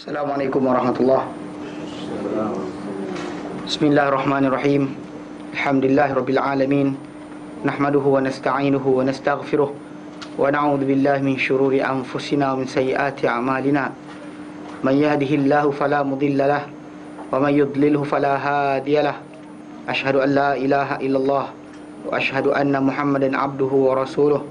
Assalamualaikum warahmatullahi. Bismillahirrahmanirrahim. Alhamdulillahirabbil alamin. Nahmaduhu wa nasta'inuhu wa nastaghfiruh wa na'udzu billahi min shururi anfusina wa min sayyiati a'malina. Man yahdihillahu fala mudilla lahu wa man yudlilhu fala hadiya lahu. Asyhadu an la ilaha illallah wa asyhadu anna Muhammadan abduhu wa rasuluh.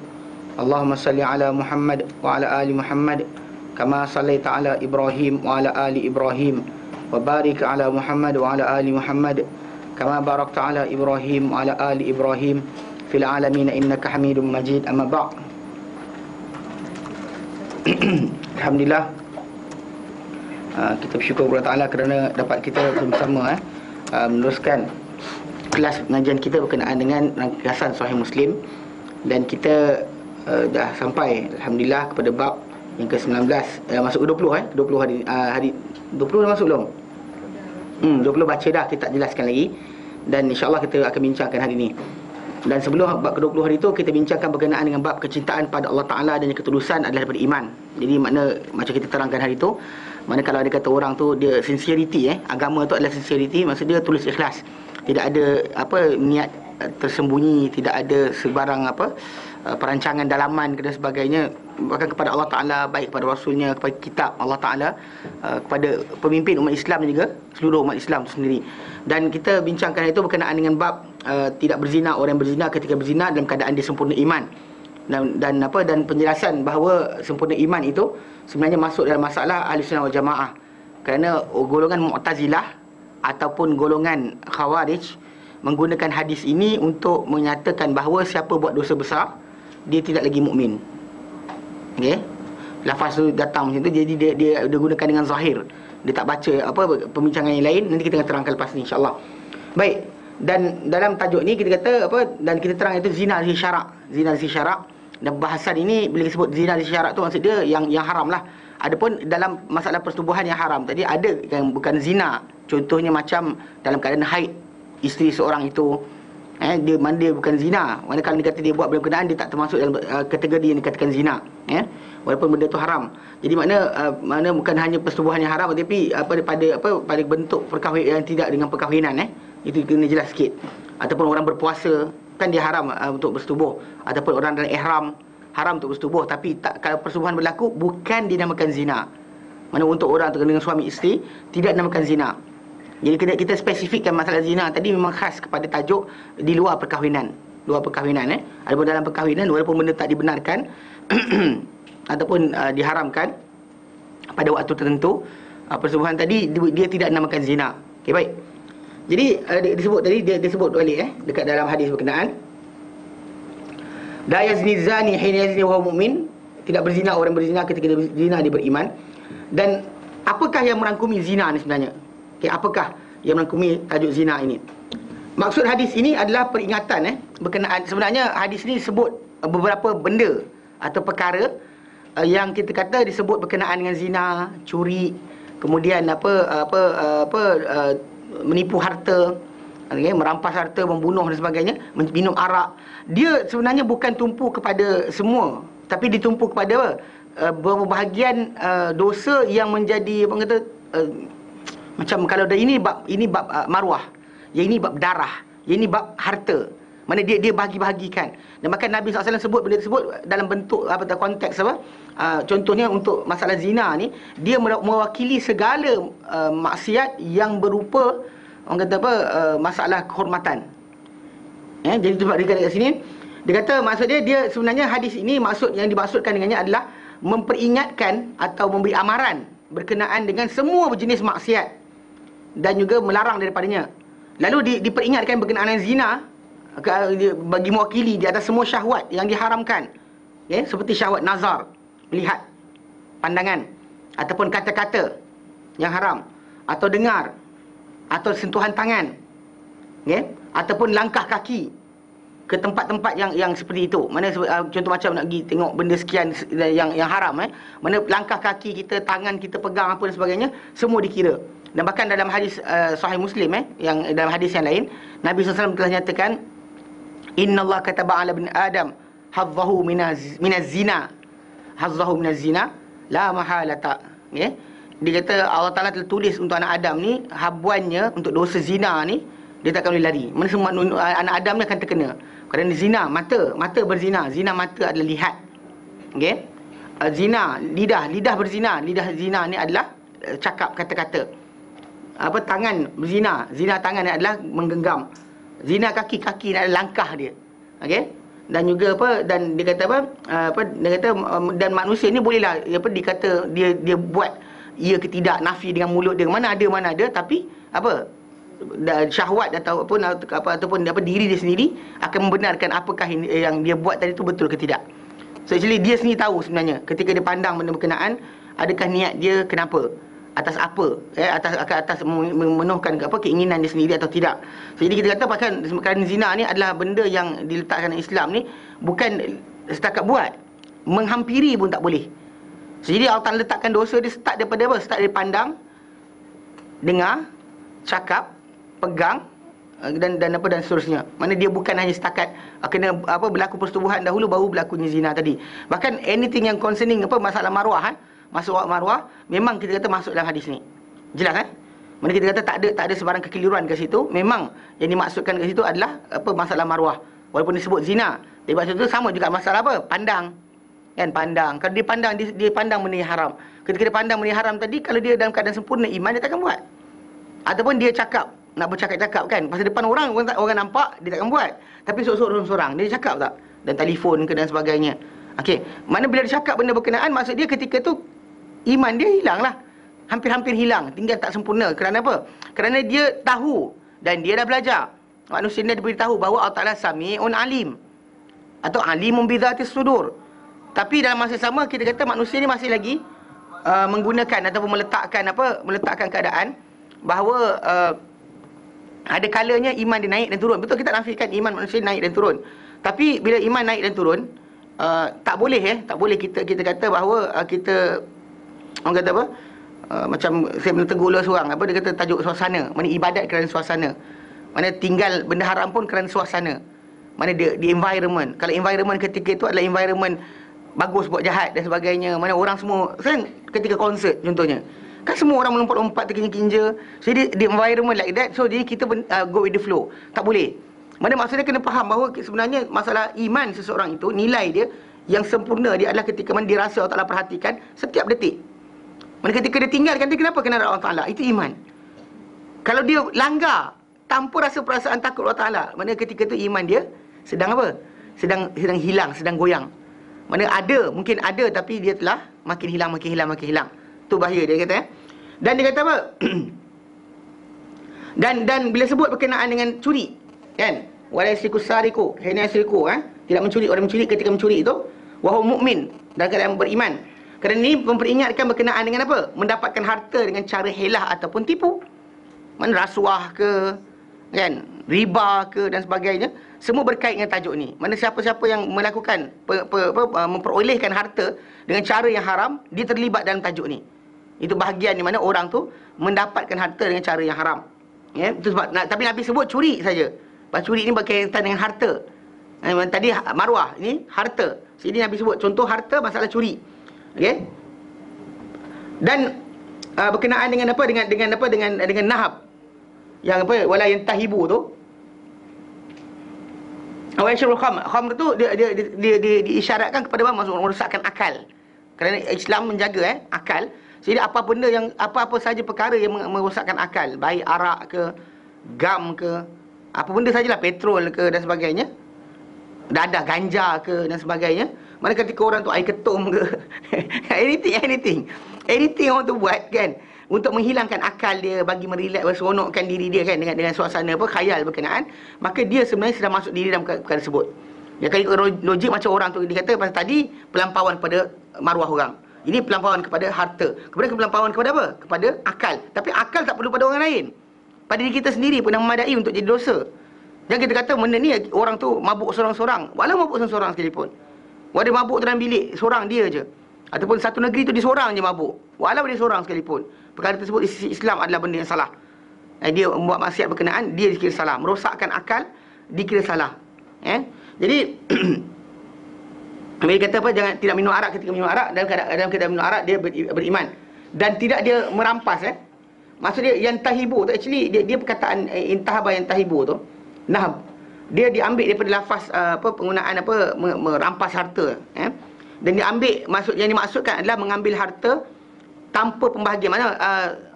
Allahumma salli ala Muhammad wa ala ali Muhammad kama sallaita ala Ibrahim wa ala ali Ibrahim wa barik ala Muhammad wa ala ali Muhammad kama barakta ala Ibrahim wa ala ali Ibrahim fil alamin innaka Hamidum Majid. Amma ba'd. Alhamdulillah, kita bersyukur kepada Allah kerana dapat kita bersama meneruskan kelas pengajian kita berkenaan dengan ringkasan Sahih Muslim, dan kita dah sampai alhamdulillah kepada bab yang ke-19, masuk ke 20 20 hari 20 dah masuk belum? 20 baca dah, kita tak jelaskan lagi, dan insya-Allah kita akan bincangkan hari ini. Dan sebelum bab ke-20 hari itu, kita bincangkan berkenaan dengan bab kecintaan pada Allah Taala dan ketulusan adalah daripada iman. Jadi makna macam kita terangkan hari itu, mana kalau ada kata orang tu dia sincerity, agama tu adalah sincerity, maksud dia tulus ikhlas. Tidak ada niat tersembunyi, tidak ada sebarang perancangan dalaman dan sebagainya, bahkan kepada Allah Ta'ala, baik kepada Rasulnya, kepada kitab Allah Ta'ala, kepada pemimpin umat Islam dan juga seluruh umat Islam itu sendiri. Dan kita bincangkan itu berkenaan dengan bab tidak berzina, orang yang berzina ketika berzina dalam keadaan dia sempurna iman, dan penjelasan bahawa sempurna iman itu sebenarnya masuk dalam masalah Ahlussunnah wal Jamaah, kerana golongan Mu'tazilah ataupun golongan Khawarij menggunakan hadis ini untuk menyatakan bahawa siapa buat dosa besar, dia tidak lagi mukmin. Okey. Lafaz tu datang macam tu, jadi dia gunakan dengan zahir. Dia tak baca pembincangan yang lain. Nanti kita akan terangkan lepas ni insya-Allah. Baik. Dan dalam tajuk ni kita kata dan kita terang itu zina dari syarak. Zina dari syarak. Dan bahasan ini bila disebut zina dari syarak tu maksud dia yang haram lah. Adapun dalam masalah persetubuhan yang haram tadi ada yang bukan zina. Contohnya macam dalam keadaan haid isteri seorang itu, dia bukan zina. Mana kalau dia kata dia buat berkenaan, dia tak termasuk dalam kategori yang dikatakan zina, walaupun benda itu haram. Jadi makna bukan hanya persetubuhan yang haram, tetapi pada bentuk perkahwinan yang tidak dengan perkahwinan, itu kena jelas sikit. Ataupun orang berpuasa, kan dia haram untuk bersetubuh. Ataupun orang dalam ihram, haram untuk bersetubuh, tapi kalau persetubuhan berlaku bukan dinamakan zina. Mana untuk orang dengan suami isteri tidak dinamakan zina. Jadi kita spesifikkan masalah zina tadi memang khas kepada tajuk di luar perkahwinan. Luar perkahwinan, Adapun dalam perkahwinan, walaupun benda tak dibenarkan ataupun diharamkan pada waktu tertentu, persetubuhan tadi dia tidak dinamakan zina. Okey, baik. Jadi disebut tadi, dia disebut balik dekat dalam hadis berkenaan. La yazni zani hina yazni wa huwa mu'min. Tidak berzina orang berzina ketika dia berzina dia beriman. Dan apakah yang merangkumi zina ni sebenarnya? Okay, apakah yang merangkumi tajuk zina ini? Maksud hadis ini adalah peringatan berkenaan. Sebenarnya hadis ini sebut beberapa benda atau perkara yang kita kata disebut berkenaan dengan zina, curi, kemudian menipu harta, merampas harta, membunuh dan sebagainya, minum arak. Dia sebenarnya bukan tumpu kepada semua, tapi ditumpu kepada beberapa bahagian dosa yang menjadi macam kalau ini bab maruah, yang ini bab darah, yang ini bab harta. Mana dia bagi-bahagikan. Dan maka Nabi SAW sebut benda tersebut dalam bentuk konteks contohnya untuk masalah zina ni, dia mewakili segala maksiat yang berupa masalah kehormatan. Jadi sebab dia kata kat sini, dia kata maksud dia sebenarnya hadis ini yang dimaksudkan dengannya adalah memperingatkan atau memberi amaran berkenaan dengan semua jenis maksiat dan juga melarang daripadanya. Lalu diperingatkan berkenaan dengan zina bagi mewakili di atas semua syahwat yang diharamkan, seperti syahwat nazar, melihat, pandangan, ataupun kata-kata yang haram, atau dengar, atau sentuhan tangan, ataupun langkah kaki ke tempat-tempat yang seperti itu. Mana contoh macam nak pergi tengok benda sekian yang haram, mana langkah kaki kita, tangan kita pegang apa dan sebagainya, semua dikira. Dan bahkan dalam hadis Sahih Muslim, yang dalam hadis yang lain, Nabi SAW telah nyatakan, innallaha kataba 'ala ibn Adam hazzahu minaz zina, hazzahu minaz zina la mahalata. dia kata Allah Ta'ala telah tulis untuk anak Adam ni, habuannya untuk dosa zina ni, dia takkan boleh lari. Mana semua anak Adam ni akan terkena. Kerana zina, mata berzina. Zina mata adalah lihat. Okey. Zina, lidah berzina. Lidah zina ni adalah cakap kata-kata. Tangan berzina. Zina tangan ni adalah menggenggam. Zina kaki ni adalah langkah dia. Okey. Dan juga dan dia kata dia kata dan manusia ni bolehlah dikata dia buat ia ke tidak, nafi dengan mulut dia, mana ada, tapi syahwat ataupun diri dia sendiri akan membenarkan apakah yang dia buat tadi tu betul ke tidak. So actually dia sendiri tahu sebenarnya ketika dia pandang benda berkenaan, adakah niat dia kenapa, atas apa, atas memenuhkan keinginan dia sendiri atau tidak. So, jadi kita kata kerana zina ni adalah benda yang diletakkan dalam Islam ni bukan setakat buat, menghampiri pun tak boleh. So, jadi Allah Ta'ala letakkan dosa dia start daripada apa? Start dari pandang, dengar, cakap, pegang dan seterusnya. Mana dia bukan hanya setakat kena berlaku persetubuhan dahulu baru berlakunya zina tadi. Bahkan anything yang concerning masalah maruah maruah memang kita kata masuk dalam hadis ni. Jelas kan? Mana kita kata tak ada sebarang kekeliruan ke situ. Memang yang dimaksudkan ke situ adalah masalah maruah. Walaupun disebut zina, tapi maksud tu sama juga masalah pandang. Kan pandang. Kalau dia pandang benda yang haram. Ketika dia pandang benda yang haram tadi, kalau dia dalam keadaan sempurna iman, dia takkan buat. Ataupun dia cakap, nak bercakap-cakap kan, pasal depan orang nampak, dia takkan buat. Tapi seorang-seorang dia cakap tak? Dan telefon ke dan sebagainya. Okey, mana bila dia cakap benda berkenaan, maksud dia ketika tu iman dia hilang lah. Hampir-hampir hilang, tinggal tak sempurna. Kerana apa? Kerana dia tahu dan dia dah belajar. Manusia ni diberitahu bahawa Allah Ta'ala Sami'un Alim, atau Alimun Bidhatis Sudur. Tapi dalam masa sama kita kata manusia ni masih lagi menggunakan ataupun meletakkan keadaan bahawa ada kalanya iman dia naik dan turun. Betul, kita nafikan iman manusia naik dan turun. Tapi bila iman naik dan turun, tak boleh kita kata bahawa kita orang kata macam saya pernah tegur seorang, dia kata tajuk suasana. Mana ibadat kerana suasana. Mana tinggal benda haram pun kerana suasana. Mana di environment. Kalau environment ketika itu adalah environment bagus buat jahat dan sebagainya, mana orang semua kan, ketika konsert contohnya, kan semua orang melompat-lompat terkinja-kinja. So di environment like that, so jadi kita go with the flow. Tak boleh. Mana maksudnya kena faham bahawa sebenarnya masalah iman seseorang itu, nilai dia yang sempurna dia adalah ketika mana dia rasa Allah Ta'ala perhatikan setiap detik. Mana ketika dia tinggalkan dia, kenapa kena Allah Ta'ala? Itu iman. Kalau dia langgar tanpa rasa perasaan takut Allah Ta'ala, mana ketika itu iman dia sedang sedang hilang, sedang goyang. Mana mungkin ada tapi dia telah makin hilang. Tu bahaya dia kata. Dan dia kata apa? dan bila sebut berkenaan dengan curi, kan? Wala yasriku sariku, hina yasriku, tidak mencuri. Orang mencuri ketika mencuri itu wahum mukmin, dalam keadaan beriman. Kerana ini memperingatkan berkenaan dengan apa? Mendapatkan harta dengan cara helah ataupun tipu. Mana rasuah ke, kan? Riba ke dan sebagainya. Semua berkait dengan tajuk ni. Mana siapa-siapa yang melakukan memperolehkan harta dengan cara yang haram, dia terlibat dalam tajuk ni. Itu bahagian di mana orang tu mendapatkan harta dengan cara yang haram. Ya, itu sebab tapi Nabi sebut curi saja. Bahawa curi ni berkaitan dengan harta. Tadi maruah, ini harta. Jadi Nabi sebut contoh harta, masalah curi. Okey. Dan berkenaan dengan dengan nahab. Yang wala yantahibu tu. Awaisyul khamr tu dia diisyaratkan kepada merosakkan akal. Kerana Islam menjaga akal. Jadi apa saja perkara yang merosakkan akal, baik arak ke, gam ke, apa benda sajalah, petrol ke dan sebagainya, dadah ganja ke dan sebagainya. Mana ketika orang tu air ketum ke anything orang tu buat kan, untuk menghilangkan akal dia, bagi merelax, berseronokkan diri dia kan dengan suasana khayal berkenaan, maka dia sebenarnya sedang masuk diri dalam perkara tersebut. Ya, kalau logik macam orang tu dia kata pasal tadi pelampauan kepada maruah orang. Ini pelampauan kepada harta. Kemudian pelampauan kepada apa? Kepada akal. Tapi akal tak perlu pada orang lain. Pada diri kita sendiri pun dah memadai untuk jadi dosa. Jangan kita kata benda ni orang tu mabuk seorang-seorang. Walau mabuk seorang-seorang sekalipun. Walau dia mabuk dalam bilik, seorang dia je. Ataupun satu negeri tu dia seorang je mabuk. Walau dia seorang sekalipun. Perkara tersebut di sisi Islam adalah benda yang salah. Dia membuat maksiat berkenaan, dia dikira salah. Merosakkan akal, dikira salah. Jadi Nabi kata apa? Jangan tidak minum arak ketika minum arak. Dalam keadaan minum arak dia beriman. dan tidak dia merampas. Maksud dia yang tahibu tu actually dia perkataan intahaba yang tahibu tu, nahab, dia diambil daripada lafaz penggunaan merampas harta. Dan diambil, yang dimaksudkan adalah mengambil harta tanpa pembahagian. Mana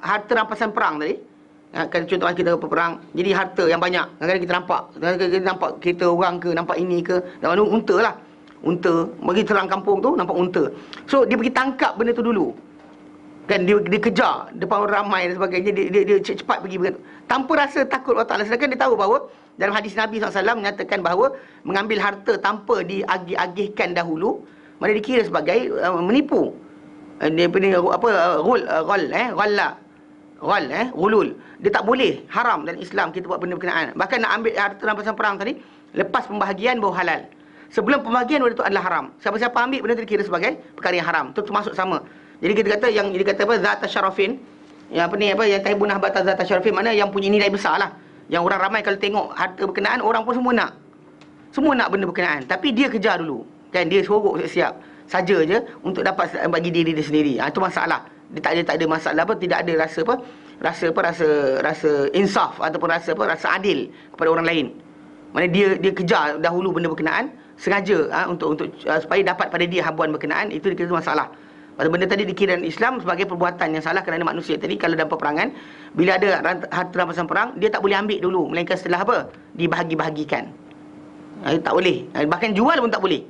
harta rampasan perang tadi. Kalau contoh kita perang, jadi harta yang banyak. Kadang-kadang kita nampak kereta orang ke, nampak ini ke, dan unta lah. Unta, bagi serang kampung tu nampak unta. So dia pergi tangkap benda tu dulu. Kan dia kejar depan orang ramai dan sebagainya, dia cepat pergi begitu tanpa rasa takut Allah Taala. Sedangkan dia tahu bahawa dalam hadis Nabi SAW menyatakan bahawa mengambil harta tanpa diagih-agihkan dahulu, mana dikira sebagai menipu. Dia punya ghulul. Dia tak boleh, haram dalam Islam kita buat benda berkenaan. Bahkan nak ambil harta rampasan perang tadi lepas pembahagian baru halal. Sebelum pembahagian benda tu adalah haram. Siapa-siapa ambil benda tu dikira sebagai perkara yang haram. Itu termasuk sama. Jadi kita kata yang dikata zat syarafin, yang tahibunah bata zat syarafin, mana yang punya nilai besar lah. Yang orang ramai kalau tengok harta berkenaan, orang pun semua nak. Semua nak benda berkenaan, tapi dia kejar dulu. Kan dia sorok siap saja je untuk dapat bagi diri dia sendiri. Itu masalah. Dia tak ada masalah tidak ada rasa insaf ataupun rasa adil kepada orang lain. Mana dia kejar dahulu benda berkenaan sengaja untuk supaya dapat pada dia habuan berkenaan. Itu dikira masalah. Pasal benda tadi dikira dalam Islam sebagai perbuatan yang salah kerana manusia tadi kalau dalam peperangan, bila ada harta rampasan perang, dia tak boleh ambil dulu, melainkan setelah dibahagi-bahagikan. Tak boleh. Bahkan jual pun tak boleh.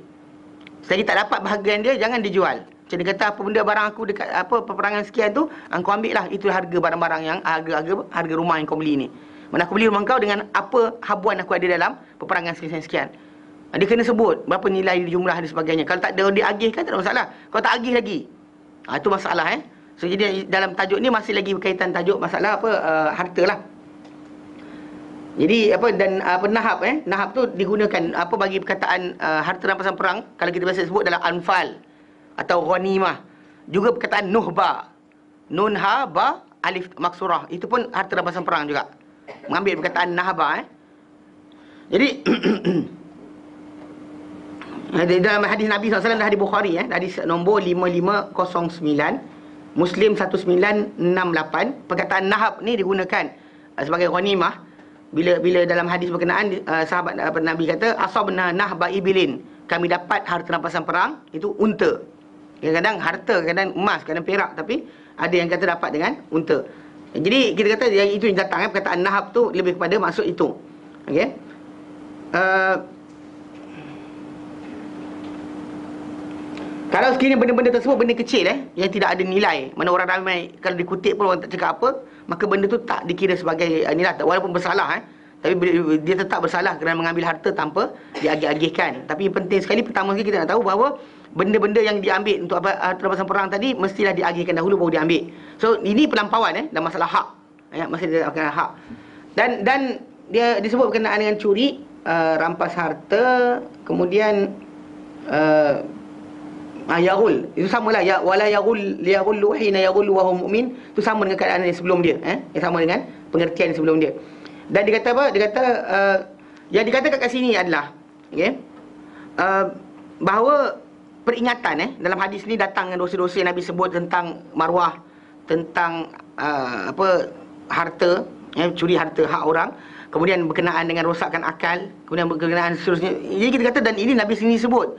Selagi tak dapat bahagian dia, jangan dijual. Macam dia kata, apa benda barang aku dekat peperangan sekian tu, kau ambil lah. Itu harga barang-barang yang harga rumah yang kau beli ni. Mana aku beli rumah kau dengan apa habuan aku ada dalam peperangan sekian-sekian. Dia kena sebut berapa nilai jumlah dan sebagainya. Kalau tak ada diagihkan, tak ada masalah. Kalau tak agih lagi, itu masalah. So jadi dalam tajuk ni masih lagi berkaitan tajuk masalah harta lah. Jadi nahab nahab tu digunakan bagi perkataan harta rampasan perang. Kalau kita biasa sebut dalam anfal atau ghanimah. Juga perkataan nuhba, nunha ba alif maksurah, itu pun harta rampasan perang juga. Mengambil perkataan nahaba. Jadi dalam hadis Nabi SAW, dalam hadis Bukhari, hadis nombor 5509, Muslim 1968, perkataan nahab ni digunakan sebagai ghanimah bila dalam hadis berkenaan sahabat Nabi kata asabna nahba ibilin, kami dapat harta rampasan perang itu unta. Kadang-kadang harta, kadang emas, kadang perak, tapi ada yang kata dapat dengan unta. Jadi kita kata yang itu yang datang perkataan nahab tu lebih kepada maksud itu. Okey. Kalau sekiranya benda-benda tersebut benda kecil yang tidak ada nilai, mana orang ramai kalau dikutip pun orang tak cakap apa, maka benda tu tak dikira sebagai nilai, walaupun bersalah tapi dia tetap bersalah kerana mengambil harta tanpa diagih-agihkan. Tapi penting sekali, pertama sekali kita nak tahu bahawa benda-benda yang diambil untuk harta rampasan perang tadi mestilah diagihkan dahulu baru diambil. So ini pelampauan dalam masalah hak. Masih dalam hak. Dan dia disebut berkenaan dengan curi, rampas harta, kemudian yaghul, itu samalah wala yaghullu hina yaghullu wa huwa mu'min, itu sama dengan keadaan yang sebelum dia, yang sama dengan pengertian sebelum dia. Dan dia kata apa? Dia kata yang dikatakan kat sini adalah bahawa peringatan dalam hadis ni datang dengan dosa-dosa yang Nabi sebut tentang maruah, tentang harta, curi harta hak orang, kemudian berkenaan dengan rosakkan akal, kemudian berkenaan seterusnya. Jadi kita kata, dan ini Nabi sendiri sebut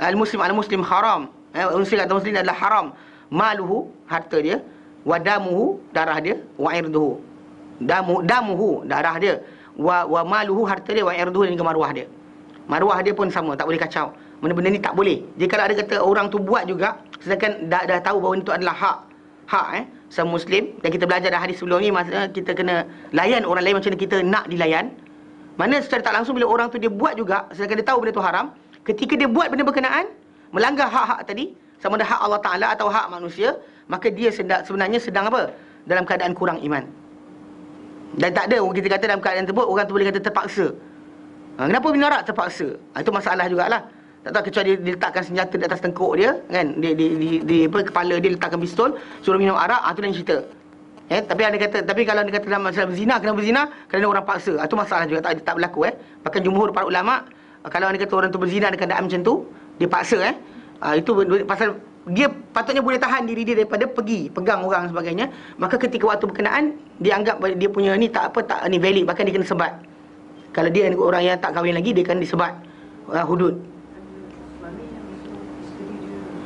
al-muslim haram, muslim atau muslim adalah haram, maluhu, harta dia, wa damuhu, darah dia, wa irduhu, damuhu, darah dia, wa maluhu, harta dia, wa irduhu, dan juga maruah dia. Maruah dia pun sama, tak boleh kacau. Benda-benda ni tak boleh. Jadi kalau ada kata orang tu buat juga, sedangkan dah tahu bahawa itu adalah hak seorang muslim, dan kita belajar dah hadis sebelum ni, maksudnya kita kena layan orang lain macam mana kita nak dilayan. Mana secara tak langsung bila orang tu dia buat juga, sedangkan dia tahu benda tu haram, ketika dia buat benda berkenaan melanggar hak-hak tadi, sama ada hak Allah Ta'ala atau hak manusia, maka dia sebenarnya sedang dalam keadaan kurang iman. Dan tak ada kita kata dalam keadaan tersebut orang tu boleh kata terpaksa. Kenapa binarak terpaksa? Itu masalah jugalah. Tak tahu, kecuali dia letakkan senjata di atas tengkuk dia, kan, di kepala dia letakkan pistol, suruh minum arak, itu lain cerita. Tapi kalau dia kata dalam masalah berzina, kena berzina kerana orang paksa, itu masalah juga, tak berlaku. Bahkan jumhur para ulama, kalau anda kata orang tu berzina dengan keadaan macam tu, dia paksa, itu pasal dia patutnya boleh tahan diri dia daripada pergi pegang orang sebagainya, maka ketika waktu berkenaan dia anggap dia punya ni tak ni valid, bahkan dia kena sebat. Kalau dia orang yang tak kahwin lagi, dia akan disebat hudud.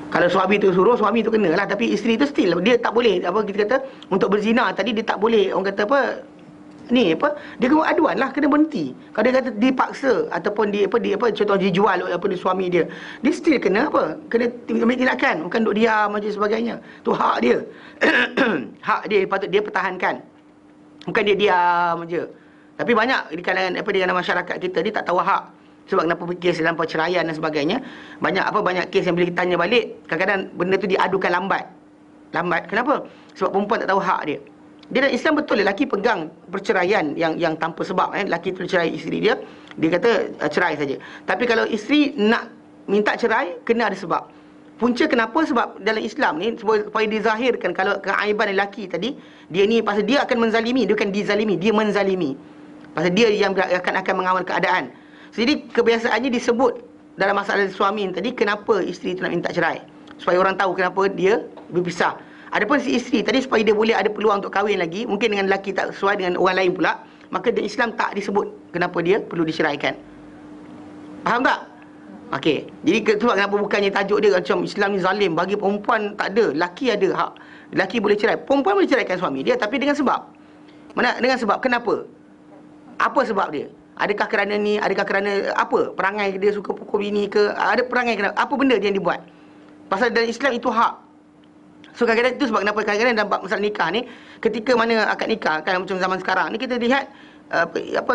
Kalau suami tu suruh, suami tu kena lah, tapi isteri tu still dia tak boleh, apa kita kata, untuk berzina tadi dia tak boleh, orang kata apa ni apa, dia kena aduan lah, kena berhenti. Kalau dia kata dipaksa ataupun contoh dijual oleh suami dia still kena kena ambil tindakan, bukan duk diam macam sebagainya. Tu hak dia. Hak dia patut dia pertahankan, bukan dia diam aja. Tapi banyak di kalangan di kalangan masyarakat kita dia tak tahu hak. Sebab kenapa kes dalam perceraian dan sebagainya, banyak kes yang bila kita tanya balik, kadang-kadang benda tu diadukan lambat. Kenapa? Sebab perempuan tak tahu hak dia. Dia dalam Islam betul lelaki pegang perceraian yang tanpa sebab, lelaki tu cerai isteri dia kata cerai saja. Tapi kalau isteri nak minta cerai, kena ada sebab. Punca kenapa? Sebab dalam Islam ni supaya dizahirkan kalau keaiban lelaki tadi, dia ni pasal dia akan menzalimi, dia bukan dizalimi, dia menzalimi. Pasal dia yang akan mengawal keadaan. Jadi kebiasaannya disebut dalam masalah suami tadi, kenapa isteri tu nak minta cerai, supaya orang tahu kenapa dia berpisah. Adapun si isteri tadi, supaya dia boleh ada peluang untuk kahwin lagi, mungkin dengan lelaki tak sesuai dengan orang lain pula, maka dalam Islam tak disebut kenapa dia perlu diceraikan. Faham tak? Okey. Jadi sebab kenapa bukannya tajuk dia macam Islam ni zalim, bagi perempuan tak ada, lelaki ada hak. Lelaki boleh cerai, perempuan boleh ceraikan suami dia, tapi dengan sebab. Dengan sebab kenapa? Apa sebab dia? Adakah kerana ni, adakah kerana apa? Perangai dia suka pukul bini ke? Ada perangai kenapa? Apa benda dia yang dibuat? Pasal dalam Islam itu hak. So kadang-kadang itu sebab kenapa kadang-kadang dalam masalah nikah ni, ketika mana akad nikah kan, macam zaman sekarang ni kita lihat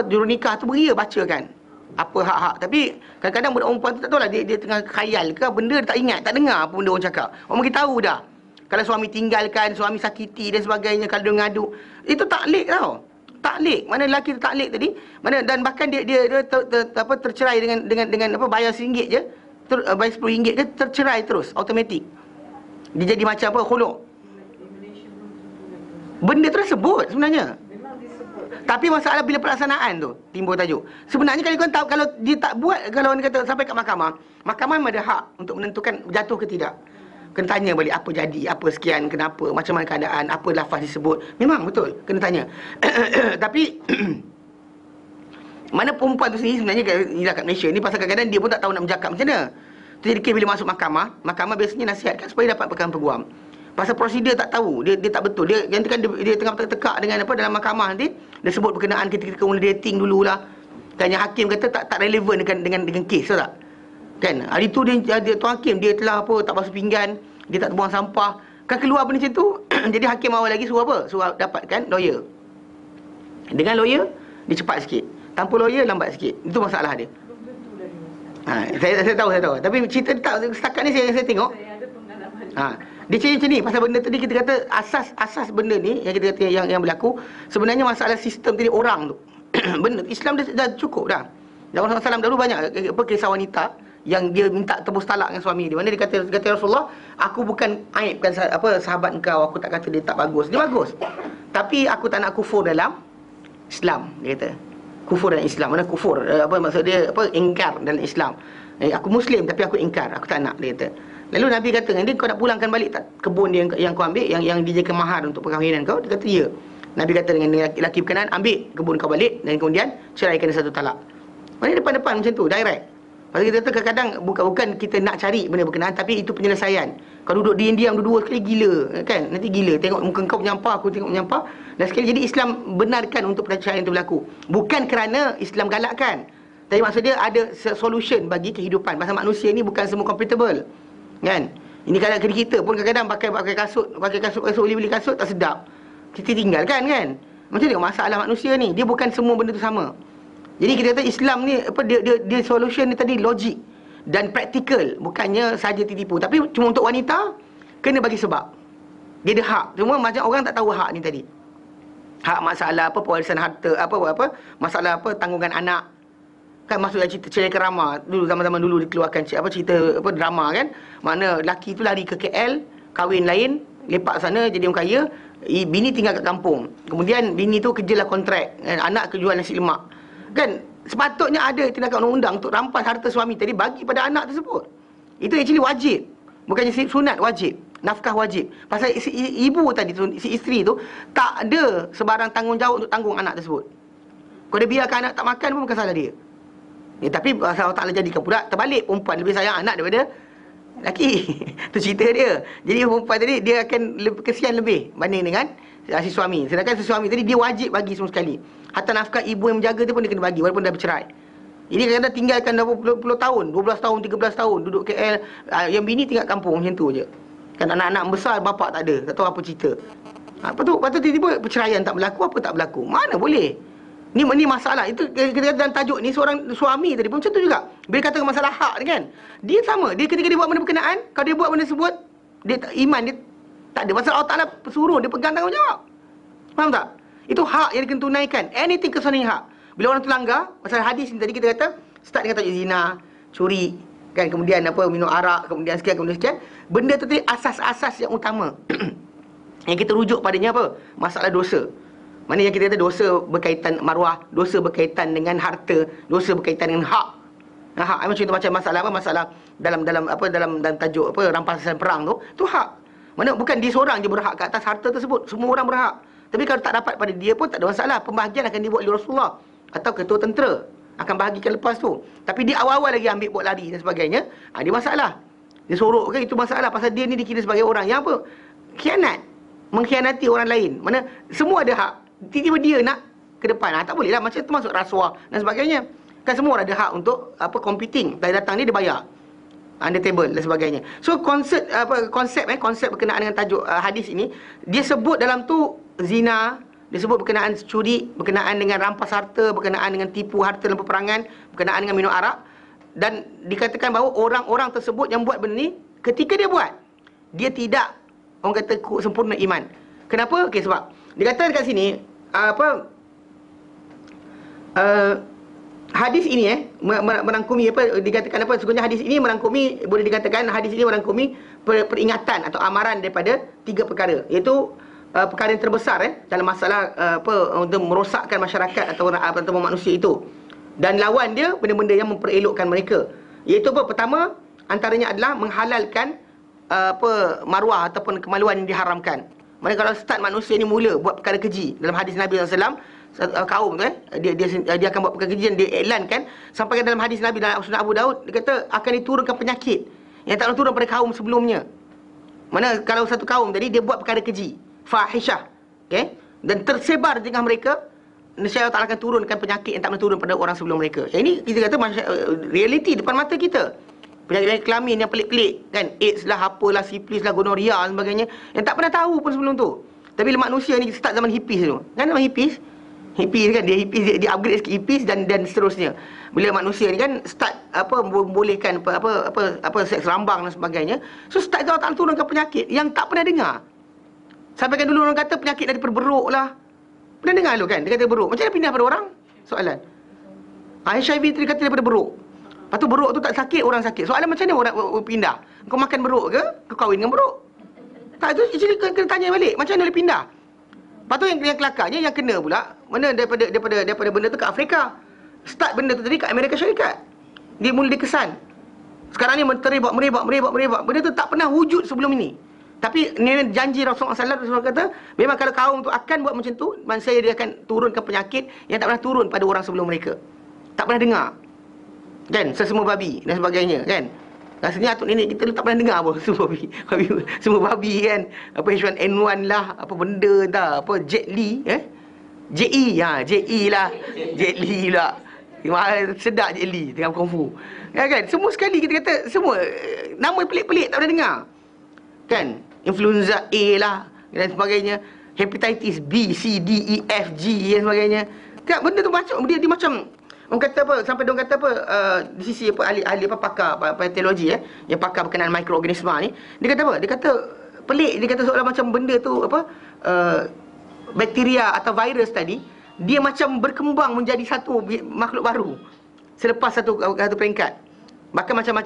juru nikah tu beria baca kan apa hak-hak. Tapi kadang-kadang budak perempuan tu tak tahulah, dia tengah khayal ke benda, dia tak ingat, tak dengar apa benda orang cakap. Orang bagi tahu dah. Kalau suami tinggalkan, suami sakiti dan sebagainya, kalau dia ngadu, itu taklid tau. Taklid. Mana lelaki tu taklid tadi, mana dan bahkan dia tercerai dengan bayar RM1 je, bayar RM10 je, tercerai terus automatik. Dia jadi macam khuluk. Benda tersebut sebenarnya. Tapi masalah bila pelaksanaan tu timbul tajuk. Sebenarnya kalau kau tahu, kalau dia tak buat, kalau orang kata sampai kat mahkamah memang ada hak untuk menentukan jatuh ke tidak. Kena tanya balik apa jadi, apa sekian, kenapa, macam mana keadaan, apa lafaz disebut. Memang betul kena tanya. Tapi mana perempuan tu sendiri sebenarnya kat Malaysia ni, pasal kadang-kadang dia pun tak tahu nak bercakap macam mana. Jadi bila masuk mahkamah biasanya nasihatkan supaya dapat pegang peguam. Pasal prosedur tak tahu, dia tak betul. Dia tengah tekak dengan dalam mahkamah nanti, dia sebut berkenaan ketika mula dating dululah. Kan yang hakim kata tak relevan dengan kes, tahu tak? Kan hari tu dia tuan hakim dia telah tak basuh pinggan, dia tak buang sampah. Kan keluar benda macam tu. Jadi hakim awal lagi suruh apa? Suruh dapatkan lawyer. Dengan lawyer dia cepat sikit. Tanpa lawyer lambat sikit. Itu masalah dia. Saya tahu. Tapi cerita tak setakat ni saya tengok. Dia cerita macam ni, pasal benda tadi kita kata asas benda ni yang kita kata yang berlaku sebenarnya masalah sistem tadi orang tu. Benda Islam dah cukup dah. Zaman Rasulullah dulu banyak kisah wanita yang dia minta tebus talak dengan suami dia. Mana dia kata Rasulullah, aku bukan aibkan sahabat engkau, aku tak kata dia tak bagus. Dia bagus. Tapi aku tak nak kufur dalam Islam, dia kata. Kufur dalam Islam. Mana kufur? Maksud dia ingkar dalam Islam. Aku Muslim tapi aku ingkar, aku tak nak, dia kata. Lalu Nabi kata dengan dia, kau nak pulangkan balik tak kebun dia yang kau ambil, yang dijadikan mahar untuk perkahwinan kau? Dia kata ya. Nabi kata dengan lelaki berkenaan, ambil kebun kau balik dan kemudian ceraikan dia satu talak. Mana depan-depan macam tu, direct. Pasal kita kata kadang-kadang bukan kita nak cari benda berkenaan, tapi itu penyelesaian. Kau duduk diam-diam dua-dua sekali gila kan, nanti gila. Tengok muka kau menyampah, aku tengok menyampah. Dan sekali jadi Islam benarkan untuk perceraian itu berlaku. Bukan kerana Islam galakkan, tapi maksud dia ada solution bagi kehidupan. Pasal manusia ni bukan semua compatible. Kan? Ini kadang-kadang kita pun kadang-kadang pakai kasut, beli kasut tak sedap. Kita tinggalkan kan. Macam ni masalah manusia ni, dia bukan semua benda tu sama. Jadi kita kata Islam ni dia solution ni tadi logik dan praktikal, bukannya saja tipu. Tapi cuma untuk wanita kena bagi sebab. Dia ada hak. Cuma macam orang tak tahu hak ni tadi. Hak masalah pewarisan harta, masalah tanggungan anak. Kan masuk dalam cerita cerai kerama dulu, zaman-zaman dulu dikeluarkan cerita drama kan. Mana lelaki tu lari ke KL, kahwin lain, lepak sana jadi orang kaya, bini tinggal kat kampung. Kemudian bini tu kerjalah kontrak, anak jual nasi lemak. Kan sepatutnya ada tindakan undang-undang untuk rampas harta suami tadi bagi pada anak tersebut. Itu actually wajib. Bukannya sunat, wajib. Nafkah wajib. Pasal si ibu tadi tu, si isteri tu tak ada sebarang tanggungjawab untuk tanggung anak tersebut. Kalau dia biarkan anak tak makan pun bukan salah dia. Tapi Allah Ta'ala jadikan pula terbalik, perempuan lebih sayang anak daripada lelaki. Tu cerita dia. Jadi perempuan tadi dia akan kesian lebih banding dengan si suami. Sedangkan si suami tadi dia wajib bagi semua sekali. Hatta nafkah ibu yang menjaga tu pun dia kena bagi walaupun dah bercerai. Ini kadang-kadang tinggalkan dah puluh tahun, 12 tahun, 13 tahun duduk KL, yang bini tinggal kampung macam tu je. Kan anak-anak besar bapak tak ada, tak tahu apa cerita. Lepas tu tiba-tiba perceraian tak berlaku, apa tak berlaku. Mana boleh? Ni masalah. Itu kita kata dalam tajuk ni, seorang suami tadi pun macam tu juga. Bila katakan masalah hak ni kan, dia sama. Dia ketika dia buat benda berkenaan, kalau dia buat benda tersebut, dia iman dia tak ada. Pasal Allah Ta'ala suruh dia pegang tanggungjawab. Faham tak? Itu hak yang dia kena tunaikan. Anything concerning hak. Bila orang tu langgar, pasal hadis ni tadi kita kata, start dengan tajuk zina, curi, kan, kemudian minum arak, kemudian sekian. Benda tu tadi asas-asas yang utama. Yang kita rujuk padanya apa? Masalah dosa. Mana yang kita kata dosa berkaitan maruah, dosa berkaitan dengan harta, dosa berkaitan dengan hak. Hak macam masalah masalah dalam tajuk rampasan perang tu hak. Mana bukan dia seorang je berhak ke atas harta tersebut, semua orang berhak. Tapi kalau tak dapat pada dia pun tak ada masalah, pembahagian akan dibuat oleh Rasulullah atau ketua tentera akan bahagikan lepas tu. Tapi dia awal-awal lagi ambil buat lari dan sebagainya, dia masalah. Dia sorok ke, itu masalah. Pasal dia ni dikira sebagai orang yang apa? Khianat, mengkhianati orang lain. Mana semua ada hak, tiba-tiba dia nak ke depan, tak boleh lah. Macam tu masuk rasuah dan sebagainya. Kan semua orang ada hak untuk competing. Dari datang ni dia bayar under table dan sebagainya. So konsep berkenaan dengan tajuk hadis ini, dia sebut dalam tu zina, dia sebut berkenaan curi, berkenaan dengan rampas harta, berkenaan dengan tipu harta dalam peperangan, berkenaan dengan minum arak. Dan dikatakan bahawa orang-orang tersebut yang buat benda ni, ketika dia buat, dia tidak, orang kata, sempurna iman. Kenapa? Okey, sebab dia kata dekat sini hadis ini merangkumi dikatakan sesungguhnya hadis ini merangkumi, boleh dikatakan hadis ini merangkumi peringatan atau amaran daripada 3 perkara, iaitu perkara yang terbesar dalam masalah untuk merosakkan masyarakat atau manusia itu, dan lawan dia benda-benda yang memperelokkan mereka, iaitu Pertama antaranya adalah menghalalkan maruah ataupun kemaluan yang diharamkan. Mana kalau start manusia ni mula buat perkara keji, dalam hadis Nabi SAW, kaum tu dia akan buat perkara keji dan dia iklankan, sampai ke dalam hadis Nabi dalam Sunan Abu Daud, dia kata akan diturunkan penyakit yang tak turun pada kaum sebelumnya. Mana kalau satu kaum tadi dia buat perkara keji, fahishah, dan tersebar di tengah mereka, nescaya Allah Ta'ala akan turunkan penyakit yang tak pernah turun pada orang sebelum mereka. Ini kita kata realiti depan mata kita. Penyakit kelamin yang pelik-pelik, kan, AIDS lah, apalah, sifilis lah, gonoria dan sebagainya, yang tak pernah tahu pun sebelum tu. Tapi bila manusia ni start zaman hippies tu, kan, zaman hippies kan, dia upgrade sikit hippies dan seterusnya. Bila manusia ni kan start membolehkan seks rambang dan sebagainya, so start Allah Ta'ala turunkan penyakit yang tak pernah dengar. Sampai kan dulu orang kata penyakit daripada beruk lah. Pernah dengar lu kan, dia kata beruk. Macam mana pindah pada orang? Soalan. HIV tu dia kata daripada beruk. Lepas tu beruk tu tak sakit, orang sakit. Soalan macam mana orang pindah? Kau makan beruk ke? Kau kahwin dengan beruk? Tak, itu actually kena tanya balik. Macam mana boleh pindah? Lepas tu yang kelakarnya, yang kena pula, mana daripada benda tu kat Afrika. Start benda tu tadi kat Amerika Syarikat. Dia mula dikesan. Sekarang ni merebak. Benda tu tak pernah wujud sebelum ini. Tapi ni janji Rasulullah SAW kata, memang kalau kaum tu akan buat macam tu, manusia dia akan turunkan penyakit yang tak pernah turun pada orang sebelum mereka. Tak pernah dengar. Kan, sesama babi dan sebagainya, kan. Rasanya atuk nenek kita tak pernah dengar apa semua babi kan. H1N1 lah, apa benda entah, Jet Li, JE lah. Jet Li pula. Sedap Jet Li tengah kungfu. Kan, semua sekali kita kata semua nama pelik-pelik tak pernah dengar. Kan, influenza A lah dan sebagainya, hepatitis B, C, D, E, F, G dan sebagainya. Kan benda tu macam dia macam orang kata sampai dia kata di sisi ahli pakar patologi yang pakar berkenaan mikroorganisma ni, dia kata dia kata pelik, dia kata seolah macam benda tu bakteria atau virus tadi, dia macam berkembang menjadi satu makhluk baru selepas satu peringkat. Bahkan macam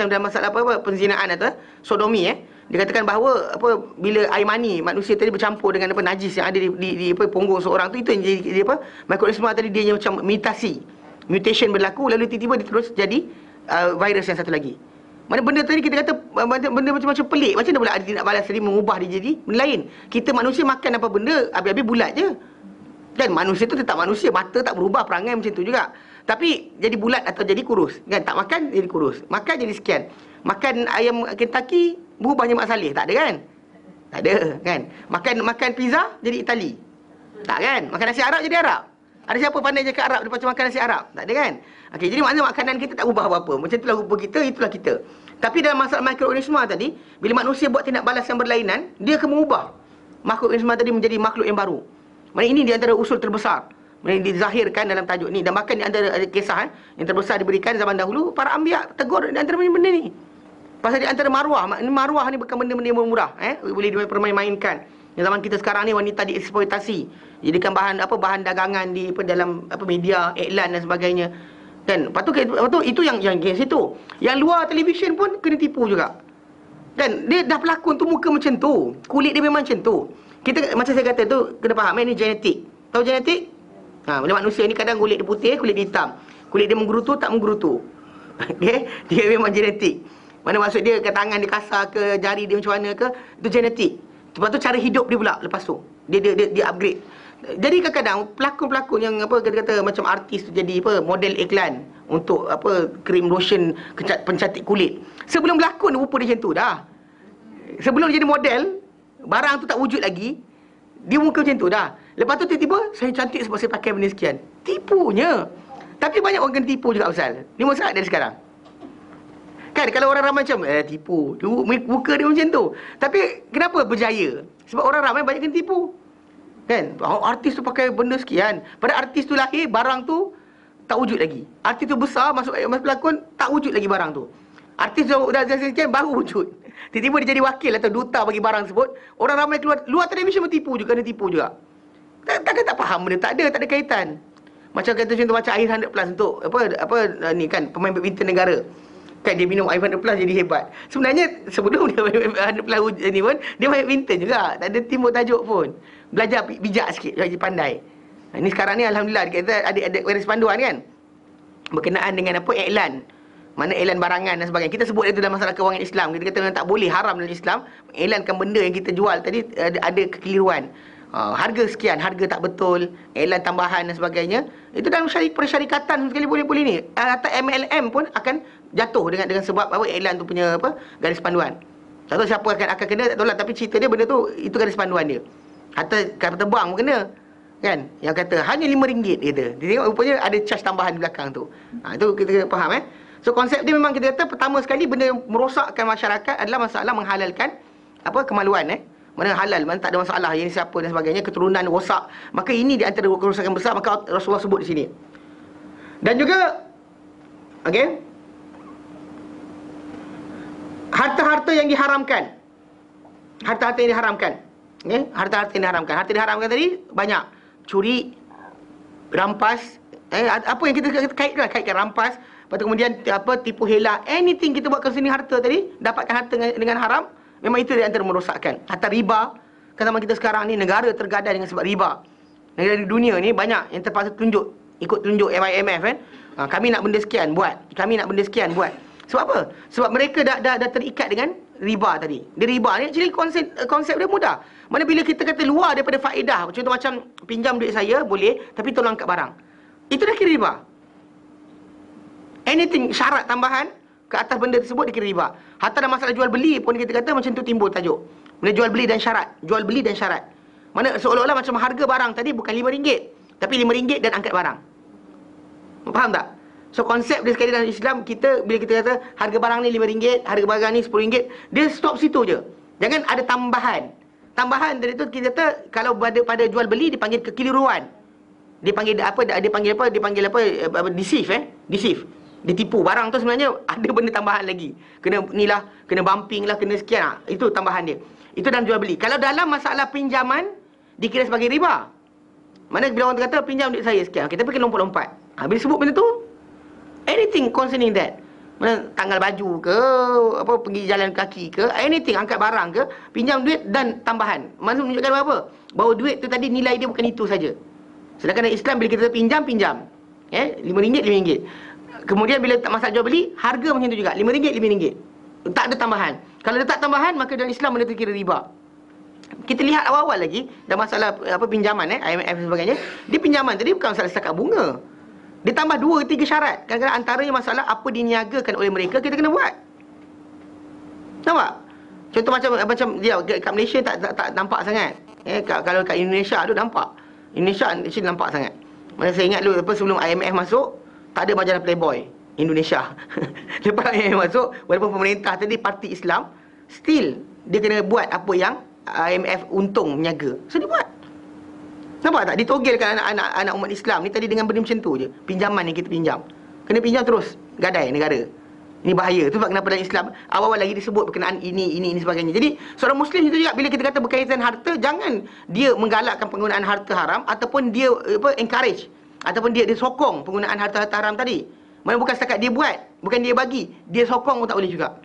dalam masalah penzinaan atau sodomi, dikatakan bahawa bila air mani manusia tadi bercampur dengan najis yang ada di punggung seorang tu, itu yang jadi mikroorganisma tadi dia macam mutation berlaku, lalu tiba-tiba dia terus jadi virus yang satu lagi. Mana benda tadi kita kata benda macam-macam pelik. Macam mana pula ada tindak balas tadi mengubah dia jadi benda lain? Kita manusia makan apa benda, habis-habis bulat je. Kan manusia tu tetap manusia, mata tak berubah, perangai macam tu juga. Tapi jadi bulat atau jadi kurus. Kan tak makan jadi kurus. Makan jadi sekian. Makan ayam Kentucky berubahnya Mak Saleh, tak ada kan? Tak ada kan? Makan pizza jadi Itali. Tak kan? Makan nasi Arab jadi Arab. Ada siapa pandai cakap Arab lepas makan nasi Arab? Tak ada kan? Okey, jadi maknanya makanan kita tak ubah apa-apa. Macam itulah rupa kita, itulah kita. Tapi dalam masalah mikroorganisma tadi, bila manusia buat tindak balas yang berlainan, dia akan mengubah makroorganisma tadi menjadi makhluk yang baru. Maksudnya ini di antara usul terbesar yang dizahirkan dalam tajuk ni. Dan bahkan di antara kisah yang terbesar diberikan zaman dahulu, para anbiya tegur di antara benda ni. Pasal di antara maruah ni bukan benda-benda yang murah, boleh dipermain-mainkan. Di zaman kita sekarang ni wanita dieksploitasi, jadikan bahan dagangan di dalam media, iklan dan sebagainya. Kan? Lepas tu itu yang situ. Yang luar televisyen pun kena tipu juga. Kan? Dia dah pelakon tu muka macam tu. Kulit dia memang macam tu. Kita macam saya kata tu kena faham ni genetik. Tahu genetik? Manusia ni kadang kulit dia putih, kulit dia hitam. Kulit dia menggerutu, tak menggerutu. Okey? Dia memang genetik. Mana maksud dia ke tangan dia kasar ke, jari dia macam mana ke, itu genetik. Lepas tu cara hidup dia pula lepas tu. Dia upgrade. Jadi kadang-kadang pelakon-pelakon yang kata macam artis tu jadi model iklan untuk krim lotion pencantik kulit. Sebelum berlakon rupa dia macam tu dah. Sebelum dia jadi model, barang tu tak wujud lagi, dia muka macam tu dah. Lepas tu tiba-tiba saya cantik sebab saya pakai benda sekian. Tipunya. Tapi banyak orang kena tipu juga pasal. Ni masalah dari sekarang. Kan kalau orang ramai macam tipu, muka dia macam tu. Tapi kenapa berjaya? Sebab orang ramai banyak kena tipu. Kan? Artis tu pakai benda sekian. Pada artis tu lahir, barang tu tak wujud lagi. Artis tu besar, masuk pelakon, tak wujud lagi barang tu. Artis tu dah sekian, baru wujud. Tiba-tiba dia jadi wakil atau duta bagi barang tersebut. Orang ramai keluar televisyen pun tipu juga, kena tipu juga. Takkan tak faham benda, tak ada kaitan. Macam kata contoh macam Air 100 Plus untuk ni kan, pemain badminton negara. Kan dia minum Air 100 Plus jadi hebat. Sebenarnya sebelum dia main 100 Plus ni pun, dia main badminton juga. Tak ada timbul tajuk pun. Belajar bijak sikit, belajar pandai. Ini sekarang ni Alhamdulillah kita ada garis panduan kan, berkenaan dengan iklan. Mana iklan barangan dan sebagainya. Kita sebut itu dalam masalah kewangan Islam. Kita kata memang tak boleh, haram dalam Islam iklankan benda yang kita jual tadi ada kekeliruan. Harga sekian, harga tak betul, iklan tambahan dan sebagainya. Itu dalam persyarikatan sekali boleh ni. Atau MLM pun akan jatuh dengan sebab iklan tu punya garis panduan. Tak tahu siapa akan kena, tak tahu lah. Tapi cerita dia benda tu, itu garis panduan dia. Atau kapal terbang pun kena. Kan? Yang kata hanya RM5 kata. Dia tengok rupanya ada charge tambahan di belakang tu. Itu kita faham So konsep dia memang kita kata pertama sekali benda yang merosakkan masyarakat adalah masalah menghalalkan kemaluan Mana halal, mana tak ada masalah, yang siapa dan sebagainya, keturunan rosak. Maka ini di antara kerosakan besar, maka Rasulullah sebut di sini. Dan juga harta-harta yang diharamkan. Harta-harta yang diharamkan. Harta-harta yang diharamkan. Harta diharamkan tadi banyak. Curi, rampas, apa yang kita kaitkan rampas. Lepas tu kemudian tipu hela, anything kita buatkan sini harta tadi, dapatkan harta dengan haram, memang itu di antara merosakkan. Harta riba, kan zaman kita sekarang ni negara tergadai dengan sebab riba. Negara di dunia ni banyak yang terpaksa ikut tunjuk IMF kan. Kami nak benda sekian buat, kami nak benda sekian buat. Sebab apa? Sebab mereka dah terikat dengan riba tadi. Dia riba ni actually konsep dia mudah. Mana bila kita kata luar daripada faedah, contoh macam pinjam duit saya boleh, tapi tolong angkat barang. Itu dah kira riba. Anything syarat tambahan ke atas benda tersebut dikira riba. Hatta dalam masalah jual beli pun kita kata macam tu timbul tajuk. Benda jual beli dan syarat. Jual beli dan syarat. Mana seolah-olah macam harga barang tadi bukan RM5, tapi RM5 dan angkat barang. Faham tak? So konsep dia sekali dalam Islam, bila kita kata harga barang ni RM5, harga barang ni RM10, dia stop situ je. Jangan ada tambahan. Tambahan dari tu kita kata kalau pada jual beli dipanggil kekeliruan. Dipanggil deceive. Ditipu. Barang tu sebenarnya ada benda tambahan lagi. Kena bumping lah, kena sekian. Itu tambahan dia. Itu dalam jual beli. Kalau dalam masalah pinjaman, dikira sebagai riba. Mana bila orang kata pinjam duit saya sekian, kita pergi lompat-lompat. Bila sebut benda tu, anything concerning that. Mana tanggal baju ke, pergi jalan kaki ke, anything, angkat barang ke, pinjam duit dan tambahan. Maksud menunjukkan apa? Bahawa duit tu tadi nilai dia bukan itu saja. Sedangkan dalam Islam bila kita pinjam. RM5, RM5. Kemudian bila tak masalah jual beli, harga macam tu juga. RM5, RM5. Tak ada tambahan. Kalau letak tambahan, maka dalam Islam benda tu kira riba. Kita lihat awal-awal lagi dalam masalah pinjaman IMF dan sebagainya. Dia pinjaman tadi bukan masalah setakat bunga. Dia tambah 2-3 syarat. Kadang-kadang antaranya masalah apa diniagakan oleh mereka kita kena buat. Nampak? Contoh macam dia kat Malaysia tak nampak sangat. Kalau kat Indonesia tu nampak. Indonesia actually nampak sangat. Masa saya ingat dulu sebelum IMF masuk, tak ada majalah Playboy Indonesia. Lepas IMF masuk, walaupun pemerintah tadi parti Islam, still dia kena buat apa yang IMF untung meniaga. So dia buat. Nampak tak? Ditogelkan anak umat Islam ni tadi dengan benda macam tu je. Pinjaman yang kita pinjam, kena pinjam terus gadai negara. Ini bahaya. Itu sebab kenapa dalam Islam awal-awal lagi disebut berkenaan ini sebagainya. Jadi seorang Muslim itu juga bila kita kata berkaitan harta, jangan dia menggalakkan penggunaan harta haram ataupun dia encourage ataupun dia sokong penggunaan harta-harta haram tadi. Mana bukan setakat dia buat, bukan dia bagi, dia sokong pun tak boleh juga.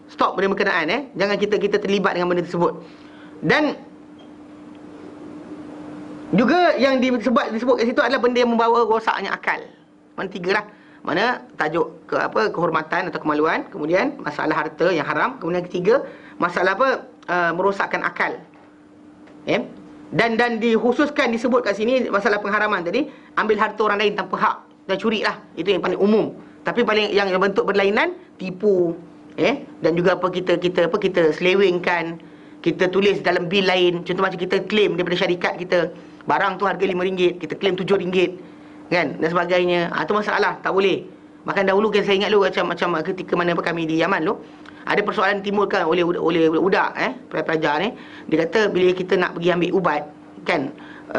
Stop benda berkenaan. Jangan kita terlibat dengan benda tersebut. Dan juga yang disebut kat situ adalah benda yang membawa rosaknya akal. Mana 3 lah. Mana tajuk kehormatan atau kemaluan, kemudian masalah harta yang haram, kemudian ketiga masalah merosakkan akal. Dan dikhususkan disebut kat sini masalah pengharaman tadi, ambil harta orang lain tanpa hak dan curi lah. Itu yang paling umum. Tapi paling yang bentuk berlainan, tipu, dan juga kita selewengkan, kita tulis dalam bil lain. Contoh macam kita claim daripada syarikat kita, barang tu harga RM5, kita claim RM7, kan, dan sebagainya. Itu masalah, tak boleh. Bahkan dahulu kan saya ingat dulu macam ketika mana kami di Yaman tu, ada persoalan timbulkan oleh budak pelajar ni. Dia kata bila kita nak pergi ambil ubat, kan,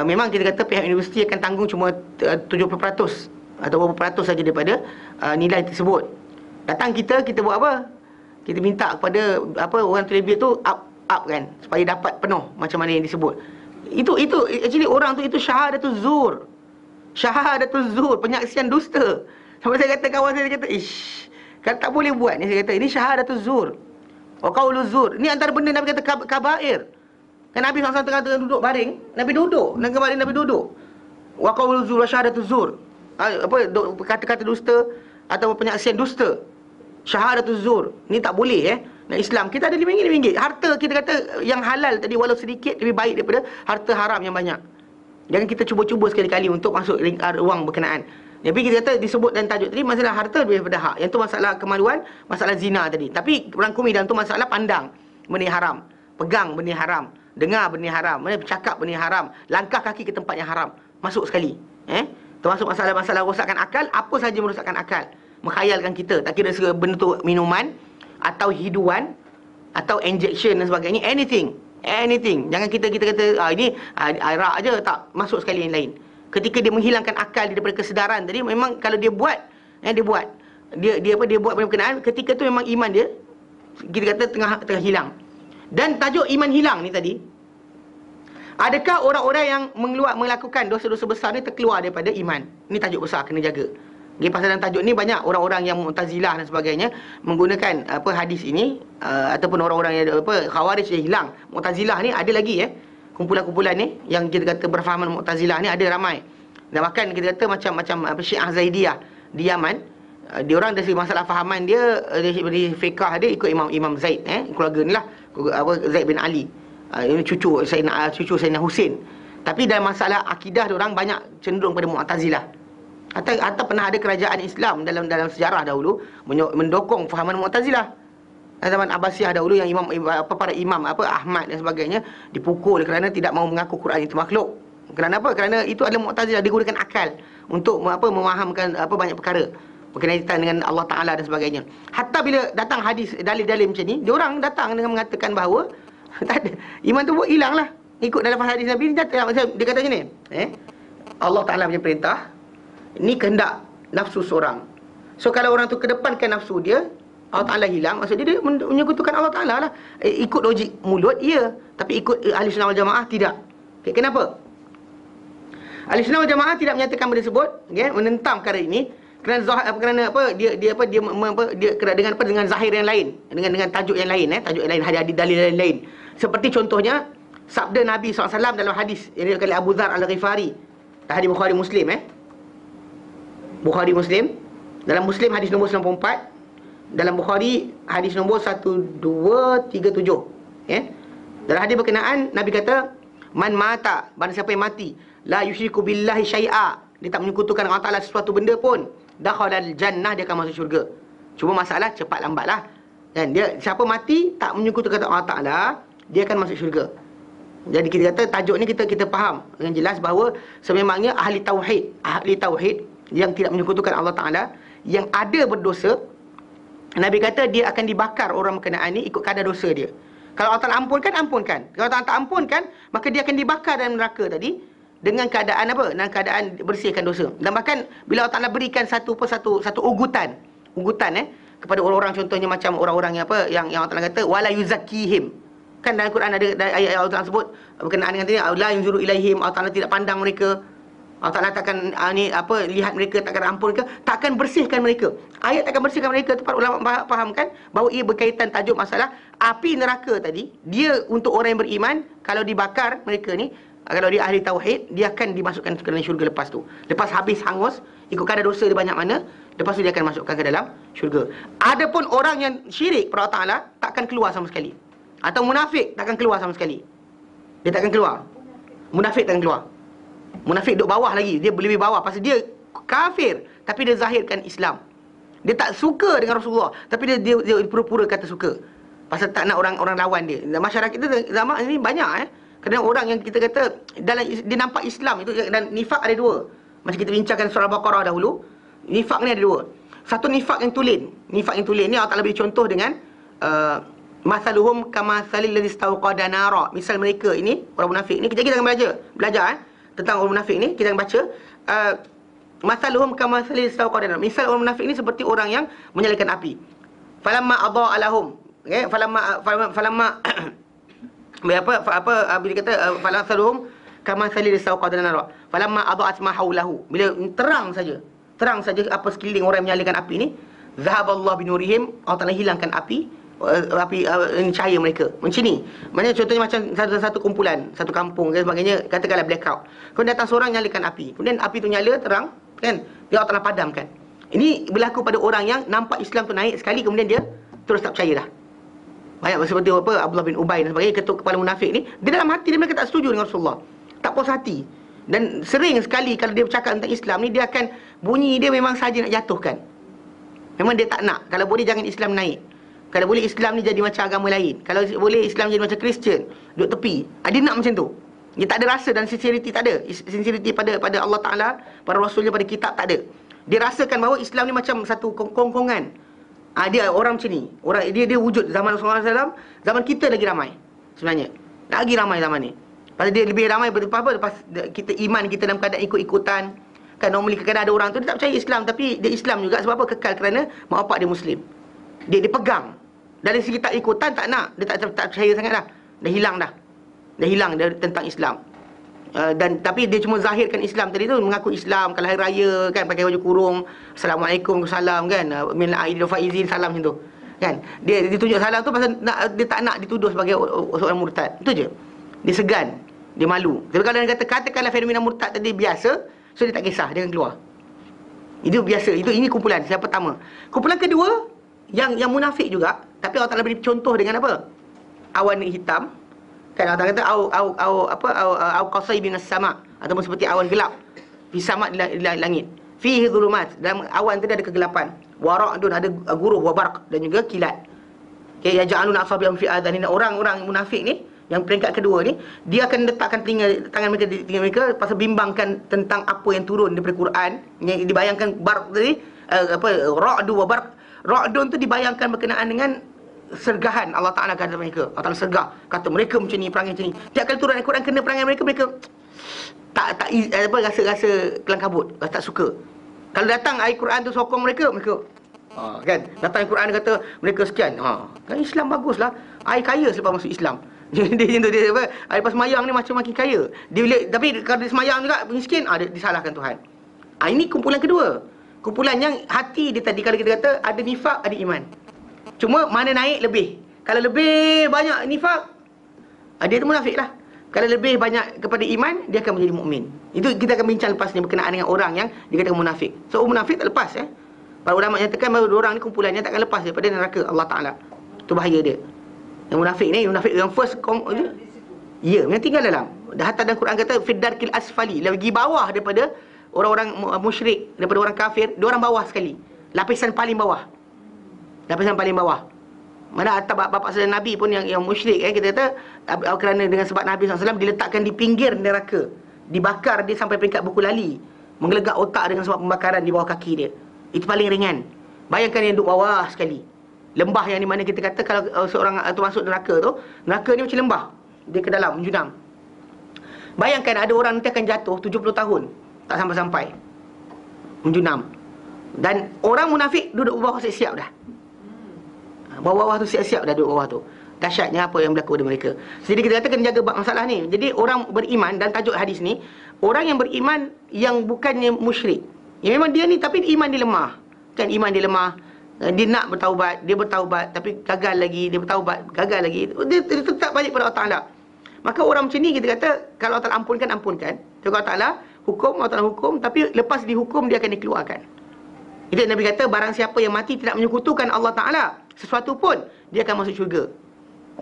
memang kita kata pihak universiti akan tanggung cuma 70% atau berapa peratus saja daripada nilai tersebut. Datang kita buat apa? Kita minta kepada orang terlebih tu up kan, supaya dapat penuh macam mana yang disebut. Itu actually orang tu itu syahadatul zur. Syahadatul zur, penyaksian dusta. Sampai saya kata kawan saya kata, kan tak boleh buat ni. Saya kata ini syahadatul zur. Wa qauluz zur. Ni antara benda Nabi kata kabair. Kan Nabi SAW tengah duduk baring, Nabi duduk. Dan kemarin Nabi duduk. Wa qauluz zur wa syahadatul zur. Kata-kata dusta atau penyaksian dusta. Syahadatul zur. Ni tak boleh Nah, Islam kita ada RM5. Harta kita kata yang halal tadi walau sedikit lebih baik daripada harta haram yang banyak. Jangan kita cuba-cuba sekali-kali untuk masuk ruang berkenaan. Tapi kita kata disebut dan tajuk tadi masalah harta lebih daripada hak. Yang tu masalah kemaluan, masalah zina tadi. Tapi rangkumi dalam tu masalah pandang benda haram, pegang benda haram, dengar benda haram, bercakap benda haram, langkah kaki ke tempat yang haram, masuk sekali. Termasuk masalah-masalah rosakkan akal, apa saja merosakkan akal. Menghayalkan kita, tak kira benda tu minuman atau hiduan atau injection dan sebagainya, anything. Jangan kita kata ini arak aja, tak masuk sekali yang lain. Ketika dia menghilangkan akal daripada kesedaran tadi, memang kalau dia buat dia buat benda berkenaan, ketika tu memang iman dia kita kata tengah hilang. Dan tajuk iman hilang ni tadi, adakah orang-orang yang melakukan dosa-dosa besar ni terkeluar daripada iman? Ni tajuk besar kena jaga. Pasal dalam tajuk ni banyak orang-orang yang Mu'tazilah dan sebagainya menggunakan hadis ini, ataupun orang-orang yang Khawarij dia hilang. Mu'tazilah ni ada lagi kumpulan-kumpulan ni yang kita kata berfahaman Mu'tazilah ni ada ramai. Dan bahkan kita kata macam Syiah Zaidiyah di Yaman, diorang dari masalah fahaman dia dari fiqh dia ikut Imam Zaid, keluarga ni lah, Zaid bin Ali, ini cucu Sayyidina Husin. Tapi dalam masalah akidah diorang banyak cenderung pada Mu'tazilah. Atau pernah ada kerajaan Islam dalam sejarah dahulu mendokong fahaman Mu'tazilah. Zaman Abbasiyah dahulu yang para imam Ahmad dan sebagainya dipukul kerana tidak mahu mengaku Quran itu makhluk. Kerana apa? Kerana itu adalah Mu'tazilah, digunakan akal untuk memahamkan banyak perkara berkaitan dengan Allah Ta'ala dan sebagainya. Hatta bila datang hadis dalil-dalil macam ni, diorang datang dengan mengatakan bahawa tak ada, iman tu hilang lah. Ikut dalam hadis Nabi ni, dia kata macam ni, Allah Ta'ala punya perintah, ini kehendak nafsu seorang. So kalau orang tu kedepankan nafsu dia, Allah Ta'ala hilang, maksud dia menyekutukan Allah Ta'ala lah. Ikut logik mulut, ya. Tapi ikut Ahli Sunnah wal Jamaah, tidak. Kenapa? Ahli Sunnah wal Jamaah tidak menyatakan benda tersebut, menentang perkara ini kerana dengan zahir yang lain, dengan tajuk yang lain, hadis dalil yang lain. Seperti contohnya sabda Nabi SAW dalam hadis yang diriwayatkan oleh Abu Dzar Al-Ghifari, hadis Bukhari Muslim, Bukhari Muslim, dalam Muslim hadis nombor 94, Dalam Bukhari hadis nombor 1237, ya. Dalam hadis berkenaan Nabi kata, man mata, barang siapa yang mati, la yusyriku billahi syai'a, dia tak menyekutukan Allah Taala sesuatu benda pun, dakhalal jannah, dia akan masuk syurga. Cuma masalah cepat lambatlah. Dan dia siapa mati tak menyekutukan Allah Taala, dia akan masuk syurga. Jadi kita kata tajuk ni kita faham dengan jelas bahawa sememangnya ahli tauhid yang tidak menyekutukan Allah Taala, yang ada berdosa, Nabi kata dia akan dibakar orang berkenaan ni ikut kadar dosa dia. Kalau Allah Taala ampunkan, ampunkan. Kalau Allah tak ampunkan, maka dia akan dibakar dalam neraka tadi dengan keadaan apa? Dengan keadaan bersihkan dosa. Dan bahkan bila Allah Taala berikan satu ugutan kepada orang-orang, contohnya macam orang-orang yang apa yang Allah Taala kata wala yuzakkihim. Kan dalam Quran ada ayat Allah Taala sebut berkenaan dengan tadi, la yunzuru ilaihim, Allah Taala tidak pandang mereka. Allah Taala takkan lihat mereka, takkan ampun mereka, takkan bersihkan mereka. Ayat takkan bersihkan mereka tu para ulama fahamkan bahawa ia berkaitan tajuk masalah api neraka tadi. Dia untuk orang yang beriman, kalau dibakar mereka ni, kalau dia ahli tauhid, dia akan dimasukkan ke dalam syurga lepas tu. Lepas habis hangus, ikut kadar dosa dia banyak mana, lepas tu dia akan masukkan ke dalam syurga. Adapun orang yang syirik pada Allah Taala takkan keluar sama sekali. Atau munafik takkan keluar sama sekali. Dia takkan keluar. Munafik takkan keluar. Munafik duduk bawah lagi, dia lebih bawah pasal dia kafir tapi dia zahirkan Islam. Dia tak suka dengan Rasulullah tapi dia pura-pura kata suka pasal tak nak orang lawan dia. Dan masyarakat kita zaman ini banyak kadang orang yang kita kata dalam dia nampak Islam itu, dan nifak ada dua. Macam kita bincangkan surah Baqarah dahulu, nifak ni ada dua. Satu nifak yang tulen. Nifak yang tulen ni Allah Taala beri contoh dengan masaluhum kamatsalil ladzi istawqada nara. Misal mereka ini orang munafik ni, kita akan belajar tentang orang munafik ni. Kita akan baca masaluhum kamatsalil istawqada nara. Misal orang munafik ni seperti orang yang menyalakan api. Falamma adha'a lahum, okey, falamma bila kata falasaluhum kamatsalil istawqada nara. Falamma adha'at ma haulahu, bila terang saja apa sekeliling orang yang menyalakan api ni, zahaballahu binurihim, Allah Taala hilangkan api cahaya mereka. Macam ni. Maksudnya contohnya macam satu kumpulan, satu kampung dan sebagainya, katakanlah blackout. Kemudian datang seorang nyalakan api. Kemudian api tu nyala terang, kan? Dia Allah Taala padamkan. Ini berlaku pada orang yang nampak Islam tu naik sekali, kemudian dia terus tak percaya dah. Banyak seperti Abdullah bin Ubay dan sebagainya, ketua kepala munafik ni, dia dalam hati dia mereka tak setuju dengan Rasulullah. Tak puas hati. Dan sering sekali kalau dia bercakap tentang Islam ni, dia akan bunyi dia memang saja nak jatuhkan. Memang dia tak nak. Kalau boleh jangan Islam naik. Kalau boleh Islam ni jadi macam agama lain. Kalau boleh Islam jadi macam Kristian, duduk tepi. Dia nak macam tu. Dia tak ada rasa dan sincerity, tak ada. Sincerity pada Allah Ta'ala, pada Rasulnya, pada kitab, tak ada. Dia rasakan bahawa Islam ni macam satu kongkongan. Dia orang macam ni. Dia wujud zaman Rasulullah SAW. Zaman kita lagi ramai sebenarnya. Lagi ramai zaman ni. Pasal dia lebih ramai apa lepas kita iman kita dalam keadaan ikut-ikutan. Kan normally kadang-kadang ada orang tu dia tak percaya Islam, tapi dia Islam juga. Sebab apa? Kekal kerana mak bapak dia Muslim. Dia pegang. Dari segi tak ikutan tak nak. Dia tak percaya sangat dah. Dah hilang tentang Islam. Tapi dia cuma zahirkan Islam tadi tu, mengaku Islam. Kalau hari raya kan pakai baju kurung, Assalamualaikum, salam kan, min aidil faizin, salam macam tu. Kan? Dia tunjuk salam tu pasal dia tak nak dituduh sebagai seorang murtad. Itu je. Dia segan, dia malu. Tapi kalau dia katakanlah fenomena murtad tadi biasa, so dia tak kisah, dia akan keluar. Itu biasa. Ini kumpulan yang pertama. Kumpulan kedua yang munafik juga, tapi Allah Taala beri contoh dengan apa? Awan hitam. Kan Allah Taala kata au qasai binas sama, ataupun seperti awan gelap fi sama di langit. Fihi dhulumat, dalam awan tu ada kegelapan. Wa ra'dun, ada guruh, wa barq, dan juga kilat. Okay, yaj'aluna asabi'ahum fi adhanina. Orang-orang munafik ni, yang peringkat kedua ni, dia akan letakkan tangan mereka di telinga mereka pasal bimbangkan tentang apa yang turun daripada Quran. Yang dibayangkan barq tadi, ra'du wa barq. Ra'dun tu dibayangkan berkenaan dengan sergahan Allah Ta'ala kata mereka. Allah Ta'ala sergah. Kata mereka macam ni, perangai macam ni. Tiap kali turun Al-Quran kena perangai mereka tak rasa kelang kabut, tak suka. Kalau datang ayat Quran tu sokong mereka kan. Datang ayat Quran kata mereka sekian. Kan Islam baguslah. Ai kaya selepas masuk Islam. Dia lepas semayang ni macam makin kaya. Tapi kalau dia semayang juga miskin, dia disalahkan Tuhan. Ini kumpulan kedua. Kumpulan yang hati dia tadi, kalau kita kata ada nifak, ada iman. Cuma mana naik lebih. Kalau lebih banyak nifak, dia tu munafik lah. Kalau lebih banyak kepada iman, dia akan menjadi mukmin. Itu kita akan bincang lepas ni berkenaan dengan orang yang dikatakan munafik. So munafik tak lepas Para ulama nyatakan bahawa dua orang ni kumpulannya takkan lepas daripada neraka Allah Ta'ala. Itu bahaya dia. Yang munafik ni, munafik yang first ya, yang tinggal dalam. Hatta dalam Quran kata fiddarkil asfali, lagi bawah daripada orang-orang musyrik, daripada orang kafir, dia orang bawah sekali. Lapisan paling bawah. Lapisan paling bawah. Mana atas bapa saudara Nabi pun yang musyrik, kita kata kerana dengan sebab Nabi SAW diletakkan di pinggir neraka, dibakar dia sampai peringkat buku lali, menggelegak otak dengan sebab pembakaran di bawah kaki dia. Itu paling ringan. Bayangkan yang duduk bawah sekali, lembah yang di mana kita kata kalau seorang tu masuk neraka tu, neraka ni macam lembah, dia ke dalam menjunam. Bayangkan ada orang nanti akan jatuh 70 tahun tak sampai-sampai menjunam. Dan orang munafik duduk bawah siap-siap dah. Bawah-bawah tu siap-siap dah duduk bawah tu. Dahsyatnya apa yang berlaku pada mereka. Jadi kita kata kena jaga masalah ni. Jadi orang beriman, dan tajuk hadis ni, orang yang beriman yang bukannya musyrik. Ya memang dia ni tapi iman dia lemah. Kan iman dia lemah. Dia nak bertaubat, dia bertaubat tapi gagal lagi, dia bertaubat, gagal lagi. Dia tetap balik pada Allah Ta'ala. Maka orang macam ni kita kata kalau Allah Ta'ala ampunkan, ampunkan. Kalau Allah Ta'ala hukum, Allah Ta'ala hukum, tapi lepas dihukum dia akan dikeluarkan. Itu Nabi kata barang siapa yang mati tidak menyekutukan Allah Ta'ala sesuatu pun, dia akan masuk syurga.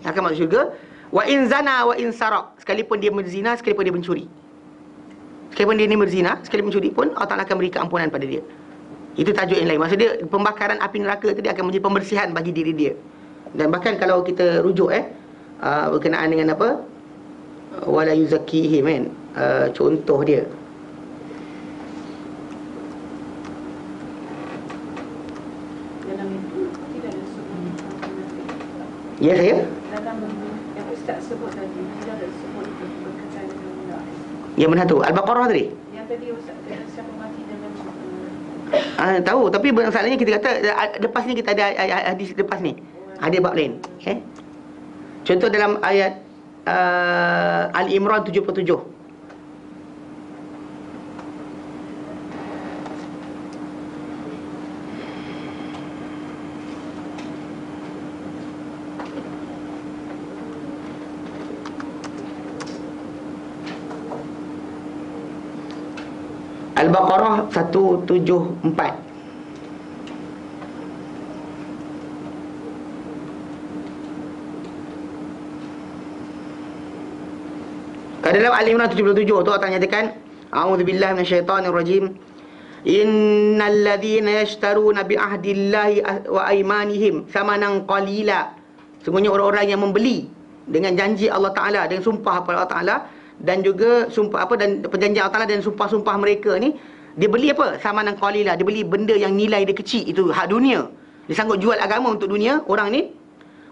Akan masuk syurga. Wa in zana wa in sarak, sekalipun dia berzina, sekalipun dia mencuri. Sekalipun dia ni berzina, sekalipun mencuri pun Allah Ta'ala akan beri keampunan pada dia. Itu tajuk yang lain. Maksud dia pembakaran api neraka tadi akan menjadi pembersihan bagi diri dia. Dan bahkan kalau kita rujuk berkenaan dengan apa, wala yuzakkihim kan, contoh dia dalam itu tidak ada sebut ya saya dalam yang Ustaz sebut tadi tidak ada sebut berkaitan dengan munafik. yang mana tu Al-Baqarah tadi Yang tadi Ustaz kata siapa mati dalam tahu, tapi masalahnya kita kata lepas ni kita ada hadis lepas ni, ada bab lain. Okay? Contoh dalam ayat Al-Imran 77. Al-Baqarah 174. Kalau dalam Al-Imran 77 tu Allah nyatakan, a'udzubillahi minasyaitonirrajim. Innal ladzina yashtaruna bi ahdillahi wa aymanihim thamanan qalila. Sungguhnya orang-orang yang membeli dengan janji Allah Taala, dengan sumpah pada Allah Taala, dan juga sumpah dan perjanjian Allah Taala dan sumpah-sumpah mereka ni, dia beli apa? Thamanan qalila, dia beli benda yang nilai dia kecil, itu hak dunia. Dia sanggup jual agama untuk dunia. Orang ni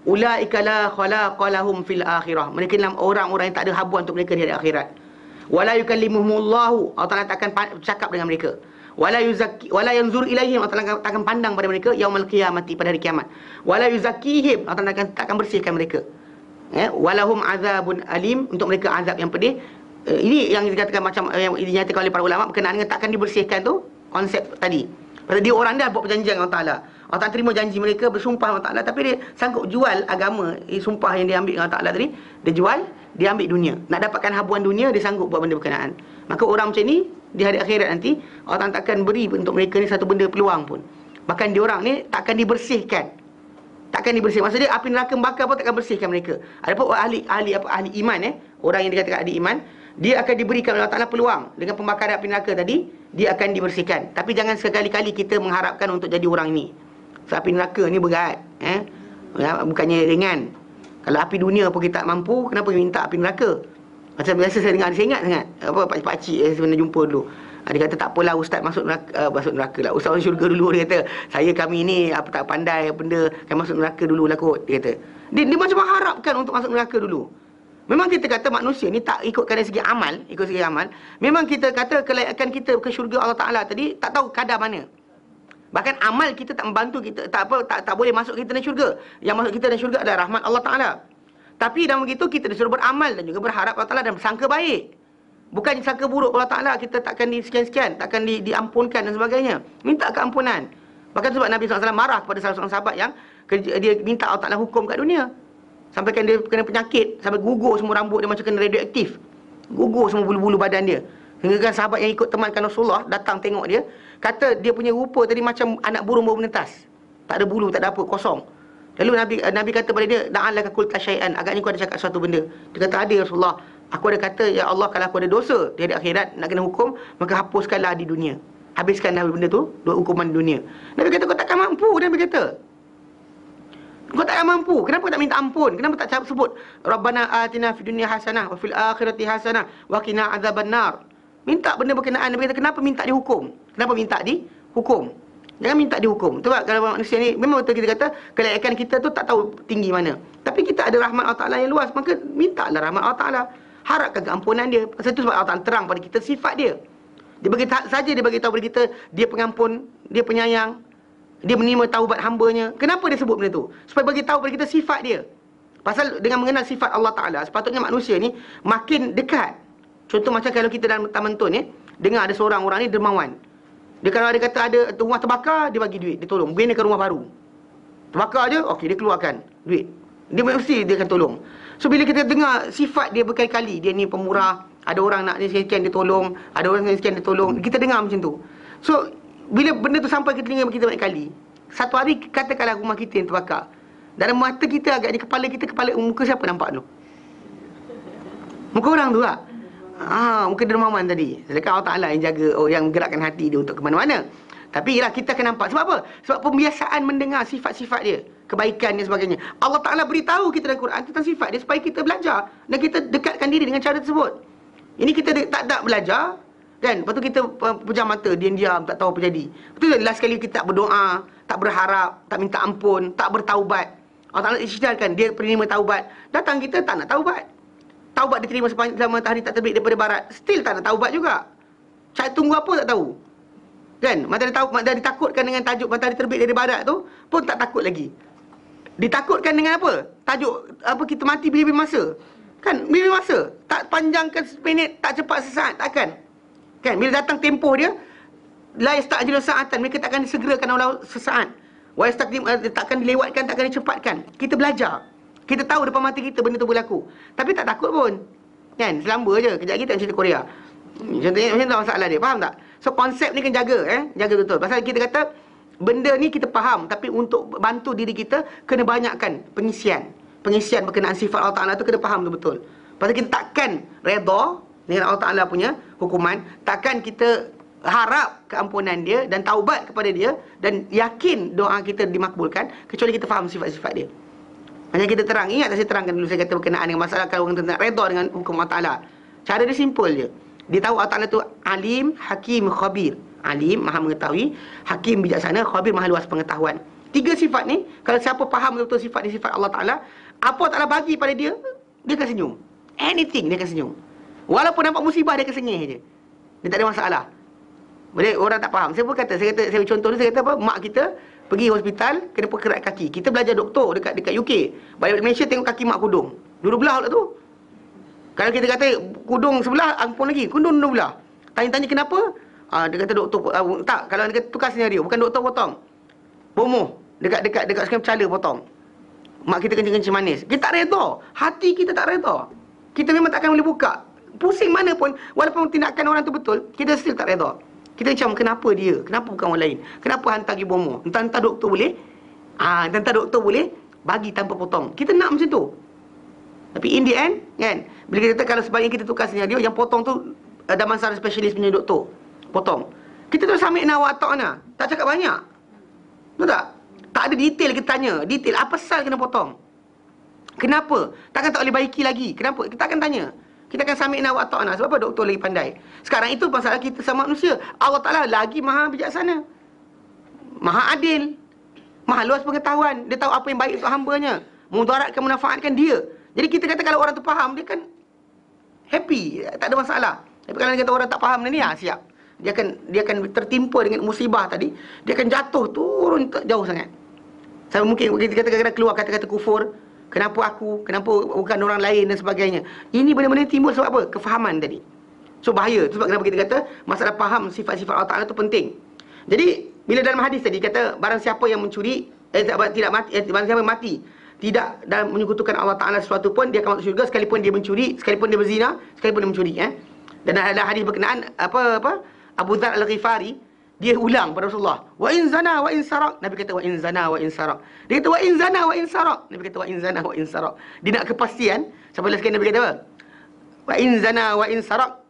ulaika la khalaqa lahum fil akhirah. Mereka adalah orang-orang yang tak ada habuan untuk mereka di akhirat. Wala yukallimuhumullahu, Allah Taala takkan bercakap dengan mereka. Wala yanzur ilaihim, Allah Taala takkan pandang pada mereka yaumul qiyamati, pada hari kiamat. Wala yuzakkihim, Allah Taala takkan bersihkan mereka. Walahum azabun alim, untuk mereka azab yang pedih. Ini yang dikatakan macam yang dinyatakan oleh para ulama berkenaan dengan takkan dibersihkan tu, konsep tadi. Pasal dia orang dah buat perjanjian dengan Allah Ta'ala. Allah Ta'ala terima janji mereka, bersumpah dengan Allah Ta'ala, tapi dia sanggup jual agama, sumpah yang dia ambil dengan Allah Ta'ala tadi, dia jual, dia ambil dunia. Nak dapatkan habuan dunia, dia sanggup buat benda berkenaan. Maka orang macam ni, di hari akhirat nanti, Allah Ta'ala takkan beri untuk mereka ni satu benda peluang pun. Bahkan dia orang ni takkan dibersihkan. Takkan dibersihkan. Maksudnya api neraka membakar pun takkan bersihkan mereka. Adapun ahli iman, orang yang dikatakan ahli iman, dia akan diberikan oleh Allah Ta'ala peluang. Dengan pembakaran api neraka tadi, dia akan dibersihkan. Tapi jangan sekali-kali kita mengharapkan untuk jadi orang ni. So, api neraka ni berat, bukannya ringan. Kalau api dunia pun kita tak mampu, kenapa minta api neraka? Macam biasa saya dengar, saya ingat sangat pakcik-pakcik saya pernah jumpa dulu. Dia kata tak apalah ustaz masuk neraka lah. Ustaz masuk syurga dulu, dia kata. Kami ni apa tak pandai benda, kan masuk neraka dulu lah kot, dia kata. Dia macam mengharapkan untuk masuk neraka dulu. Memang kita kata manusia ni tak ikutkan dari segi amal, ikut segi amal. Memang kita kata kelayakan kita ke syurga Allah Ta'ala tadi tak tahu kadar mana. Bahkan amal kita tak membantu kita, tak boleh masuk kita dalam syurga. Yang masuk kita dalam syurga adalah rahmat Allah Ta'ala. Tapi dalam begitu kita disuruh beramal dan juga berharap Allah Ta'ala dan bersangka baik. Bukan sangka buruk Allah Ta'ala, kita takkan disekian-sekian, takkan diampunkan dan sebagainya. Minta keampunan. Bahkan sebab Nabi SAW marah kepada salah seorang sahabat yang dia minta Allah Ta'ala hukum kat dunia. Sampai kan dia kena penyakit, sampai gugur semua rambut dia macam kena radioaktif. Gugur semua bulu-bulu badan dia. Hingga kan sahabat yang ikut temankan Rasulullah datang tengok dia, kata dia punya rupa tadi macam anak burung baru menetas. Tak ada bulu, tak ada apa, kosong. Lalu Nabi kata pada dia, "La'allaka qulta syai'an." Agaknya kau ada cakap suatu benda. Dia kata, "Ada ya Rasulullah. Aku ada kata, ya Allah, kalau aku ada dosa di hari akhirat nak kena hukum, maka hapuskanlah di dunia. Habiskanlah benda tu, hukuman di dunia." Nabi kata, "Kau takkan mampu." Nabi kata, "Kau takkan mampu. Kenapa tak minta ampun? Kenapa tak sebut Rabbana atina fid dunya hasanah wa fil akhirati hasanah wa qina adzabannar?" Minta benda berkenaan. Nabi kata, kenapa minta dihukum? Kenapa minta dihukum? Jangan minta dihukum. Sebab kalau manusia ni, memang betul kita kata kelayakan kita tu tak tahu tinggi mana. Tapi kita ada rahmat Allah Ta'ala yang luas, maka mintalah rahmat Allah Ta'ala. Harapkan keampunan dia. Sebab Allah Ta'ala terang pada kita sifat dia. Dia bagi saja dia bagi tahu pada kita, dia pengampun, dia penyayang, dia menerima taubat hamba-Nya. Kenapa dia sebut benda tu? Supaya bagi tahu pada kita sifat dia. Pasal dengan mengenal sifat Allah Ta'ala, sepatutnya manusia ni makin dekat. Contoh macam kalau kita dalam taman tun dengar ada seorang orang ni dermawan. Dia kalau ada kata ada rumah terbakar, dia bagi duit, dia tolong. Binakan rumah baru. Terbakar je, okey, dia keluarkan duit. Dia mesti dia akan tolong. So bila kita dengar sifat dia berkali-kali, dia ni pemurah, ada orang nak ni sekian dia tolong, ada orang ni sekian dia tolong, kita dengar macam tu. So bila benda tu sampai ke telinga kita banyak kali, satu hari katakanlah rumah kita yang terbakar, dalam mata kita agak di kepala kita, muka siapa nampak tu? Muka orang tu lah. Muka dermawan tadi. Sedangkan Allah Ta'ala yang jaga, yang menggerakkan hati dia untuk ke mana-mana. Tapi ialah kita akan nampak. Sebab apa? Sebab pembiasaan mendengar sifat-sifat dia, kebaikan dan sebagainya. Allah Ta'ala beritahu kita dalam Quran tentang sifat dia supaya kita belajar dan kita dekatkan diri dengan cara tersebut. Ini kita tak belajar kan? Lepas tu kita pejam mata, diam-diam, tak tahu apa jadi. Betul tak? Last kali kita tak berdoa, tak berharap, tak minta ampun, tak bertaubat. Allah Ta'ala isytiharkan, dia penerima taubat. Datang kita tak nak taubat. Taubat diterima selama matahari tak terbit daripada barat, still tak nak taubat juga. Cari tunggu apa tak tahu. Kan? Matahari ditakutkan dengan tajuk matahari terbit dari barat tu, pun tak takut lagi. Ditakutkan dengan apa? Tajuk apa, kita mati bila-bila masa. Kan? Bila masa. Tak panjangkan seminit, tak cepat sesaat, takkan. Kan? Bila datang tempoh dia, la yasta'jilu sa'atan, mereka takkan disegerakan oleh sesaat. Wa yastaqdim, takkan dilewatkan, takkan dicepatkan. Kita belajar. Kita tahu depan mata kita benda tu berlaku. Tapi tak takut pun. Kan? Selamba je. Kejap lagi tengok cerita Korea. Contohnya macam tu masalah dia. Faham tak? So konsep ni kan jaga. Jaga betul. Pasal kita kata benda ni kita faham. Tapi untuk bantu diri kita, kena banyakkan pengisian. Pengisian berkenaan sifat Allah Ta'ala tu kena faham betul. Pasal kita takkan redha dengan Allah Ta'ala punya hukuman. Takkan kita harap keampunan dia dan taubat kepada dia dan yakin doa kita dimakbulkan kecuali kita faham sifat-sifat dia. Hanya kita terang. Ingat tak saya terangkan dulu, saya kata berkenaan dengan masalah kalau orang tak redha dengan hukum Allah Ta'ala. Cara dia simple je. Dia tahu Allah Ta'ala tu alim, hakim, khabir. Alim, maha mengetahui. Hakim, bijaksana. Khabir, maha luas pengetahuan. 3 sifat ni, kalau siapa faham betul-betul sifat ni, sifat Allah Ta'ala, apa Allah Ta'ala bagi pada dia, dia akan senyum. Anything, dia akan senyum. Walaupun nampak musibah, dia akan sengih je. Dia tak ada masalah. Boleh, orang tak faham. Saya pun kata, saya contoh ni, saya kata apa, mak kita pergi hospital, kena perkerat kaki. Kita belajar doktor dekat UK. Balik Malaysia tengok kaki mak kudung. Dulu belah lah tu. Kalau kita kata kudung sebelah, ampun lagi. Kudung dulu belah. Tanya-tanya kenapa? Dia kata doktor, tak. Kalau dia kata tukar senario, bukan doktor potong. Bomoh. Dekat sekarang cala potong. Mak kita kencing-kencing manis. Kita tak redha. Hati kita tak redha. Kita memang takkan boleh buka. Pusing mana pun, walaupun tindakan orang tu betul, kita still tak redha. Kita macam, kenapa dia? Kenapa bukan orang lain? Kenapa hantar pergi bomoh? Entah-entah doktor boleh. Entah-entah doktor boleh bagi tanpa potong. Kita nak macam tu. Tapi in the end, kan, bila kita kata kalau sebaliknya kita tukar senario, yang potong tu damansara spesialis punya doktor potong. Kita terus ambil nawak ta'na. Tak cakap banyak. Betul tak? Tak ada detail kita tanya. Detail, apa sal kena potong? Kenapa? Takkan tak boleh baiki lagi. Kenapa? Kita akan tanya. Kita akan samik nawak ta'na. Sebab apa? Doktor lagi pandai. Sekarang itu masalah kita sama manusia. Allah Ta'ala lagi maha bijaksana. Maha adil. Maha luas pengetahuan. Dia tahu apa yang baik untuk hamba-Nya. Mudaratkan, menafaatkan dia. Jadi kita kata kalau orang tu faham, dia kan happy. Tak ada masalah. Tapi kalau dia kata orang tak faham ni, siap. Dia akan tertimpa dengan musibah tadi. Dia akan jatuh, turun jauh sangat. Sampai mungkin kita kata kadang-kadang keluar kata-kata kufur. Kenapa aku? Kenapa bukan orang lain dan sebagainya? Ini benda-benda timbul sebab apa? Kefahaman tadi. So bahaya. Sebab kenapa kita kata masalah faham sifat-sifat Allah Ta'ala itu penting. Jadi bila dalam hadis tadi kata barang siapa yang mencuri tidak mati, barang siapa yang mati tidak dalam menyekutukan Allah Ta'ala sesuatu pun, dia akan masuk syurga sekalipun dia mencuri, sekalipun dia berzina, sekalipun dia mencuri. Dan ada hadis berkenaan Abu Dzar Al-Ghifari, dia ulang pada Rasulullah, wa in zana wa in sarak. Nabi kata wa in zana wa in sarak. Dia kata wa in zana wa in sarak. Nabi kata wa in zana wa in sarak. Dia nak kepastian. Sampai last sekali Nabi kata apa? Wa in zana wa in sarak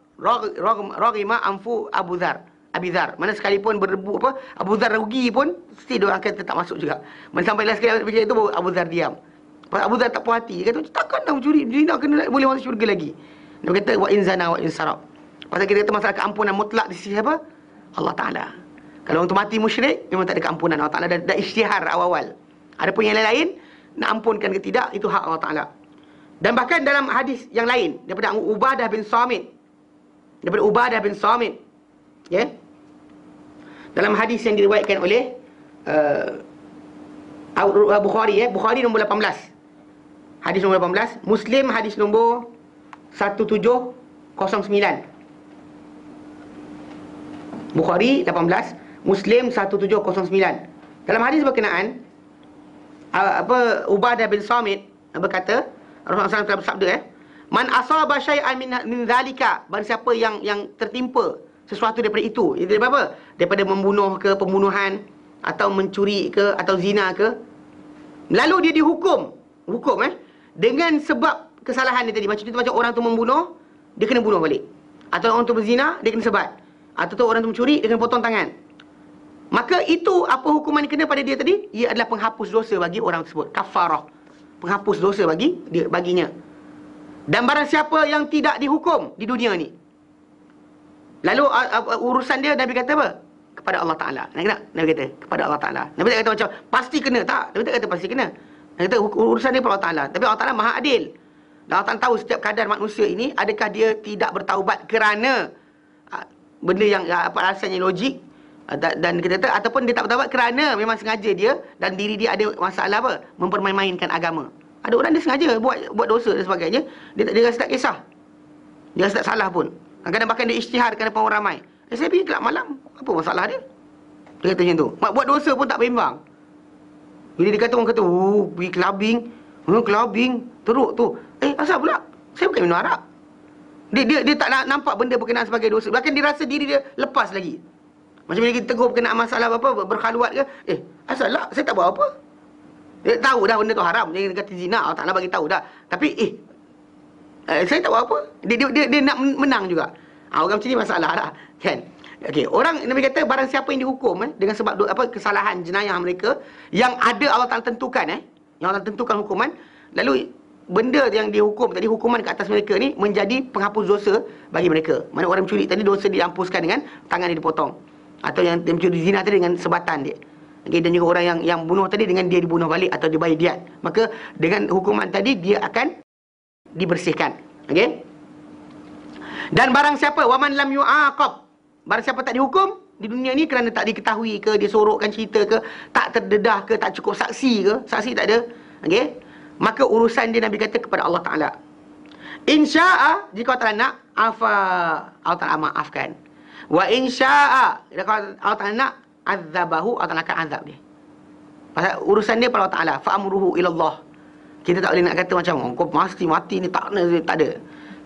raghima anfu Abu Dzar. Abi Dzar. Mana sekalipun berdebu Abu Dzar rugi pun, mesti dia akan tetap masuk juga. Mana sampai last sekali bercakap itu, Abu Dzar diam. Abu Dzar tak puas hati. Dia kata, takkan dah mencuri, dia nak kena boleh masuk syurga lagi. Nabi kata wa in zana wa in sarak. Pasal kita kata masalah keampunan mutlak di sisi siapa? Allah Ta'ala. Kalau orang tu mati musyrik, memang tak ada keampunan. Allah Ta'ala dah isytihar awal-awal. Adapun yang lain-lain, nak ampunkan ke tidak, itu hak Allah Ta'ala. Dan bahkan dalam hadis yang lain, daripada Ubadah bin Samit. Ya. Dalam hadis yang diriwayatkan oleh Bukhari, Bukhari nombor 18. Hadis nombor 18. Muslim hadis nombor 1709. Bukhari 18, Muslim 1709. Dalam hadis berkenaan Ubadah bin Samit berkata, Rasulullah SAW telah bersabda, man asaba syai'an min zalika, barang siapa yang tertimpa sesuatu daripada itu. Itu daripada apa? Daripada membunuh ke, pembunuhan, atau mencuri ke, atau zina ke. Lalu dia dihukum dengan sebab kesalahan dia tadi. Macam orang tu membunuh, dia kena bunuh balik. Atau orang tu berzina, dia kena sebat. Atau orang tu mencuri, dia kena potong tangan. Maka itu apa hukuman yang kena pada dia tadi? Ia adalah penghapus dosa bagi orang tersebut. Kafarah. Penghapus dosa baginya. Dan barang siapa yang tidak dihukum di dunia ni, lalu urusan dia, Nabi kata apa? Kepada Allah Ta'ala. Nabi kata kepada Allah Ta'ala. Nabi tak kata macam pasti kena, tak. Nabi tak kata pasti kena. Nabi kata urusan dia kepada Allah Ta'ala. Tapi Allah Ta'ala maha adil. Dan Allah Ta'ala tahu setiap kadar manusia ini, adakah dia tidak bertaubat kerana benda yang alasan yang logik, dan kita kata, ataupun dia tak bertaubat kerana memang sengaja dia dan diri dia ada masalah mempermain-mainkan agama. Ada orang dia sengaja buat dosa dan sebagainya, dia rasa tak kisah, dia rasa tak salah pun. Kadang-kadang bahkan dia isytihar kerana orang ramai. Saya pergi kelab malam, apa masalah dia? Dia kata macam tu. Buat dosa pun tak bimbang. Bila dia kata, orang kata, pergi clubbing, teruk tu. Asal pula? Saya bukan minum arak. Dia tak nak nampak benda berkenaan sebagai dosa. Bahkan dia rasa diri dia lepas lagi. Macam bila kita tegur berkenaan masalah berkhaluat ke, asal lah, saya tak buat apa. Dia tahu dah benda tu haram. Dia kata zina, Allah Ta'ala bagi tahu dah. Tapi saya tak buat apa. Dia nak menang juga. Orang macam ni masalah lah, kan? Okey, orang Nabi kata barang siapa yang dihukum dengan sebab kesalahan jenayah mereka yang ada Allah Ta'ala tentukan, yang Allah tentukan hukuman, lalu benda yang dihukum tadi, hukuman ke atas mereka ni menjadi penghapus dosa bagi mereka. Mana orang mencuri tadi, dosa dihapuskan dengan tangan dia dipotong. Atau yang mencuri zina tadi dengan sebatan dia. Okay, dan juga orang yang bunuh tadi dengan dia dibunuh balik atau dibayar diat. Maka dengan hukuman tadi dia akan dibersihkan. Okey. Dan barang siapa waman lam yu'aqab, barang siapa tak dihukum di dunia ni kerana tak diketahui ke, dia sorokkan cerita ke, tak terdedah ke, tak cukup saksi ke, saksi tak ada. Okey. Maka urusan dia Nabi kata kepada Allah Ta'ala. Insya'a, jika Allah Ta'ala nak, Allah Ta'ala maafkan. Wa insya'a, jika Allah Ta'ala nak, azabahu, Allah Ta'ala akan azab dia. Pasal urusan dia pada Allah Ta'ala. Fa'amruhu ilallah. Kita tak boleh nak kata macam, kau pasti mati ni, tak ada.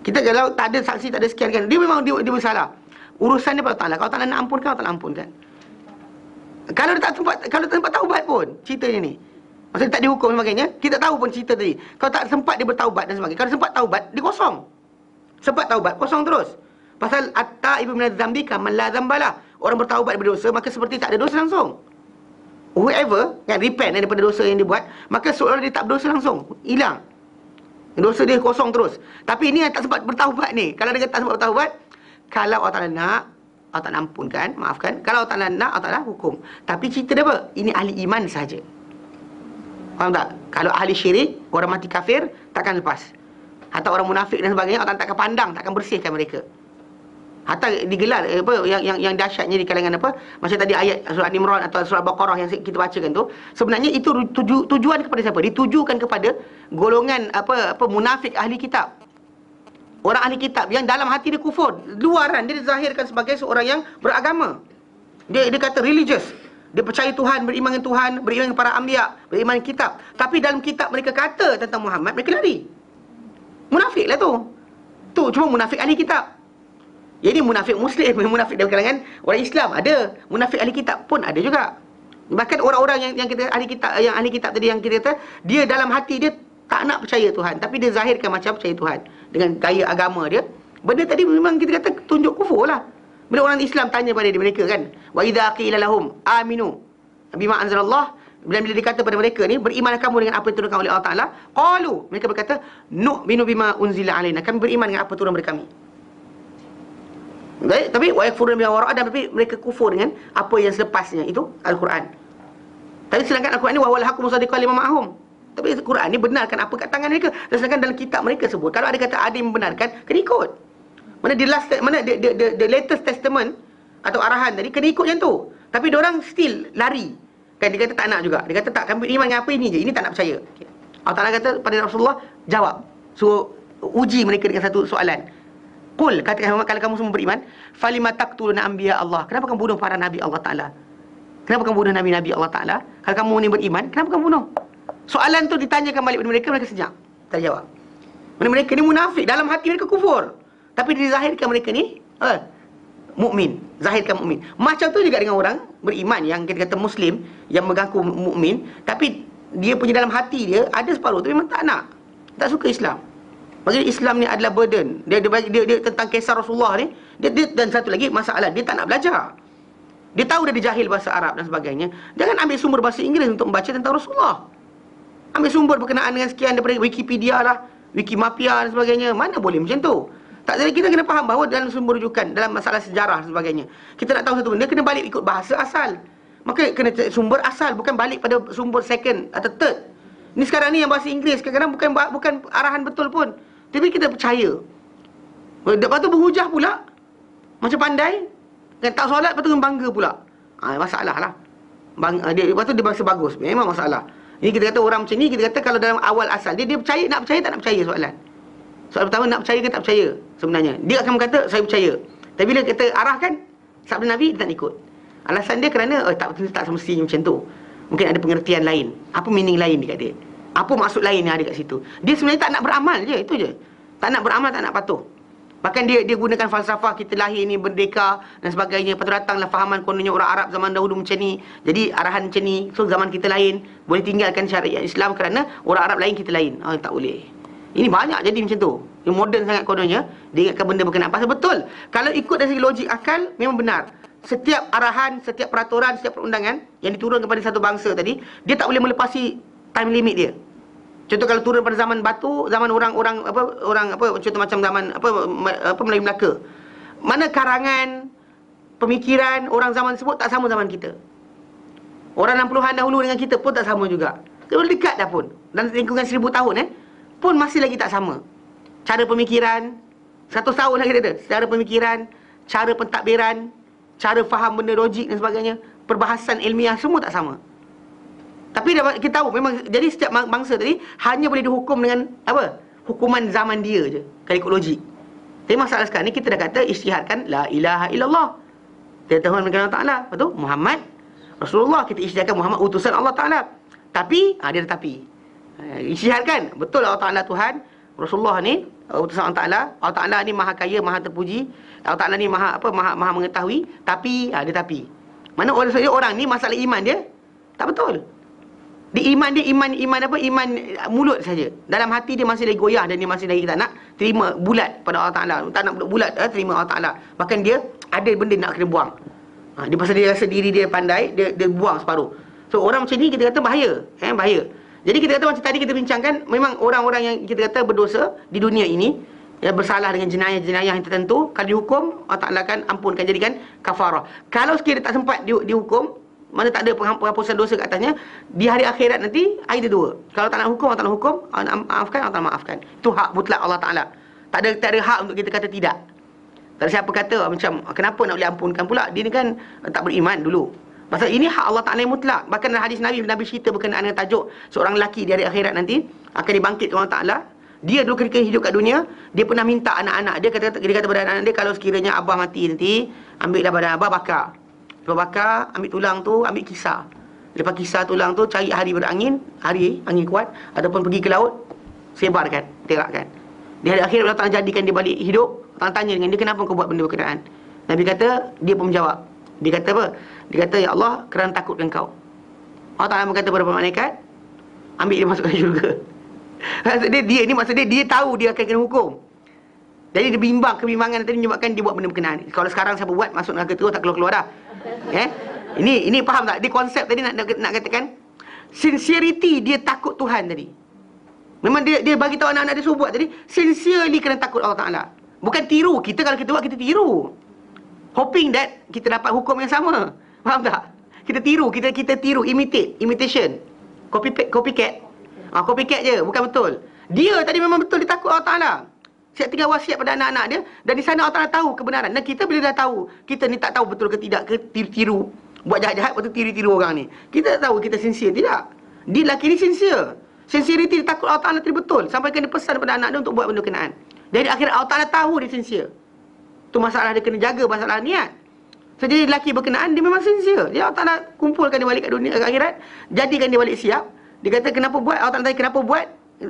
Kita kalau tak ada saksi, tak ada sekian kan, dia memang dia bersalah. Urusan dia pada Allah Ta'ala. Kalau Allah Ta'ala nak ampunkan, Allah Ta'ala ampunkan. Kalau dia tak sempat taubat pun, ceritanya ni. Maksudnya tak dihukum dan sebagainya, kita tahu pun cerita tadi. Kalau tak sempat dia bertaubat dan sebagainya. Kalau sempat taubat, dia kosong. Sempat taubat, kosong terus. Pasal at-taibu minadz dzambi kaman la dzambalah. Orang bertaubat daripada dosa, maka seperti tak ada dosa langsung. Whoever kan repent daripada dosa yang dia buat, maka seolah dia tak berdosa langsung, hilang. Dosa dia kosong terus. Tapi ini yang tak sempat bertaubat ni. Kalau dia tak sempat bertaubat, kalau Allah Ta'ala nak, Allah Ta'ala ampunkan, maafkan. Kalau Allah Ta'ala nak, Allah Ta'ala hukum. Tapi cerita dia apa? Ini ahli iman saja. Faham tak? Kalau ahli syirik, orang mati kafir, takkan lepas. Hatta orang munafik dan sebagainya, Allah takkan pandang, takkan bersihkan mereka. Hatta digelar yang dahsyatnya di kalangan macam tadi ayat surah Imran atau surah Baqarah yang kita bacakan tu, sebenarnya itu tujuan kepada siapa? Ditujukan kepada golongan munafik ahli kitab. Orang ahli kitab yang dalam hati dia kufur, luaran dia dizahirkan sebagai seorang yang beragama. Dia kata religious. Dia percaya Tuhan, beriman dengan Tuhan, beriman dengan para anbiya, beriman dengan kitab. Tapi dalam kitab mereka kata tentang Muhammad, mereka lari. Munafik lah tu. Tu cuma munafik ahli kitab. Ini munafik Muslim, munafik dari kalangan orang Islam ada, munafik ahli kitab pun ada juga. Bahkan orang-orang yang kita ahli kitab tadi yang kita kata, dia dalam hati dia tak nak percaya Tuhan, tapi dia zahirkan macam percaya Tuhan dengan gaya agama dia. Benda tadi memang kita kata tunjuk kufur lah. Bila orang Islam tanya pada mereka kan, wa idza qila lahum aminu bima anzalallah, bila dikata pada mereka ni, beriman kamu dengan apa yang diturunkan oleh Allah Taala, qalu, mereka berkata, nu'minu bima unzila alaina, kami beriman dengan apa turun kepada kami. Baik, tapi wa yakfuruna bima wara'a, tapi mereka kufur dengan apa yang selepasnya, itu Al-Quran. Tapi sedangkan Al-Quran ni wa wal haqqu musaddiqan lima ma'ahum. Tapi Al-Quran ni benarkan apa kat tangan mereka. Dan sedangkan dalam kitab mereka sebut, kalau ada kata ada yang membenarkan, kena ikut. Mana the latest testament atau arahan tadi kena ikut macam tu. Tapi diorang still lari. Kan dia kata tak nak juga. Dia kata tak, kami beriman dengan apa ini je. Ini tak nak percaya. Allah Ta'ala kata pada Rasulullah, jawab. So uji mereka dengan satu soalan. Qul, katakan Muhammad, kalau kamu semua beriman, falima taqtuluna anbiya Allah. Kenapa kamu bunuh para nabi Allah Ta'ala? Kenapa kamu bunuh nabi-nabi Allah Ta'ala? Kalau kamu ni beriman, kenapa kamu bunuh? Soalan tu ditanyakan balik kepada mereka, mereka senyap. Tak jawab. Mereka ni munafik, dalam hati mereka kufur. Tapi dizahirkan mereka ni mukmin, zahirkan mukmin. Macam tu juga dengan orang beriman yang kita kata Muslim, yang mengaku mukmin, tapi dia punya dalam hati dia ada separuh tu memang tak nak, tak suka Islam. Maksudnya Islam ni adalah burden. Dia tentang kisah Rasulullah ni, dia dan satu lagi masalah, dia tak nak belajar. Dia tahu dia jahil bahasa Arab dan sebagainya. Jangan ambil sumber bahasa Inggeris untuk membaca tentang Rasulullah. Ambil sumber berkenaan dengan sekian daripada Wikipedia lah, Wikimapia dan sebagainya. Mana boleh macam tu? Tak, jadi kita kena faham bahawa dalam sumber rujukan, dalam masalah sejarah dan sebagainya, kita nak tahu satu benda, kena balik ikut bahasa asal. Maka kena sumber asal, bukan balik pada sumber second atau third. Ni sekarang ni yang bahasa Inggeris, kadang-kadang bukan arahan betul pun, tapi kita percaya. Lepas tu berhujah pula, macam pandai, kan, tak solat, lepas tu bangga pula. Masalah lah. Lepas tu dia bahasa bagus, memang masalah. Ini kita kata orang macam ni, kita kata kalau dalam awal asal, dia percaya, nak percaya tak nak percaya soalan. Soalan pertama, nak percaya ke tak percaya sebenarnya. Dia akan berkata, saya percaya. Tapi bila kita arahkan sabda Nabi, dia tak ikut. Alasan dia kerana tak semestinya macam tu. Mungkin ada pengertian lain. Apa meaning lain dekat dia? Apa maksud lain yang ada kat situ? Dia sebenarnya tak nak beramal je, itu je. Tak nak beramal, tak nak patuh. Bahkan dia gunakan falsafah kita lahir ni merdeka dan sebagainya. Lepas tu datanglah fahaman kononnya orang Arab zaman dahulu macam ni. Jadi arahan macam ni. So zaman kita lain, boleh tinggalkan syariat Islam kerana orang Arab lain, kita lain. Tak boleh. Ini banyak jadi macam tu. Yang moden sangat kononnya, dia ingatkan benda berkenaan. Pasal betul, kalau ikut dari segi logik akal, memang benar. Setiap arahan, setiap peraturan, setiap perundangan yang diturunkan kepada satu bangsa tadi, dia tak boleh melepasi time limit dia. Contoh kalau turun pada zaman batu, zaman orang contoh macam zaman Melayu Melaka. Mana karangan, pemikiran orang zaman tersebut tak sama zaman kita. Orang 60-an dahulu dengan kita pun tak sama juga. Kalau dekat dah pun, dalam lingkungan 1000 tahun pun masih lagi tak sama. Cara pemikiran 100 tahun lagi ada. Cara pemikiran, cara pentadbiran, cara faham benda logik dan sebagainya, perbahasan ilmiah semua tak sama. Tapi kita tahu memang, jadi setiap bangsa tadi hanya boleh dihukum dengan hukuman zaman dia je, kalau ikut logik. Tapi masalah sekarang ni kita dah kata isytiharkan la ilaha illallah, dia Tuhan Allah Ta'ala. Lepas tu Muhammad Rasulullah, kita isytiharkan Muhammad utusan Allah Ta'ala. Tapi dia ada tapi. Isytiharkan betul Allah Ta'ala Tuhan, Rasulullah ni utusan Allah Ta'ala. Allah Ta'ala ni maha kaya, maha terpuji. Allah Ta'ala ni maha mengetahui. Tapi dia tapi. Mana orang ni masalah iman dia tak betul. Iman mulut saja. Dalam hati dia masih lagi goyah dan dia masih lagi tak nak terima bulat pada Allah Ta'ala. Tak nak bulat terima Allah Ta'ala. Bahkan dia ada benda nak kena buang. Dia pasal dia rasa diri dia pandai, dia buang separuh. So orang macam ni kita kata bahaya. Bahaya. Jadi kita kata macam tadi kita bincangkan, memang orang-orang yang kita kata berdosa di dunia ini, yang bersalah dengan jenayah-jenayah yang tertentu, kalau dihukum, Allah Ta'ala akan ampunkan, jadikan kafarah. Kalau sekiranya tak sempat dihukum, mana tak ada penghapusan dosa kat atasnya, di hari akhirat nanti ada dua. Kalau tak nak hukum, Allah tak nak hukum, Allah maafkan, Allah tak maafkan. Itu hak mutlak Allah Ta'ala. Tak ada hak untuk kita kata tidak. Tak ada siapa kata macam kenapa nak boleh ampunkan pula, dia ni kan tak beriman dulu. Pasal ini hak Allah Ta'ala yang mutlak. Bahkan dalam hadis Nabi cerita berkenaan dengan tajuk seorang lelaki di hari akhirat nanti akan dibangkitkan Allah Ta'ala. Dia dulu ketika hidup kat dunia, dia pernah minta anak-anak dia, dia kata pada anak-anak dia, kalau sekiranya abah mati nanti, ambillah badan abah bakar. Lepas bakar, ambil tulang tu, ambil kisar. Lepas kisar tulang tu, cari hari berangin, hari angin kuat, ataupun pergi ke laut, sebarkan, terakkan. Di hari akhirat Allah Ta'ala jadikan dia balik hidup. Allah tanya dengan dia, kenapa kau buat benda berkenaan? Nabi kata, dia pun menjawab. Dia kata apa? Dia kata, ya Allah, kerana takutkan kau. Allah Ta'ala berkata kepada malaikat, ambil dia masukkan syurga. Maksudnya dia tahu dia akan kena hukum. Jadi dia kebimbangan tadi menyebabkan dia buat benda berkenaan. Kalau sekarang siapa buat, masuk neraka terus, tak keluar-keluar dah. Ini faham tak? Dia konsep tadi nak katakan, sincerity dia takut Tuhan tadi. Memang dia bagi tahu anak-anak dia suruh buat tadi, sincerely kena takut Allah Ta'ala. Bukan tiru. Kita kalau kita buat, kita tiru, hoping that kita dapat hukum yang sama. Faham tak? Kita tiru, kita tiru, imitation, copycat. Copycat je, bukan betul. Dia tadi memang betul, dia takut Allah Ta'ala. Siap tinggal wasiat pada anak-anak dia, dan di sana Allah Ta'ala tahu kebenaran. Dan kita bila dah tahu, kita ni tak tahu betul ke tidak, ke tiru-tiru, buat jahat-jahat, lepas tu tiru-tiru orang ni. Kita tak tahu kita sincere, tidak. Dia lelaki ni sincere. Sincerity, dia takut Allah Ta'ala tadi betul. Sampaikan dia pesan kepada anak dia untuk buat benda kenaan. Dari akhirat Allah Ta'ala tahu dia sincere. Tu masalah dia kena jaga, masalah niat. So, jadi lelaki berkenaan, dia memang sincere. Dia Allah Ta'ala kumpulkan dia balik kat dunia, kat akhirat, jadikan dia balik siap. Dia kata, kenapa buat? Allah Ta'ala tanya, kenapa buat?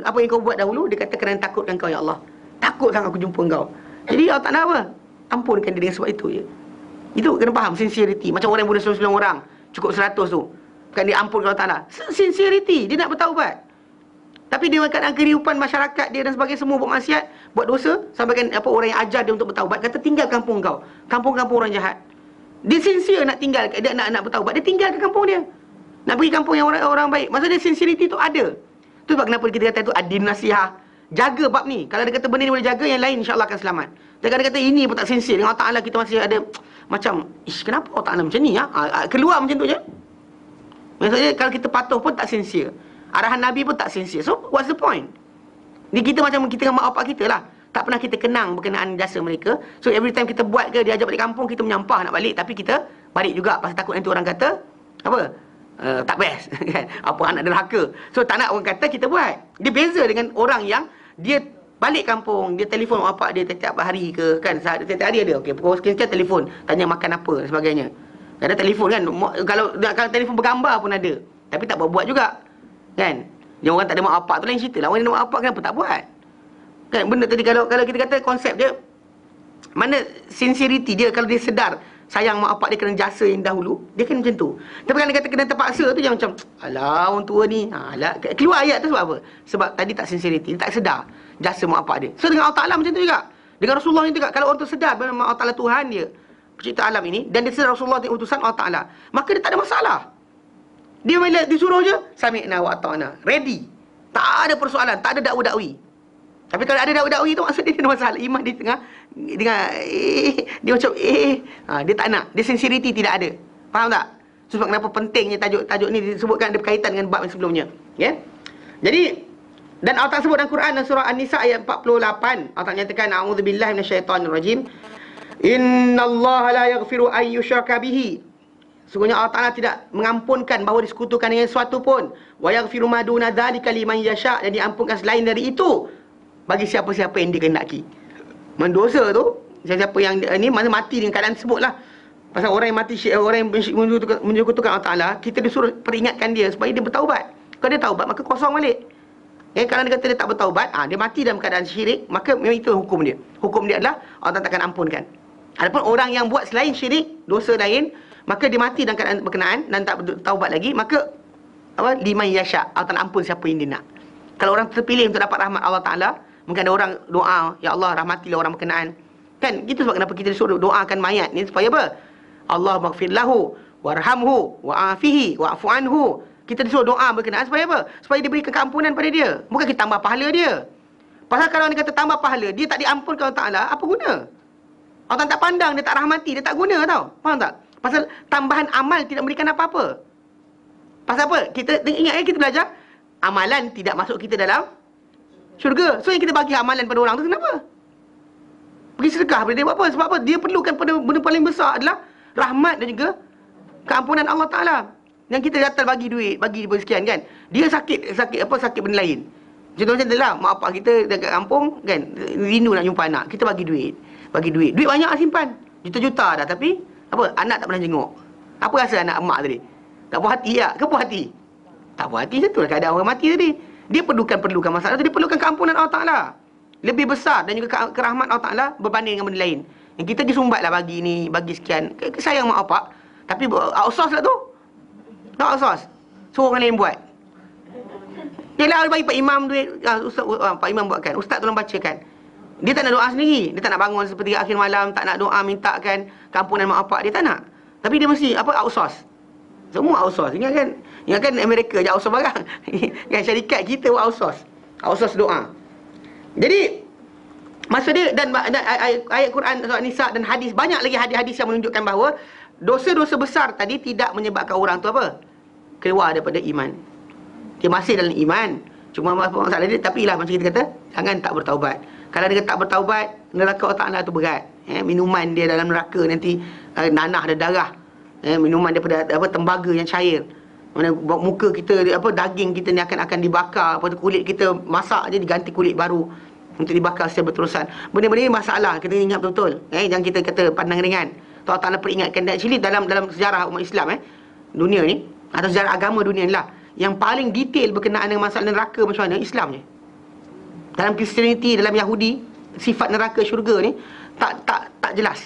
Apa yang kau buat dahulu? Dia kata, kerana takutkan kau, ya Allah. Takut sangat aku jumpa kau. Jadi Allah Ta'ala apa? Ampunkan dia dengan sebab itu je. Itu kena faham, sincerity. Macam orang yang bunuh 99 orang, cukup 100 tu. Bukan dia ampunkan Allah Ta'ala. Sincerity, dia nak bertaubat. Tapi dia keadaan kehidupan masyarakat dia dan sebagainya, semua buat maksiat, buat dosa, sampaikan orang yang ajar dia untuk bertaubat, kata tinggal kampung kau. Kampung-kampung orang jahat. Dia sincere nak tinggal, dia nak bertaubat, dia tinggal ke kampung dia. Nak pergi kampung yang orang baik. Maksudnya sincerity tu ada. Tu sebab kenapa kita kata tu adin nasihat. Jaga bab ni. Kalau dia kata benda ni boleh jaga, yang lain insya-Allah akan selamat. Tapi kalau dia kata ini pun tak sincere dengan Allah Ta'ala, kita masih ada macam, kenapa Allah Ta'ala macam ni? Keluar macam tu je. Maksudnya kalau kita patuh pun tak sincere. Arahan Nabi pun tak sincere. So what's the point? Ni kita macam kita dengan mak bapak kita lah. Tak pernah kita kenang berkenaan jasa mereka. So every time kita buat ke, dia ajak balik kampung, kita menyampah nak balik. Tapi kita balik juga. Pasal takut nanti orang kata apa? Tak best. Apa anak derhaka. So tak nak orang kata, kita buat. Dia beza dengan orang yang dia balik kampung, dia telefon mak bapak dia setiap hari ke, kan? Setiap hari ada. Okey, pukul sekian telefon, tanya makan apa dan sebagainya. Ada telefon kan. Kalau telefon bergambar pun ada. Tapi tak buat juga. Kan? Yang orang tak ada mak bapak tu lain cerita lah. Orang yang ada mak bapak kenapa tak buat? Kan? Benda tadi kalau kita kata konsep dia, mana sincerity dia, kalau dia sedar sayang mak bapak dia kerana jasa yang dahulu, dia kena macam tu. Tapi kalau dia kata kena terpaksa tu, jangan macam, alah orang tua ni. Alah. Keluar ayat tu sebab apa? Sebab tadi tak sincerity, dia tak sedar jasa mak bapak dia. So dengan Allah Ta'ala macam tu juga. Dengan Rasulullah ni juga. Kalau orang tu sedar memang Allah Ta'ala Tuhan dia, pencipta alam ini, dan dia sedar Rasulullah itu utusan Allah Ta'ala, maka dia tak ada masalah. Dia bila disuruh je, sami'na wa ata'na, ready. Tak ada persoalan, tak ada dakwa-dakwi. Tapi kalau ada dakwa-dakwi tu, maksud dia ada masalah. Iman dia tengah dia macam dia tak nak. Dia sincerity tidak ada. Faham tak? Sebab kenapa pentingnya tajuk ni disebutkan, ada berkaitan dengan bab yang sebelumnya. Ya. Jadi, dan Allah Ta'ala sebut dalam Quran dalam surah An-Nisa ayat 48. Allah Ta'ala nyatakan, a'udzubillahi minasyaitonirrajim. Innallaha la yaghfiru an yushraka bihi. Sesungguhnya Allah Ta'ala tidak mengampunkan bahawa disekutukan dengan sesuatu pun. Wa yaghfiru ma duna dzalika liman yasha', dan diampunkan selain dari itu bagi siapa-siapa yang dikehendaki. Mendosa tu, siapa yang ni mana mati dengan keadaan tersebutlah. Pasal orang yang mati syirik, orang yang menyekutukan Allah Ta'ala, kita disuruh peringatkan dia supaya dia bertaubat. Kalau dia taubat, maka kosong balik. Kalau dia kata dia tak bertaubat, dia mati dalam keadaan syirik, maka memang itu hukum dia. Hukum dia adalah Allah takkan ampunkan. Adapun orang yang buat selain syirik, dosa lain, maka dia mati dalam keadaan berkenaan dan tak bertaubat lagi, maka liman yasha', Allah Ta'ala ampun siapa yang dia nak. Kalau orang terpilih untuk dapat rahmat Allah Ta'ala, mungkin ada orang doa, ya Allah rahmatilah orang berkenaan. Kan? Gitu sebab kenapa kita disuruh doakan mayat ni, supaya apa? Allah maghfir lahu warhamhu wa'afihi wa'fu anhu. Kita disuruh doa berkenaan supaya apa? Supaya diberikan keampunan pada dia. Bukan kita tambah pahala dia. Pasal kalau dia kata tambah pahala, dia tak diampunkan Allah Ta'ala, apa guna? Allah tak pandang, dia tak rahmati, dia tak guna tau. Faham tak? Pasal tambahan amal tidak memberikan apa-apa. Pasal apa? Kita ingat kita belajar, amalan tidak masuk kita dalam syurga. So yang kita bagi amalan pada orang tu kenapa? Pergi sedekah pada dia buat apa? Sebab apa? Dia perlukan pada benda paling besar adalah rahmat dan juga keampunan Allah Ta'ala. Yang kita datang bagi duit, bagi sekian kan. Dia sakit benda lain. Contoh macam tu lah, mak bapak kita dekat kampung kan, rindu nak jumpa anak. Kita bagi duit. Duit banyak simpan. Juta-juta dah, tapi apa? Anak tak pernah jenguk. Apa rasa anak emak tadi? Tak puas hati tak? Ke puas hati? Tak puas hati, macam tu lah keadaan orang mati tadi. Dia perlukan masalah tu, dia perlukan keampunan Allah Ta'ala. lebih besar dan juga kerahmat Allah Ta'ala berbanding dengan benda lain. Yang kita pergi sumbat lah bagi ni, bagi sekian. Sayang mak bapak. Tapi outsource lah tu. Tak outsource. Suruh orang lain buat. Yalah, bagi Pak Imam duit. Ustaz, Pak Imam buatkan. Ustaz tolong bacakan. Dia tak nak doa sendiri. Dia tak nak bangun seperti akhir malam. Tak nak doa mintakan kampunan mak bapak. Dia tak nak. Tapi dia mesti outsource. Semua outsource. Ingatkan Amerika je outsource barang. Kan syarikat kita buat outsource. Outsource doa. Jadi maksud dia dan ayat Quran surah Nisa dan hadis, banyak lagi hadis-hadis yang menunjukkan bahawa dosa-dosa besar tadi tidak menyebabkan orang tu apa? Keluar daripada iman. Dia masih dalam iman. Cuma masalah dia, tapi lah macam kita kata, jangan tak bertaubat. Kalau dia tak bertaubat, neraka Allah Ta'ala tu berat. Minuman dia dalam neraka nanti nanah dan darah. Minuman daripada tembaga yang cair. Mana muka kita, daging kita ni akan dibakar. Lepas tu kulit kita masak je, diganti kulit baru untuk dibakar secara berterusan. Benda-benda ni masalah, kita ingat betul-betul. Jangan kita kata pandang ringan. Allah Ta'ala peringatkan. Dan actually dalam sejarah umat Islam dunia ni, atau sejarah agama dunia ni lah, yang paling detail berkenaan dengan masalah neraka macam mana, Islam je. Dalam Kristianiti, dalam Yahudi, sifat neraka syurga ni tak jelas.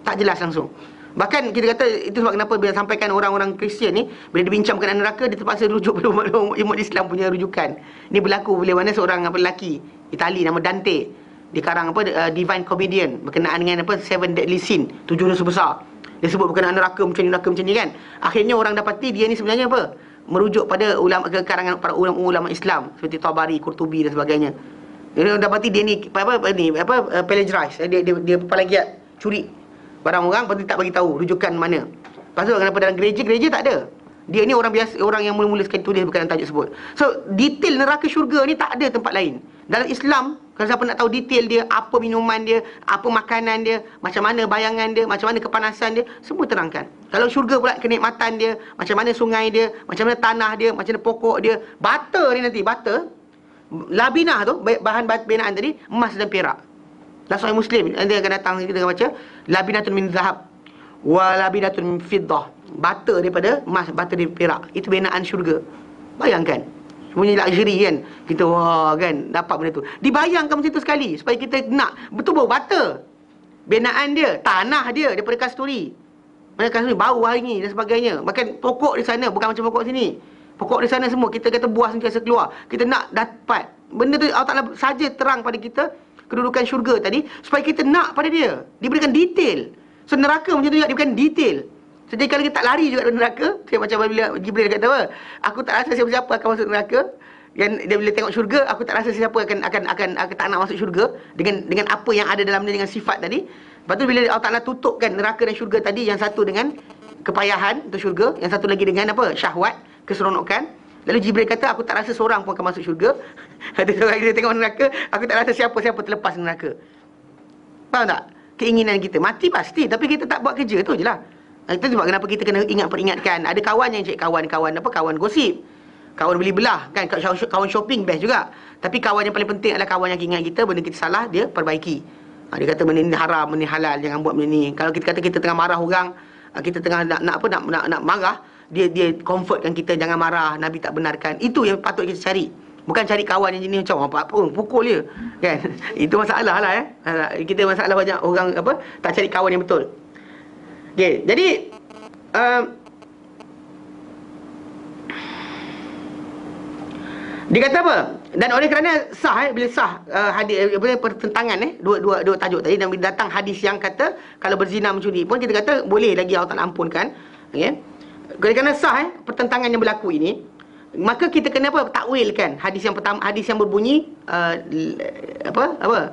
Tak jelas langsung. Bahkan kita kata itu sebab kenapa bila sampaikan orang-orang Kristian ni, bila dia bincang berkenaan neraka, dia terpaksa rujuk pada umat Islam punya rujukan. Ini berlaku bila mana seorang lelaki Itali nama Dante, dia karang Divine Comedian berkenaan dengan Seven Deadly Sin, 7 dosa besar. Dia sebut berkenaan neraka macam ni kan. Akhirnya orang dapati dia ni sebenarnya merujuk pada karangan para ulama Islam seperti Tabari, Qurtubi dan sebagainya. Dia dapati dia ni plagiarize, dia plagiat, curi barang orang, lepas tu tak bagi tahu rujukan mana. Lepas tu kenapa dalam gereja tak ada. Dia ni orang biasa, orang yang mula-mula sekali tulis berkenaan tajuk sebut. So detail neraka syurga ni tak ada tempat lain. Dalam Islam, kalau siapa nak tahu detail dia, apa minuman dia, apa makanan dia, macam mana bayangan dia, macam mana kepanasan dia, semua terangkan. Kalau syurga pula kenikmatan dia, macam mana sungai dia, macam mana tanah dia, macam mana pokok dia, bata ni nanti, bata, labinah tu, bahan binaan tadi, emas dan perak. Dalam Sahih Muslim, nanti akan datang kita akan baca, labinatun min zahab wa labinatun min fiddah. Bata daripada emas, bata daripada perak. Itu binaan syurga. Bayangkan. Semuanya luxury kan. Kita kan dapat benda tu. Dibayangkan macam tu sekali supaya kita nak betul bau bata. Binaan dia, tanah dia daripada kasturi. Mana kasturi bau wangi dan sebagainya. Bahkan pokok di sana bukan macam pokok sini. Pokok di sana semua kita kata buah sentiasa keluar. Kita nak dapat. Benda tu Allah Ta'ala saja terang pada kita kedudukan syurga tadi supaya kita nak pada dia. Diberikan detail. So neraka macam tu juga diberikan detail. So, jadi kalau kita tak lari juga dari neraka, macam bila Jibril kata apa? Aku tak rasa siapa-siapa akan masuk neraka. Dan dia bila tengok syurga, aku tak rasa siapa akan tak nak masuk syurga dengan apa yang ada dalam dia, dengan sifat tadi. Lepas tu bila Allah Ta'ala tutupkan neraka dan syurga tadi, yang satu dengan kepayahan untuk syurga, yang satu lagi dengan syahwat, keseronokan. Lalu Jibril kata, aku tak rasa seorang pun akan masuk syurga. Ada seorang dia tengok neraka, aku tak rasa siapa-siapa terlepas neraka. Faham tak? Keinginan kita mati pasti, tapi kita tak buat kerja tu je lah. Itu sebab kenapa kita kena peringatkan. Ada kawan yang cari kawan gosip, kawan beli belah kan, kawan shopping best juga. Tapi kawan yang paling penting adalah kawan yang ingat kita benda kita salah, dia perbaiki. Dia kata benda ni haram, benda ni halal, jangan buat benda ni. Kalau kita kata kita tengah marah orang, kita tengah nak marah, dia comfortkan kita, jangan marah, Nabi tak benarkan. Itu yang patut kita cari. Bukan cari kawan yang jenis macam apa pun pukul dia kan. Itu masalah lah kita masalah banyak orang tak cari kawan yang betul. Okay, jadi dia kata apa? Dan oleh kerana sah bila sah hadis pertentangan dua tajuk tadi, dan bila datang hadis yang kata kalau berzina mencuri pun kita kata boleh lagi Allah Ta'ala ampunkan. Okey. Oleh kerana sah pertentangan yang berlaku ini, maka kita kena takwilkan hadis yang pertama, hadis yang berbunyi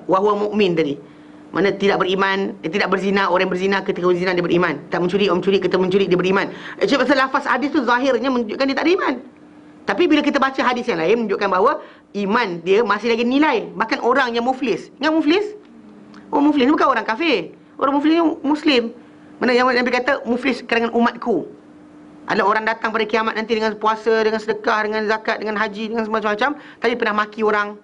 wa huwa mu'min tadi. Mana tidak beriman, tidak berzina, orang yang berzina ketika berzina dia beriman. Tak mencuri, orang mencuri ketika mencuri dia beriman. Sebab lafaz hadis tu zahirnya menunjukkan dia tak ada iman. Tapi bila kita baca hadis yang lain menunjukkan bahawa iman dia masih lagi nilai. Bahkan orang yang muflis. Ingat muflis? Oh, muflis bukan orang kafir. Orang muflis ni Muslim. Mana yang Nabi kata muflis kalangan umatku. Adalah orang datang pada kiamat nanti dengan puasa, dengan sedekah, dengan zakat, dengan haji, dengan macam-macam, tapi pernah maki orang,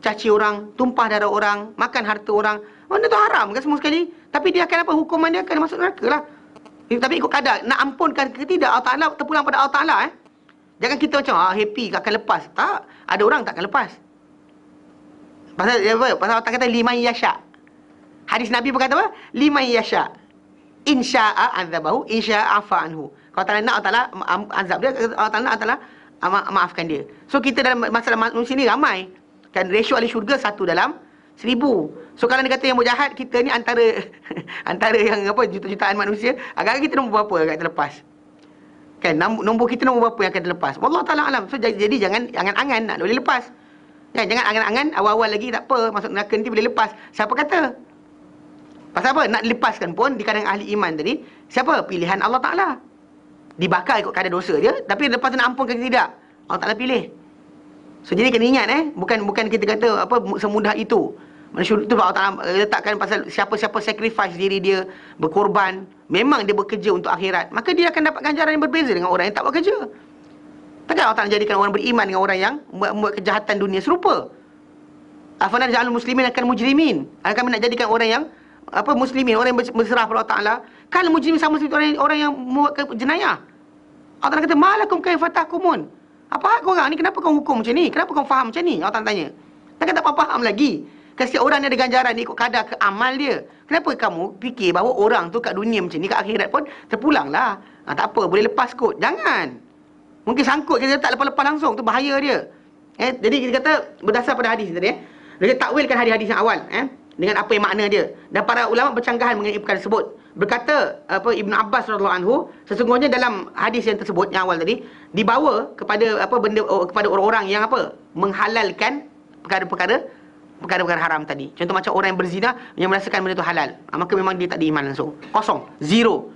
caci orang, tumpah darah orang, makan harta orang. Benda tu haram kan semua sekali. Tapi dia akan hukuman dia akan masuk neraka lah. Tapi ikut kadar, nak ampunkan ke tidak, Allah Ta'ala terpulang pada Allah Ta'ala. Jangan kita macam happy akan lepas. Tak, ada orang tak akan lepas. Pasal apa? Pasal Allah kata liman yasha. Hadis Nabi berkata apa? Liman yasha. Insya'a azabahu, insya'a afa anhu. Kalau Allah nak, Allah azab dia, Allah Ta'ala maafkan dia. So kita dalam masalah manusia ni ramai. Kan ratio ahli syurga 1 dalam 1000. So kalau dia kata yang buat jahat, kita ni antara antara yang apa juta-jutaan manusia, agak-agak kita nombor berapa agak terlepas. Kan nombor kita nombor berapa yang akan terlepas. Wallahu taala alam. So jadi jangan angan-angan nak boleh lepas. Kan jangan angan-angan awal-awal lagi tak apa, masuk neraka nanti boleh lepas. Siapa kata? Pasal apa? Nak lepaskan pun di kalangan ahli iman tadi, siapa? Pilihan Allah Taala. Dibakar ikut kadar dosa dia, tapi lepas tu nak ampunkan ke tidak, Allah Taala pilih. So jadi kena ingat bukan kita kata apa semudah itu. Manusia itu Allah Taala letakkan pasal siapa-siapa sacrifice diri dia, berkorban, memang dia bekerja untuk akhirat, maka dia akan dapat ganjaran yang berbeza dengan orang yang tak buat kerja. Takkan Allah Taala jadikan orang beriman dengan orang yang membuat kejahatan dunia serupa. Afana ja'alul muslimin akan mujrimin. Akan kami nak jadikan orang yang apa muslimin, orang yang berserah pada Allah Taala, kan mujrim sama seperti orang yang membuat jenayah. Allah Taala kata malakum kaifa tahkumun. Apa hak korang ni, kenapa kau hukum macam ni? Kenapa kau faham macam ni? Allah Taala tanya. Takkan tak faham lagi. Setiap orang ni ada ganjaran dia ikut kadar ke amal dia. Kenapa kamu fikir bahawa orang tu kat dunia macam ni, kat akhirat pun terpulanglah. Tak apa, boleh lepas kot. Jangan. Mungkin sangkut kita tak lepas-lepas langsung, tu bahaya dia. Jadi kita kata berdasar pada hadis tadi dia takwilkan hadis-hadis yang awal dengan apa yang makna dia. Dan para ulama bercanggahan mengenai perkara tersebut. Berkata Ibnu Abbas radhiyallahu anhu, sesungguhnya dalam hadis yang tersebut yang awal tadi dibawa kepada kepada orang-orang yang menghalalkan perkara-perkara haram tadi. Contoh macam orang yang berzina yang merasakan benda itu halal, maka memang dia tak ada iman langsung. Kosong, zero.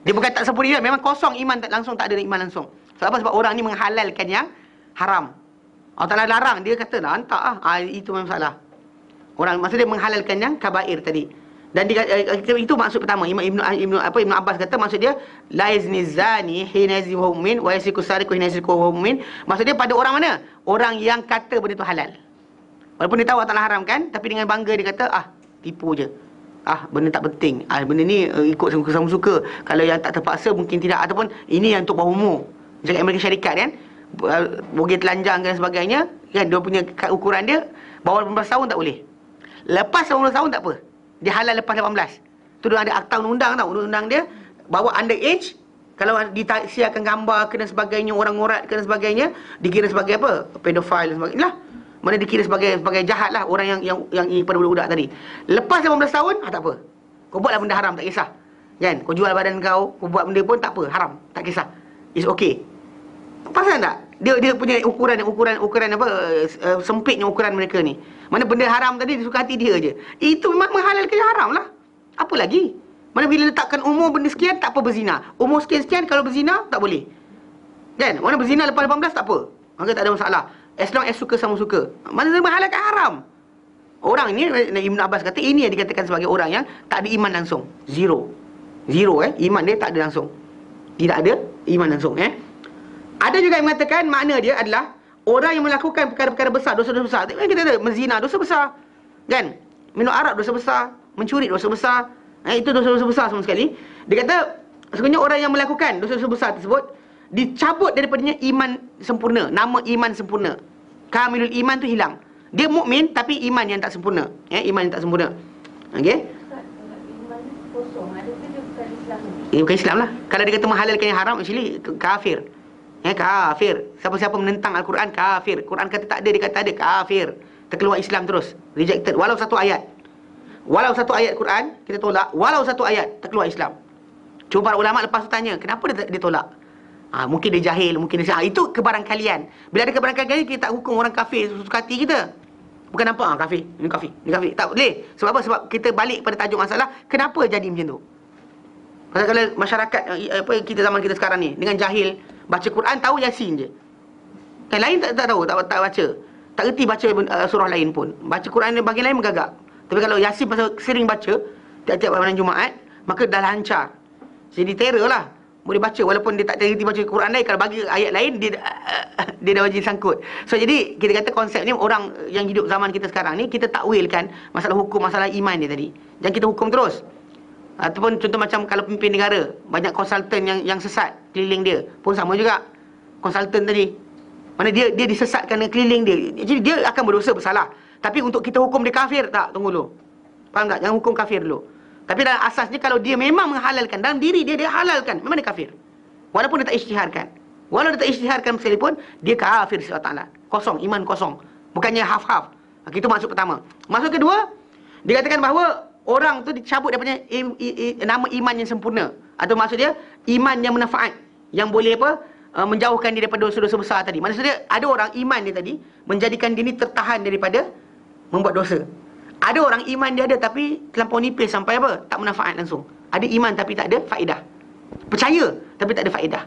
Dia bukan tak sempurna, memang kosong iman tak langsung, tak ada iman langsung. Sebab apa? Sebab orang ni menghalalkan yang haram. Allah Taala larang, dia kata lah hantar itu memang salah. Orang maksudnya menghalalkan yang kabair tadi. Dan itu maksud pertama. Ibnu Abbas kata maksud dia la yazni zani hina yazni wa mu'min wa yasiku sariqu hina yasiku wa mu'min. Maksud dia pada orang mana? Orang yang kata benda tu halal. Walaupun dia tahu Allah Taala haramkan, tapi dengan bangga dia kata tipu je. Benda tak penting. Benda ni ikut suka-suka. Kalau yang tak terpaksa mungkin tidak, ataupun ini yang untuk bawah umur. Macam Amerika Syarikat kan, bogey telanjang dan sebagainya kan, dia punya ukuran dia bawah 18 tahun tak boleh. Lepas 18 tahun tak apa. Dia halal lepas 18. Tu dia ada akta undang-undang tau. Undang-undang dia bawa underage, kalau ditaksiarkan gambar ke dan sebagainya, orang ngorat ke dan sebagainya, dikira sebagai apa? Pedofile dan sebagainya lah. Mana dikira sebagai jahat lah orang yang pada budak-budak tadi. Lepas 18 tahun, tak apa. Kau buatlah benda haram, tak kisah. Kan? Kau jual badan kau buat benda pun tak apa, haram, tak kisah. It's okay. Pasal tak? Dia punya ukuran apa sempitnya ukuran mereka ni. Mana benda haram tadi dia suka hati dia je. Itu memang menghalalkan yang haram lah. Apa lagi? Mana bila letakkan umur benda sekian tak apa berzina. Umur sekian-sekian kalau berzina tak boleh. Kan? Mana berzina lepas 18 tak apa. Maka tak ada masalah. As long as suka sama suka. Mana dia menghalalkan haram. Orang ni Ibn Abbas kata ini yang dikatakan sebagai orang yang tak ada iman langsung. Zero iman dia tak ada langsung. Tidak ada iman langsung Ada juga yang mengatakan makna dia adalah orang yang melakukan perkara-perkara besar, dosa-dosa besar. Kita kata menzina dosa besar. Kan? Minum arak dosa besar, mencuri dosa besar. Itu dosa-dosa besar semua sekali. Dia kata sebenarnya orang yang melakukan dosa-dosa besar tersebut dicabut daripadanya iman sempurna. Nama iman sempurna. Kamilul iman tu hilang. Dia mukmin tapi iman yang tak sempurna. Iman yang tak sempurna. Okey? Iman kosong. Ada ke dia bukan Islam? Bukan Islam lah. Kalau dia kata menghalalkan yang haram, actually kafir. Kafir. Siapa-siapa menentang Al-Quran, kafir. Quran kata tak ada, dia kata ada, kafir. Terkeluar Islam terus. Rejected. Walau satu ayat Quran, kita tolak. Walau satu ayat, terkeluar Islam. Cuba para ulama lepas tu tanya, kenapa dia tolak? Mungkin dia jahil, mungkin dia itu kebarangkalian. Bila ada kebarangkalian, kita tak hukum orang kafir suka hati kita. Bukan nampak kafir, ini kafir. Tak boleh. Sebab apa? Sebab kita balik pada tajuk masalah, kenapa jadi macam tu? Pasal kalau masyarakat kita zaman kita sekarang ni dengan jahil, baca Quran tahu Yasin je. Kan lain tak tahu, tak baca. Tak reti baca surah lain pun. Baca Quran ni bahagian lain menggagap. Tapi kalau Yasin pasal sering baca tiap-tiap malam Jumaat, maka dah lancar. Jadi terror lah. Boleh baca walaupun dia tak reti baca Quran lain, kalau bagi ayat lain dia dah wajib sangkut. So jadi kita kata konsep ni orang yang hidup zaman kita sekarang ni, kita takwilkan masalah hukum, masalah iman dia tadi. Jangan kita hukum terus. Ataupun contoh macam kalau pemimpin negara, banyak konsultan yang sesat keliling dia, pun sama juga. Konsultan tadi, mana dia disesatkan dengan keliling dia. Jadi dia akan berdosa bersalah. Tapi untuk kita hukum dia kafir, tak, tunggu dulu. Faham tak? Jangan hukum kafir dulu. Tapi dalam asasnya kalau dia memang menghalalkan dalam diri dia, dia halalkan, memang dia kafir. Walaupun dia tak isytiharkan. Walau dia tak isytiharkan sekalipun, dia kafir sifat Allah. Kosong, iman kosong. Bukannya half-half. Itu maksud pertama. Maksud kedua, dikatakan bahawa orang tu dicabut daripada nama iman yang sempurna. Atau maksud dia, iman yang bermanfaat. Yang boleh apa? Menjauhkan dia daripada dosa-dosa besar tadi. Maksudnya, ada orang iman dia tadi, menjadikan dia ni tertahan daripada membuat dosa. Ada orang iman dia ada tapi terlampau nipis sampai apa? Tak bermanfaat langsung. Ada iman tapi tak ada faedah. Percaya tapi tak ada faedah.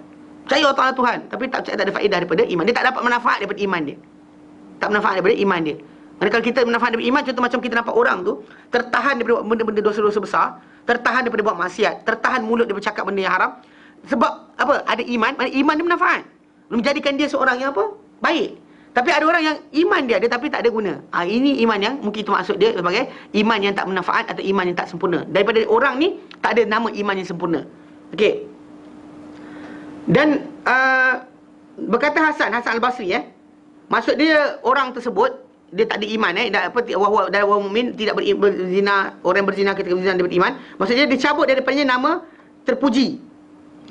Percaya Allah Tuhan tapi tak ada faedah daripada iman. Dia tak dapat manfaat daripada iman dia. Tak manfaat daripada iman dia. Mana kalau kita manfaat daripada iman, contoh macam kita nampak orang tu tertahan daripada benda-benda dosa-dosa besar, tertahan daripada buat maksiat, tertahan mulut dia bercakap benda yang haram. Sebab apa? Ada iman, iman dia bermanfaat. Menjadikan dia seorang yang apa? Baik. Tapi ada orang yang iman dia ada tapi tak ada guna. Ini iman yang mungkin itu maksud dia sebagai iman yang tak bermanfaat atau iman yang tak sempurna. Daripada orang ni tak ada nama iman yang sempurna. Okey. Dan berkata Hasan Al-Basri maksud dia orang tersebut dia tak ada iman dalam mukmin tidak berzina, orang yang berzina ketika berzina dia beriman. Maksud dia dicabut daripadanya nama terpuji.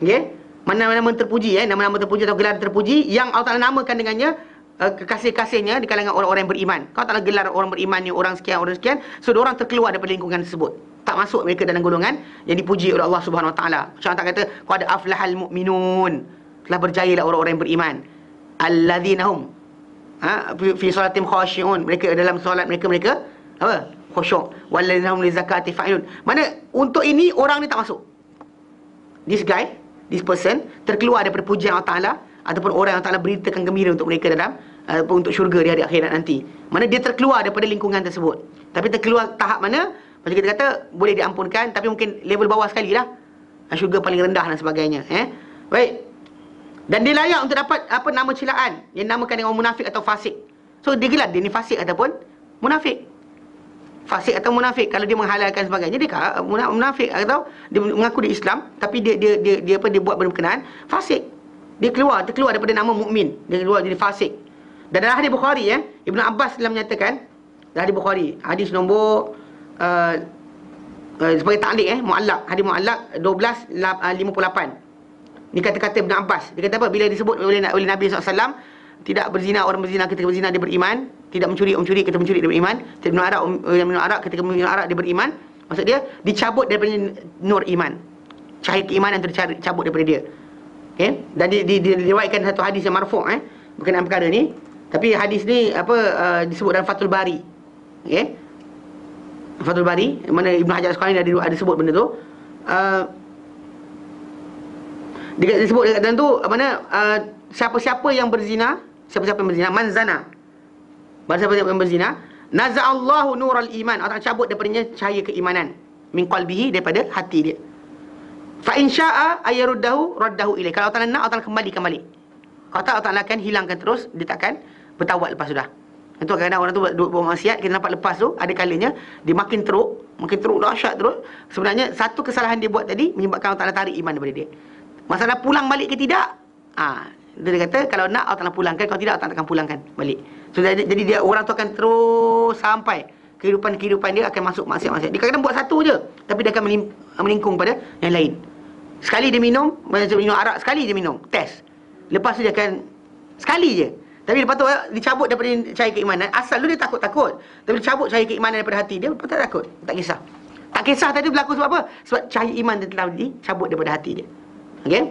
Okey. Nama-nama terpuji nama-nama terpuji atau gelar terpuji yang Allah Taala namakan dengannya kekasih-kasihnya di kalangan orang-orang yang beriman. Kalau tak gelar orang beriman ni orang sekian, so orang terkeluar daripada lingkungan tersebut. Tak masuk mereka dalam golongan yang dipuji oleh Allah Subhanahu Wa Taala. Macam Allah kata, qad aflahal mu'minun. Telah berjayalah orang-orang yang beriman. Alladzina hum fi salatim khashi'un. Mereka dalam solat mereka apa? Khusyuk. Walladzina hum li zakati fa'ilun. Mana untuk ini orang ni tak masuk. This person terkeluar daripada pujian Allah Taala ataupun orang yang Ta'ala beritakan gembira untuk mereka dalam untuk syurga di hari akhirat nanti. Mana dia terkeluar daripada lingkungan tersebut. Tapi terkeluar tahap mana? Macam kita kata boleh diampunkan tapi mungkin level bawah sekali lah. Syurga paling rendah dan sebagainya. Baik. Dan dia layak untuk dapat apa nama celaan yang namakan dengan munafik atau fasik. So dia gelar dia ni fasik ataupun munafik. Fasik atau munafik. Kalau dia menghalalkan sebagainya dia munafik atau dia mengaku dia Islam tapi dia buat benda berkenaan fasik. Dia terkeluar daripada nama mukmin. Dia keluar jadi fasik. Dan dalam hadis Bukhari Ibnu Abbas telah menyatakan dalam hadis Bukhari, hadis nombor sebagai ta'liq muallaq, hadis muallaq 1258. Ni kata-kata Ibnu Abbas. Dia kata apa? Bila disebut oleh Nabi SAW, tidak berzina orang berzina ketika berzina dia beriman, tidak mencuri orang mencuri ketika mencuri dia beriman, tidak minum arak ketika minum arak dia beriman. Maksud dia dicabut daripada nur iman. Cahaya keimanan itu dicabut daripada dia. Okay? Dan diriwayatkan satu hadis yang marfu' berkenaan perkara ni. Tapi hadis ni disebut dalam Fathul Bari. Okay? Fathul Bari mana Ibnu Hajar Asqalani ada sebut benda tu. Disebut dalam tu mana siapa-siapa yang berzina, man zana. Siapa yang berzina, naza'allahu nural iman. Allah cabut daripadanya cahaya keimanan min qalbihi, daripada hati dia. Fa in syaa ayaruddahu raddahu ilaih. Kalau Allah nak, Allah kembalikan balik. Kalau tak, Allah akan hilangkan terus, dia takkan bertaubat lepas sudah. Itu kadang-kadang orang tu buat maksiat, kita nampak lepas tu ada kalanya dia makin teruk dahsyat terus. Sebenarnya satu kesalahan dia buat tadi menyebabkan Allah tarik iman daripada dia. Masalah pulang balik ke tidak? Dia kata kalau nak Allah pulangkan, kalau tidak Allah akan pulangkan balik. So jadi dia orang tu akan terus sampai kehidupan dia akan masuk maksiat-maksiat. Dia kadang-kadang buat satu je, tapi dia akan melingkung pada yang lain. Sekali dia minum, macam minum arak, sekali dia minum, test. Lepas tu dia akan sekali je. Tapi lepas tu dicabut daripada cahaya keimanan. Asal tu dia takut-takut, tapi dicabut cahaya keimanan daripada hati dia, lepas tu tak takut, tak kisah. Tak kisah tadi berlaku sebab apa? Sebab cahaya iman dia telah dicabut daripada hati dia. Okey?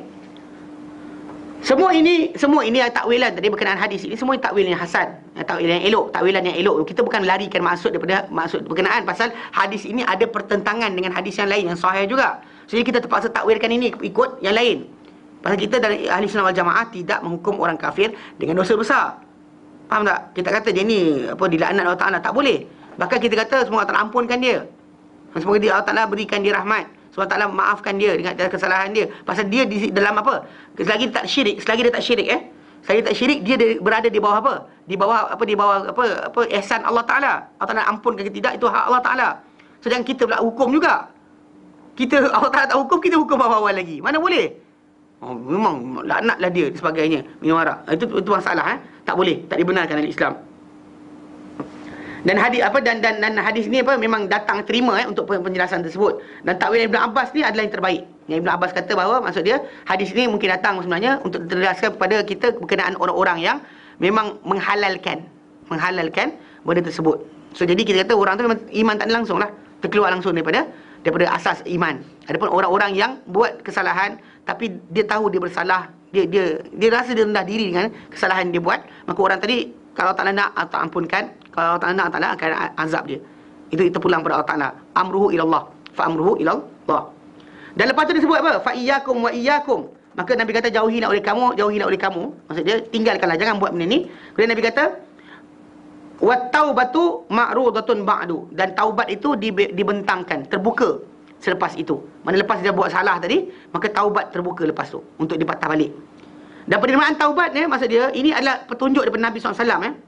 Semua ini takwilan tadi berkenaan hadis ini, semua takwil yang hasan, takwilan yang elok, takwilan yang elok. Kita bukan larikan maksud daripada maksud berkenaan, pasal hadis ini ada pertentangan dengan hadis yang lain yang sahih juga. Jadi kita terpaksa takwilkan ini ikut yang lain. Pasal kita dari ahli sunnah wal jamaah tidak menghukum orang kafir dengan dosa besar. Faham tak? Kita kata dia ni dilaknat Allah Taala, tak boleh. Bahkan kita kata semoga Allah Taala ampunkan dia. Semoga Allah Taala berikan dia rahmat. Semoga Allah Taala maafkan dia dengan kesalahan dia. Pasal dia di dalam apa? Selagi dia tak syirik, selagi dia tak syirik, dia berada di bawah apa? Di bawah ihsan Allah Taala. Allah Taala ampunkan ke tidak, itu hak Allah Taala. So jangan kita pula hukum juga. Allah Taala tak hukum, kita hukum awal-awal lagi. Mana boleh? Memang laknatlah dia dan sebagainya, minum arak. Itu masalah Tak boleh, tak dibenarkan dalam Islam. Dan hadis apa dan hadis ni apa memang datang terima untuk penjelasan tersebut. Dan takwil Ibn Abbas ni adalah yang terbaik. Yang Ibn Abbas kata bahawa maksud dia hadis ni mungkin datang sebenarnya untuk terjelaskan kepada kita berkenaan orang-orang yang memang menghalalkan benda tersebut. So jadi kita kata orang tu memang iman tak ada langsung lah, terkeluar langsung daripada asas iman. Adapun orang-orang yang buat kesalahan tapi dia tahu dia bersalah, dia rasa dia rendah diri dengan kesalahan dia buat, maka orang tadi kalau Allah Ta'ala nak, Allah Ta'ala ampunkan. Kalau Allah Ta'ala nak, Allah Ta'ala akan azab dia. Itu pulang pada Allah Ta'ala. Amruhu ilallah. Fa amruhu ilallah. Dan lepas tu dia sebut apa? Fa iyyakum wa iyyakum. Maka Nabi kata jauhilah oleh kamu. Maksud dia tinggalkanlah, jangan buat benda ni. Kemudian Nabi kata wat taubatu ma'rudatun ba'du. Dan taubat itu dibentangkan, terbuka selepas itu. Mana lepas dia buat salah tadi, maka taubat terbuka lepas tu untuk dipatah balik. Dan penerimaan taubat ni maksud dia ini adalah petunjuk daripada Nabi SAW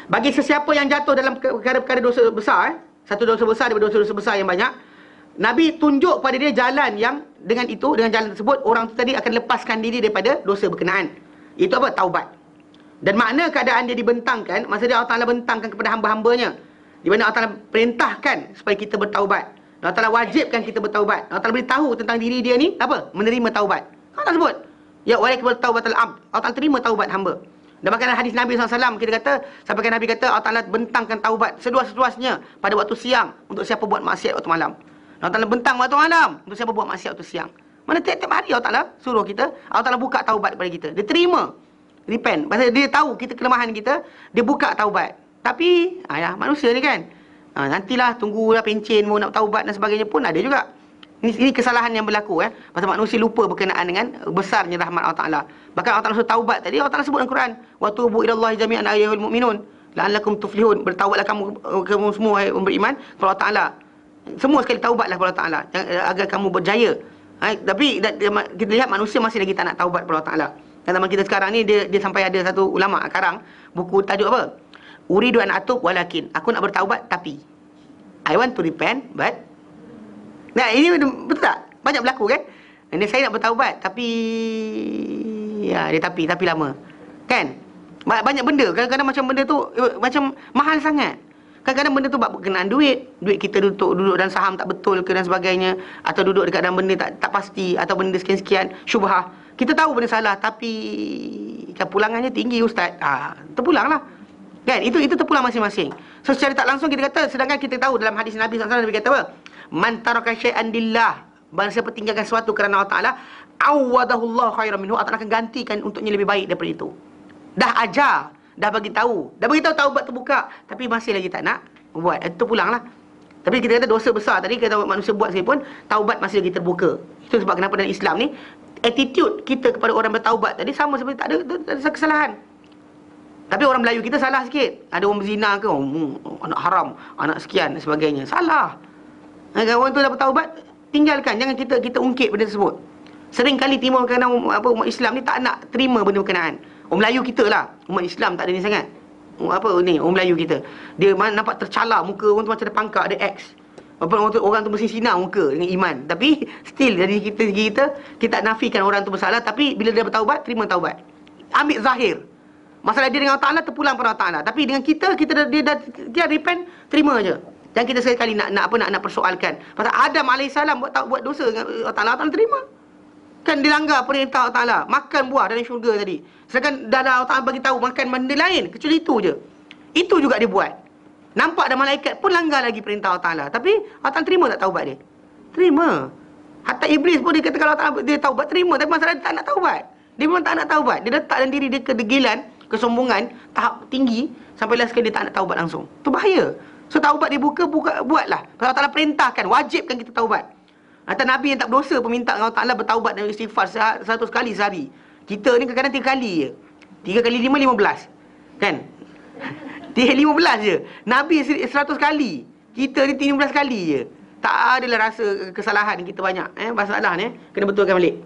bagi sesiapa yang jatuh dalam perkara-perkara dosa besar, satu dosa besar daripada dosa-dosa besar yang banyak, Nabi tunjuk pada dia jalan yang dengan jalan tersebut orang tu tadi akan lepaskan diri daripada dosa berkenaan. Itu apa? Taubat. Dan makna keadaan dia dibentangkan, maksudnya Allah Ta'ala bentangkan kepada hamba-hambanya, di mana Allah Ta'ala perintahkan supaya kita bertaubat. Allah Ta'ala wajibkan kita bertaubat. Allah Ta'ala beritahu tentang diri dia ni apa? Menerima taubat. Allah sebut ya walaikal taubatul abd. Allah Ta'ala terima taubat hamba. Dan bahkan hadis Nabi SAW kita kata, sampaikan Nabi kata Allah Ta'ala bentangkan taubat seluas-luasnya pada waktu siang untuk siapa buat maksiat waktu malam. Allah Ta'ala bentang waktu malam untuk siapa buat maksiat waktu siang. Mana tiap-tiap hari Allah Ta'ala suruh kita, Allah Ta'ala buka taubat kepada kita. Dia terima, repent. Pasal dia tahu kita kelemahan kita, dia buka taubat. Tapi manusia ni kan, nantilah tunggulah pencen mau nak taubat dan sebagainya pun ada juga. Ini kesalahan yang berlaku pasal manusia lupa berkenaan dengan besarnya rahmat Allah Ta'ala. Bahkan Allah Ta'ala suruh taubat tadi, Allah Ta'ala sebut dalam Quran, wa tubu ilallahi jami'an ayyuhal mu'minun la'allakum tuflihun. Bertaubatlah kamu semua yang beriman kepada Allah Ta'ala. Semua sekali taubatlah kepada Allah Ta'ala agar kamu berjaya. Tapi kita lihat manusia masih lagi tak nak taubat kepada Allah Ta'ala. Dan zaman kita sekarang ni dia sampai ada satu ulama karang buku tajuk apa? Uridu an atub walakin. Aku nak bertaubat tapi I want to repent but. Nah, ini betul tak? Banyak berlaku kan? Dan saya nak bertaubat tapi dia tapi lama. Kan? Banyak benda. Kadang-kadang macam benda tu macam mahal sangat. Kadang-kadang benda tu berkenaan duit kita duduk dan saham tak betul ke dan sebagainya, atau duduk dekat dalam benda tak pasti, atau benda sekian-sekian syubhah. Kita tahu benda salah tapi pulangannya tinggi ustaz. Terpulanglah. Kan? Itu terpulang masing-masing. So secara tak langsung kita kata, sedangkan kita tahu dalam hadis Nabi SAW Nabi kata apa? Man taraka syai'an lillah, barang siapa tinggalkan sesuatu kerana Allah Ta'ala, awwadahullahu khairan minhu, Allah Ta'ala akan gantikan untuknya lebih baik daripada itu. Dah ajar, dah bagi tahu taubat terbuka, tapi masih lagi tak nak buat. Itu pulanglah. Tapi kita kata dosa besar tadi, kita manusia buat sekalipun, taubat masih lagi terbuka. Itu sebab kenapa dalam Islam ni attitude kita kepada orang bertaubat tadi sama seperti tak ada kesalahan. Tapi orang Melayu kita salah sikit. Ada orang berzina ke, anak haram, anak sekian dan sebagainya. Salah. Orang tu dah bertaubat, tinggalkan. Jangan kita ungkit benda tersebut. Sering kali timur kerana umat Islam ni tak nak terima benda berkenaan. Orang Melayu kita lah. Umat Islam tak ada ni sangat. Orang Melayu kita. Dia nampak tercala muka orang tu macam ada pangkak, ada X. Orang tu mesti sinar muka dengan iman. Tapi still dari kita tak nafikan orang tu bersalah. Tapi bila dia bertaubat, terima taubat. Ambil zahir. Masalah dia dengan Allah Ta'ala terpulang pada Allah Ta'ala. Tapi dengan kita dia repent, terima je. Dan kita sekali nak persoalkan. Pasal Adam AS buat dosa dengan Allah Ta'ala, Allah Ta'ala terima. Kan dilanggar perintah Allah Ta'ala, makan buah dari syurga tadi. Sedangkan dah Allah Ta'ala bagi tahu makan benda lain, kecuali itu je. Itu juga dia buat. Nampak ada malaikat pun langgar lagi perintah Allah Ta'ala. Tapi Allah Ta'ala terima tak taubat dia? Terima. Hatta Iblis pun dia kata kalau dia taubat, terima. Tapi masalah dia tak nak taubat. Dia memang tak nak taubat. Dia letak dalam diri dia kedegilan, kesombongan tahap tinggi, sampailah sekali dia tak nak taubat langsung. Itu bahaya. So taubat dia buatlah. Kalau Allah Ta'ala perintahkan, wajibkan kita taubat. Atau Nabi yang tak berdosa pun minta Allah Ta'ala bertaubat dan istighfar 100 kali sehari. Kita ni kadang-kadang 3 kali je. 3 kali 5, 15. Kan? 15 je. Nabi 100 kali. Kita ni 15 kali je. Tak adalah rasa kesalahan kita banyak. Masalah ni kena betulkan balik.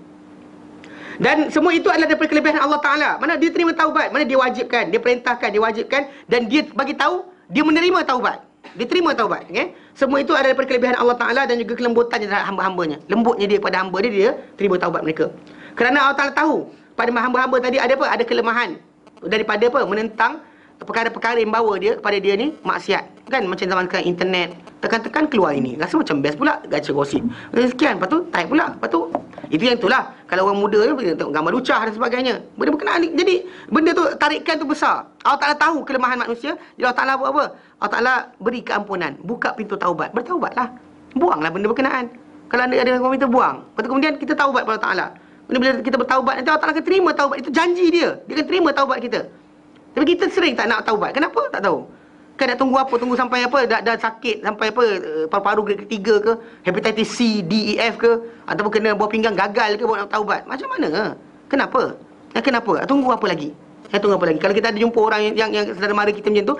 Dan semua itu adalah daripada kelebihan Allah Ta'ala. Mana dia terima taubat, mana dia wajibkan, dia perintahkan, dia wajibkan, dan dia bagi tahu dia menerima taubat. Dia terima taubat. Semua itu adalah daripada kelebihan Allah Ta'ala dan juga kelembutannya terhadap hamba-hambanya. Lembutnya dia pada hamba dia terima taubat mereka. Kerana Allah Ta'ala tahu pada hamba-hamba tadi ada apa? Ada kelemahan daripada apa? Menentang perkara-perkara yang bawa dia kepada dia ni maksiat. Kan macam zaman sekarang internet, tekan-tekan keluar ini. Rasa macam best pula, gacha gosip. Sekian, lepas tu type pula. Lepas tu itu yang itulah. Kalau orang muda ni tengok gambar lucah dan sebagainya. Benda berkenaan ni. Jadi benda tu tarikan tu besar. Allah Taala tahu kelemahan manusia. Jadi Allah Taala buat apa? Allah Taala beri keampunan, buka pintu taubat. Bertaubatlah. Buanglah benda berkenaan. Kalau ada orang minta buang. Lepas tu kemudian kita taubat kepada Allah Taala. Bila kita bertaubat, nanti Allah Taala akan terima taubat. Itu janji dia. Dia akan terima taubat kita. Tapi kita sering tak nak taubat. Kenapa? Tak tahu. Kan nak tunggu apa? Tunggu sampai apa? Dah sakit sampai apa? Paru-paru grade ketiga ke? Hepatitis C, D, E, F ke? Ataupun kena buah pinggang gagal ke? Buat nak taubat. Macam mana? Kenapa? Kenapa? Tunggu apa lagi? Tunggu apa lagi? Kalau kita ada jumpa orang yang saudara mara kita macam tu,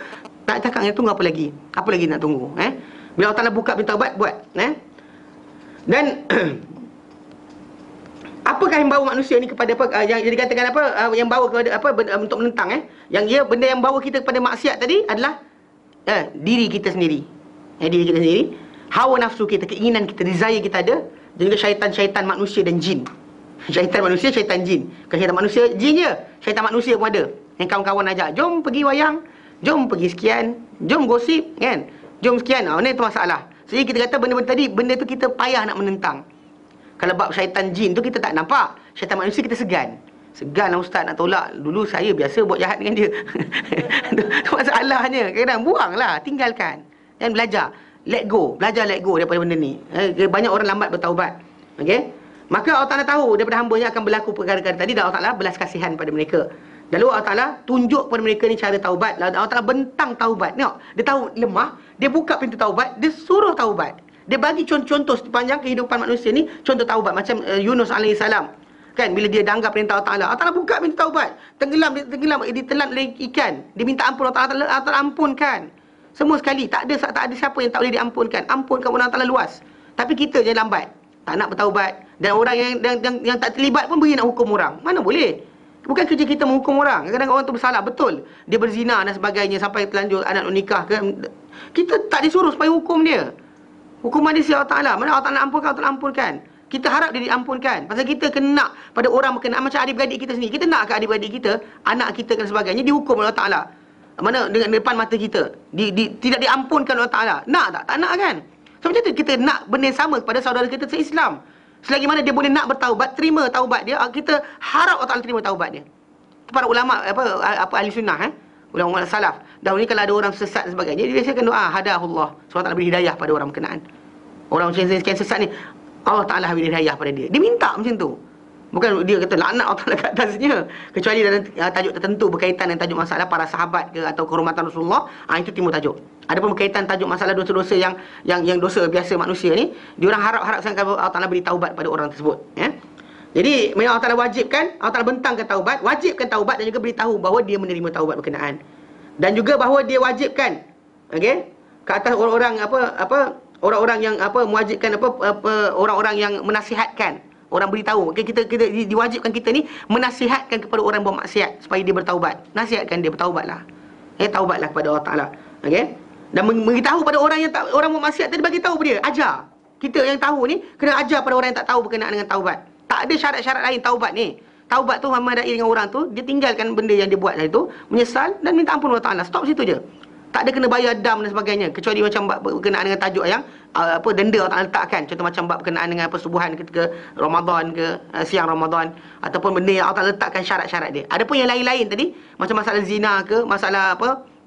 tak cakap tunggu apa lagi? Apa lagi nak tunggu? Bila Allah Ta'ala buka pintu taubat, buat. Dan apakah yang bawa manusia ni kepada apa, yang dikatakan apa, yang bawa kepada apa, untuk menentang yang benda yang bawa kita kepada maksiat tadi adalah diri kita sendiri. Diri kita sendiri, hawa nafsu kita, keinginan kita, desire kita ada, dan juga syaitan-syaitan manusia dan jin. Syaitan manusia, syaitan jin. Bukan syaitan manusia, jin je. Syaitan manusia pun ada. Yang kawan-kawan ajak, jom pergi wayang, jom pergi sekian, jom gosip, kan? Jom sekian. Ini tu masalah. Jadi kita kata benda-benda tadi, benda tu kita payah nak menentang. Kalau bab syaitan jin tu kita tak nampak. Syaitan manusia kita segan. Segan lah ustaz nak tolak. Dulu saya biasa buat jahat dengan dia. Tu masalahnya. Kadang-kadang buanglah, tinggalkan. Dan belajar. Let go. Belajar let go daripada benda ni. Banyak orang lambat bertaubat. Okey? Maka Allah Ta'ala tahu daripada hamba-Nya akan berlaku perkara-perkara tadi, dan Allah Ta'ala belas kasihan pada mereka. Lalu Allah Ta'ala tunjuk kepada mereka ni cara taubat. Lalu Allah Ta'ala bentang taubat. Tengok, dia tahu lemah, dia buka pintu taubat, dia suruh taubat. Dia bagi contoh-contoh sepanjang kehidupan manusia ni, contoh taubat. Macam Yunus AS, kan, bila dia danggap perintah Allah Ta'ala, Allah Ta'ala buka pintu taubat. Tenggelam, ditelan oleh ikan. Dia minta ampun, Allah Ta'ala ampunkan. Semua sekali, tak ada siapa yang tak boleh diampunkan. Ampunkan Allah Ta'ala luas. Tapi kita je lambat, tak nak bertaubat. Dan orang yang tak terlibat pun beri nak hukum orang. Mana boleh? Bukan kerja kita menghukum orang. Kadang-kadang orang tu bersalah, betul. Dia berzina dan sebagainya sampai terlanjur anak nikah ke. Kita tak disuruh supaya hukum dia. Hukuman dia si Allah Ta'ala. Mana Allah Ta'ala ampunkan, Allah Ta'ala ampunkan. Kita harap dia diampunkan. Pasal kita kena pada orang berkenaan. Macam adik-beradik kita sendiri. Kita nak ke adik-beradik kita, anak kita dan sebagainya dihukum oleh Allah Ta'ala. Mana dengan depan mata kita tidak diampunkan oleh Allah Ta'ala. Nak tak? Tak nak kan? So macam tu kita nak benda sama kepada saudara kita se-Islam. Selagi mana dia boleh nak bertaubat, terima taubat dia, kita harap Allah Ta'ala terima taubat dia. Para ulama apa ahli sunnah, ulama salaf. Dahulu ni kalau ada orang sesat dan sebagainya, dia biasakan doa, hadahullah. Allah Ta'ala beri hidayah pada orang berkenaan. Orang macam sekian sesat ni, Allah Ta'ala beri hidayah pada dia. Dia minta macam tu. Bukan dia kata laknat Allah Ta'ala kat atasnya. Kecuali dalam tajuk tertentu berkaitan dengan tajuk masalah para sahabat ke atau kehormatan Rasulullah, itu timur tajuk. Adapun berkaitan tajuk masalah dosa-dosa yang dosa biasa manusia ni, diorang harap sangat Allah Ta'ala beri taubat pada orang tersebut, Jadi memang Allah Ta'ala wajibkan, Allah Ta'ala bentangkan taubat, wajibkan taubat, dan juga beritahu bahawa dia menerima taubat berkenaan. Dan juga bahawa dia wajibkan, okey, ke atas orang-orang orang-orang yang mewajibkan orang-orang yang menasihatkan, orang beritahu. Okey, kita diwajibkan kita ni menasihatkan kepada orang bermaksiat supaya dia bertaubat. Nasihatkan dia bertaubatlah. Taubatlah kepada Allah Ta'ala. Okey? Dan memberitahu pada orang yang orang bermaksiat tadi, bagi tahu dia, ajar. Kita yang tahu ni kena ajar pada orang yang tak tahu berkenaan dengan taubat. Tak ada syarat-syarat lain taubat ni. Taubat tu memadai dengan orang tu, dia tinggalkan benda yang dia buat tadi tu, menyesal dan minta ampun Allah Ta'ala. Stop situ je. Tak ada kena bayar dam dan sebagainya, kecuali macam bab berkenaan dengan tajuk yang denda Allah Ta'ala letakkan. Contoh macam bab berkenaan dengan persubuhan ketika Ramadan ke, siang Ramadan, ataupun benda yang Allah Ta'ala letakkan syarat-syarat dia. Adapun yang lain-lain tadi, macam masalah zina ke, masalah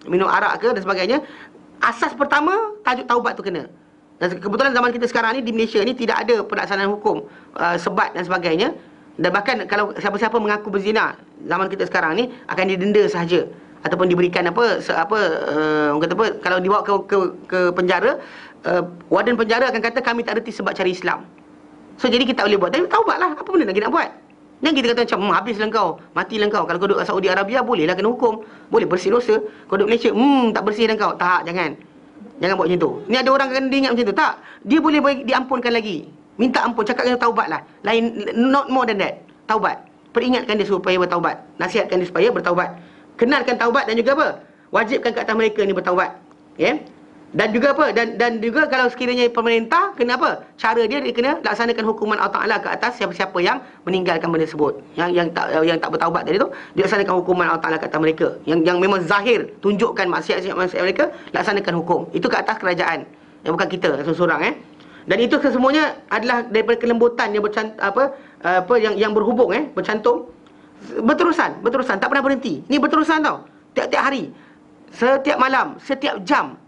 minum arak ke dan sebagainya, asas pertama tajuk taubat tu kena. Dan kebetulan zaman kita sekarang ni di Malaysia ni tidak ada pelaksanaan hukum sebat dan sebagainya. Dan bahkan kalau siapa-siapa mengaku berzina zaman kita sekarang ni akan didenda sahaja, ataupun diberikan orang kata kalau dibawa ke penjara, warden penjara akan kata kami tak reti sebab cara Islam. So jadi kita boleh buat, tapi taubatlah, apa benda lagi nak buat? Yang kita kata macam habislah kau, matilah kau. Kalau kau duduk Saudi Arabia bolehlah kena hukum, boleh bersih dosa. Kau duduk Malaysia tak bersih dah kau. Tak, jangan buat macam tu. Ni ada orang kan dia ingat macam tu. Tak, dia boleh diampunkan lagi. Minta ampun, cakap kena taubatlah. Lain, not more than that. Taubat. Peringatkan dia supaya bertaubat. Nasihatkan dia supaya bertaubat. Kenalkan taubat dan juga apa? Wajibkan ke atas mereka ni bertaubat. Okay? Dan juga apa? Dan juga kalau sekiranya pemerintah, kena apa? Cara dia kena laksanakan hukuman Allah Taala ke atas siapa-siapa yang meninggalkan benda tersebut. Yang tak bertaubat tadi tu, dia laksanakan hukuman Allah Taala ke atas mereka. Yang memang zahir tunjukkan maksiat mereka, laksanakan hukum. Itu ke atas kerajaan. Yang bukan kita seorang-seorang Dan itu kesemuanya adalah daripada kelembutan yang yang berhubung bercantum berterusan, tak pernah berhenti. Ni berterusan tau. Tiap-tiap hari, setiap malam, setiap jam,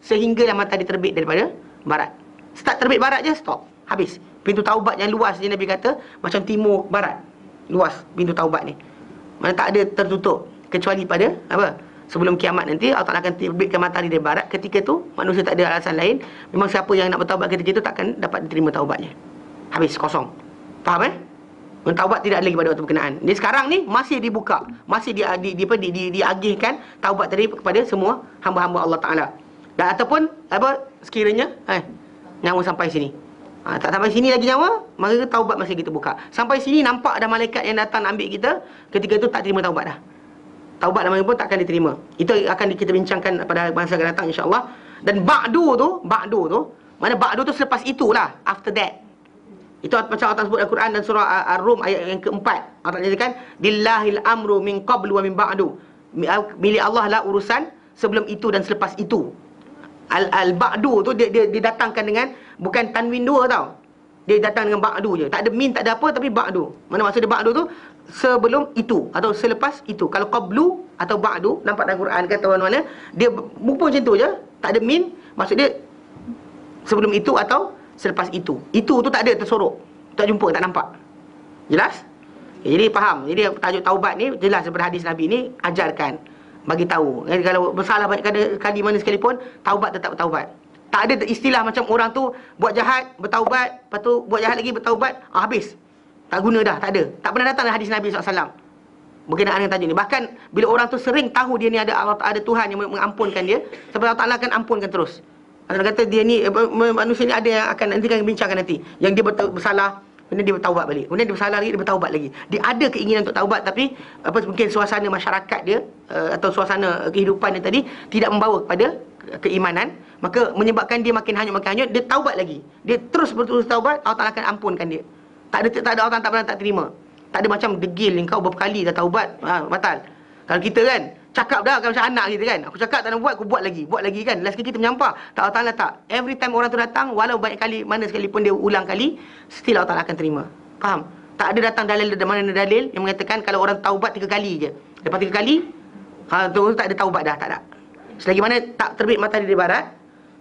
sehinggalah matahari terbit daripada barat. Start terbit barat je, stop, habis. Pintu taubat yang luas je Nabi kata macam timur barat. Luas pintu taubat ni. Mana tak ada tertutup kecuali pada sebelum kiamat nanti Allah Ta'ala akan terbitkan matahari dari barat. Ketika tu manusia tak ada alasan lain. Memang siapa yang nak bertaubat ketika itu takkan dapat diterima taubatnya. Habis, kosong. Faham Taubat tidak ada lagi pada waktu berkenaan. Jadi sekarang ni masih dibuka, masih diagihkan taubat tadi kepada semua hamba-hamba Allah Ta'ala. Dan ataupun sekiranya nyawa sampai sini, tak sampai sini lagi nyawa, maka taubat masih kita buka. Sampai sini nampak ada malaikat yang datang ambil kita, ketika itu tak terima taubat dah. Taubat namanya pun takkan diterima. Itu akan kita bincangkan pada masa akan datang insya-Allah. Dan ba'du tu, mana ba'du tu selepas itulah, after that. Itu macam Allah sebut Al-Quran dan surah Ar-Rum ayat yang keempat. Allah nyatakan lillahil amru min qablu wa min ba'du. Milik Allah lah urusan sebelum itu dan selepas itu. Al-ba'du tu dia datangkan dengan bukan tanwin dua tau. Dia datang dengan ba'du je. Tak ada min, tak ada apa, tapi ba'du. Mana maksud dia ba'du tu? Sebelum itu atau selepas itu. Kalau qablu atau ba'du, nampak dalam Quran kata mana-mana, dia rupa macam tu je. Tak ada min, maksud dia sebelum itu atau selepas itu. Itu tu tak ada tersorok. Tak jumpa, tak nampak. Jelas? Jadi faham. Jadi tajuk taubat ni jelas daripada hadis Nabi ni, ajarkan, bagi tahu. Kalau bersalah banyak kali mana sekalipun, taubat tetap bertaubat. Tak ada istilah macam orang tu buat jahat, bertaubat, lepas tu buat jahat lagi, bertaubat, habis. Tak guna dah, tak ada. Tak pernah datang hadis Nabi SAW berkenaan dengan tajuk ni. Bahkan bila orang tu sering tahu dia ni ada Tuhan yang mengampunkan dia, sampai Allah Ta'ala akan ampunkan terus. Allah kata dia ni, manusia ni ada yang akan nanti kan bincangkan nanti, yang dia bersalah, kemudian dia bertaubat balik, kemudian dia bersalah lagi, dia bertaubat lagi. Dia ada keinginan untuk taubat, tapi mungkin suasana masyarakat dia atau suasana kehidupan dia tadi tidak membawa kepada keimanan, maka menyebabkan dia makin hanyut, dia taubat lagi. Dia terus taubat, Allah Ta'ala akan ampunkan dia. Tak ada orang tak pernah tak terima. Tak ada macam degil kau berapa kali dah taubat, batal. Kalau kita kan cakap dah kan macam anak kita kan, aku cakap tak nak buat, aku buat lagi kan. Last kali kita menyampah. Tak, Allah Ta'ala tak. Every time orang tu datang, walau banyak kali mana sekalipun dia ulang kali, still Allah Ta'ala akan terima. Faham? Tak ada datang dalil mana dalil yang mengatakan kalau orang taubat 3 kali je, lepas 3 kali tu tak ada taubat dah, tak ada. Selagi mana tak terbit matahari di barat,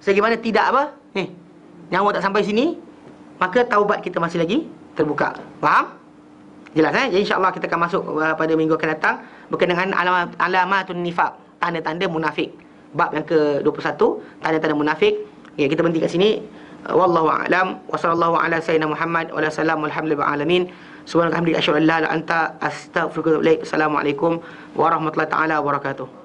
selagi mana tidak nyawa tak sampai sini, maka taubat kita masih lagi terbuka. Faham? Jelas Jadi insya-Allah kita akan masuk pada minggu akan datang berkenaan alamatun nifaq, tanda-tanda munafik. Bab yang ke-21, tanda-tanda munafik. Ya, kita berhenti kat sini. Wallahu a'lam wa sallallahu ala sayyidina Muhammad wa ala salam walhamdulillahi alamin. Subhanaka hamdika asyhadu an la ilaha illa anta astaghfiruka wa atubu ilaik. Assalamualaikum warahmatullahi taala wabarakatuh.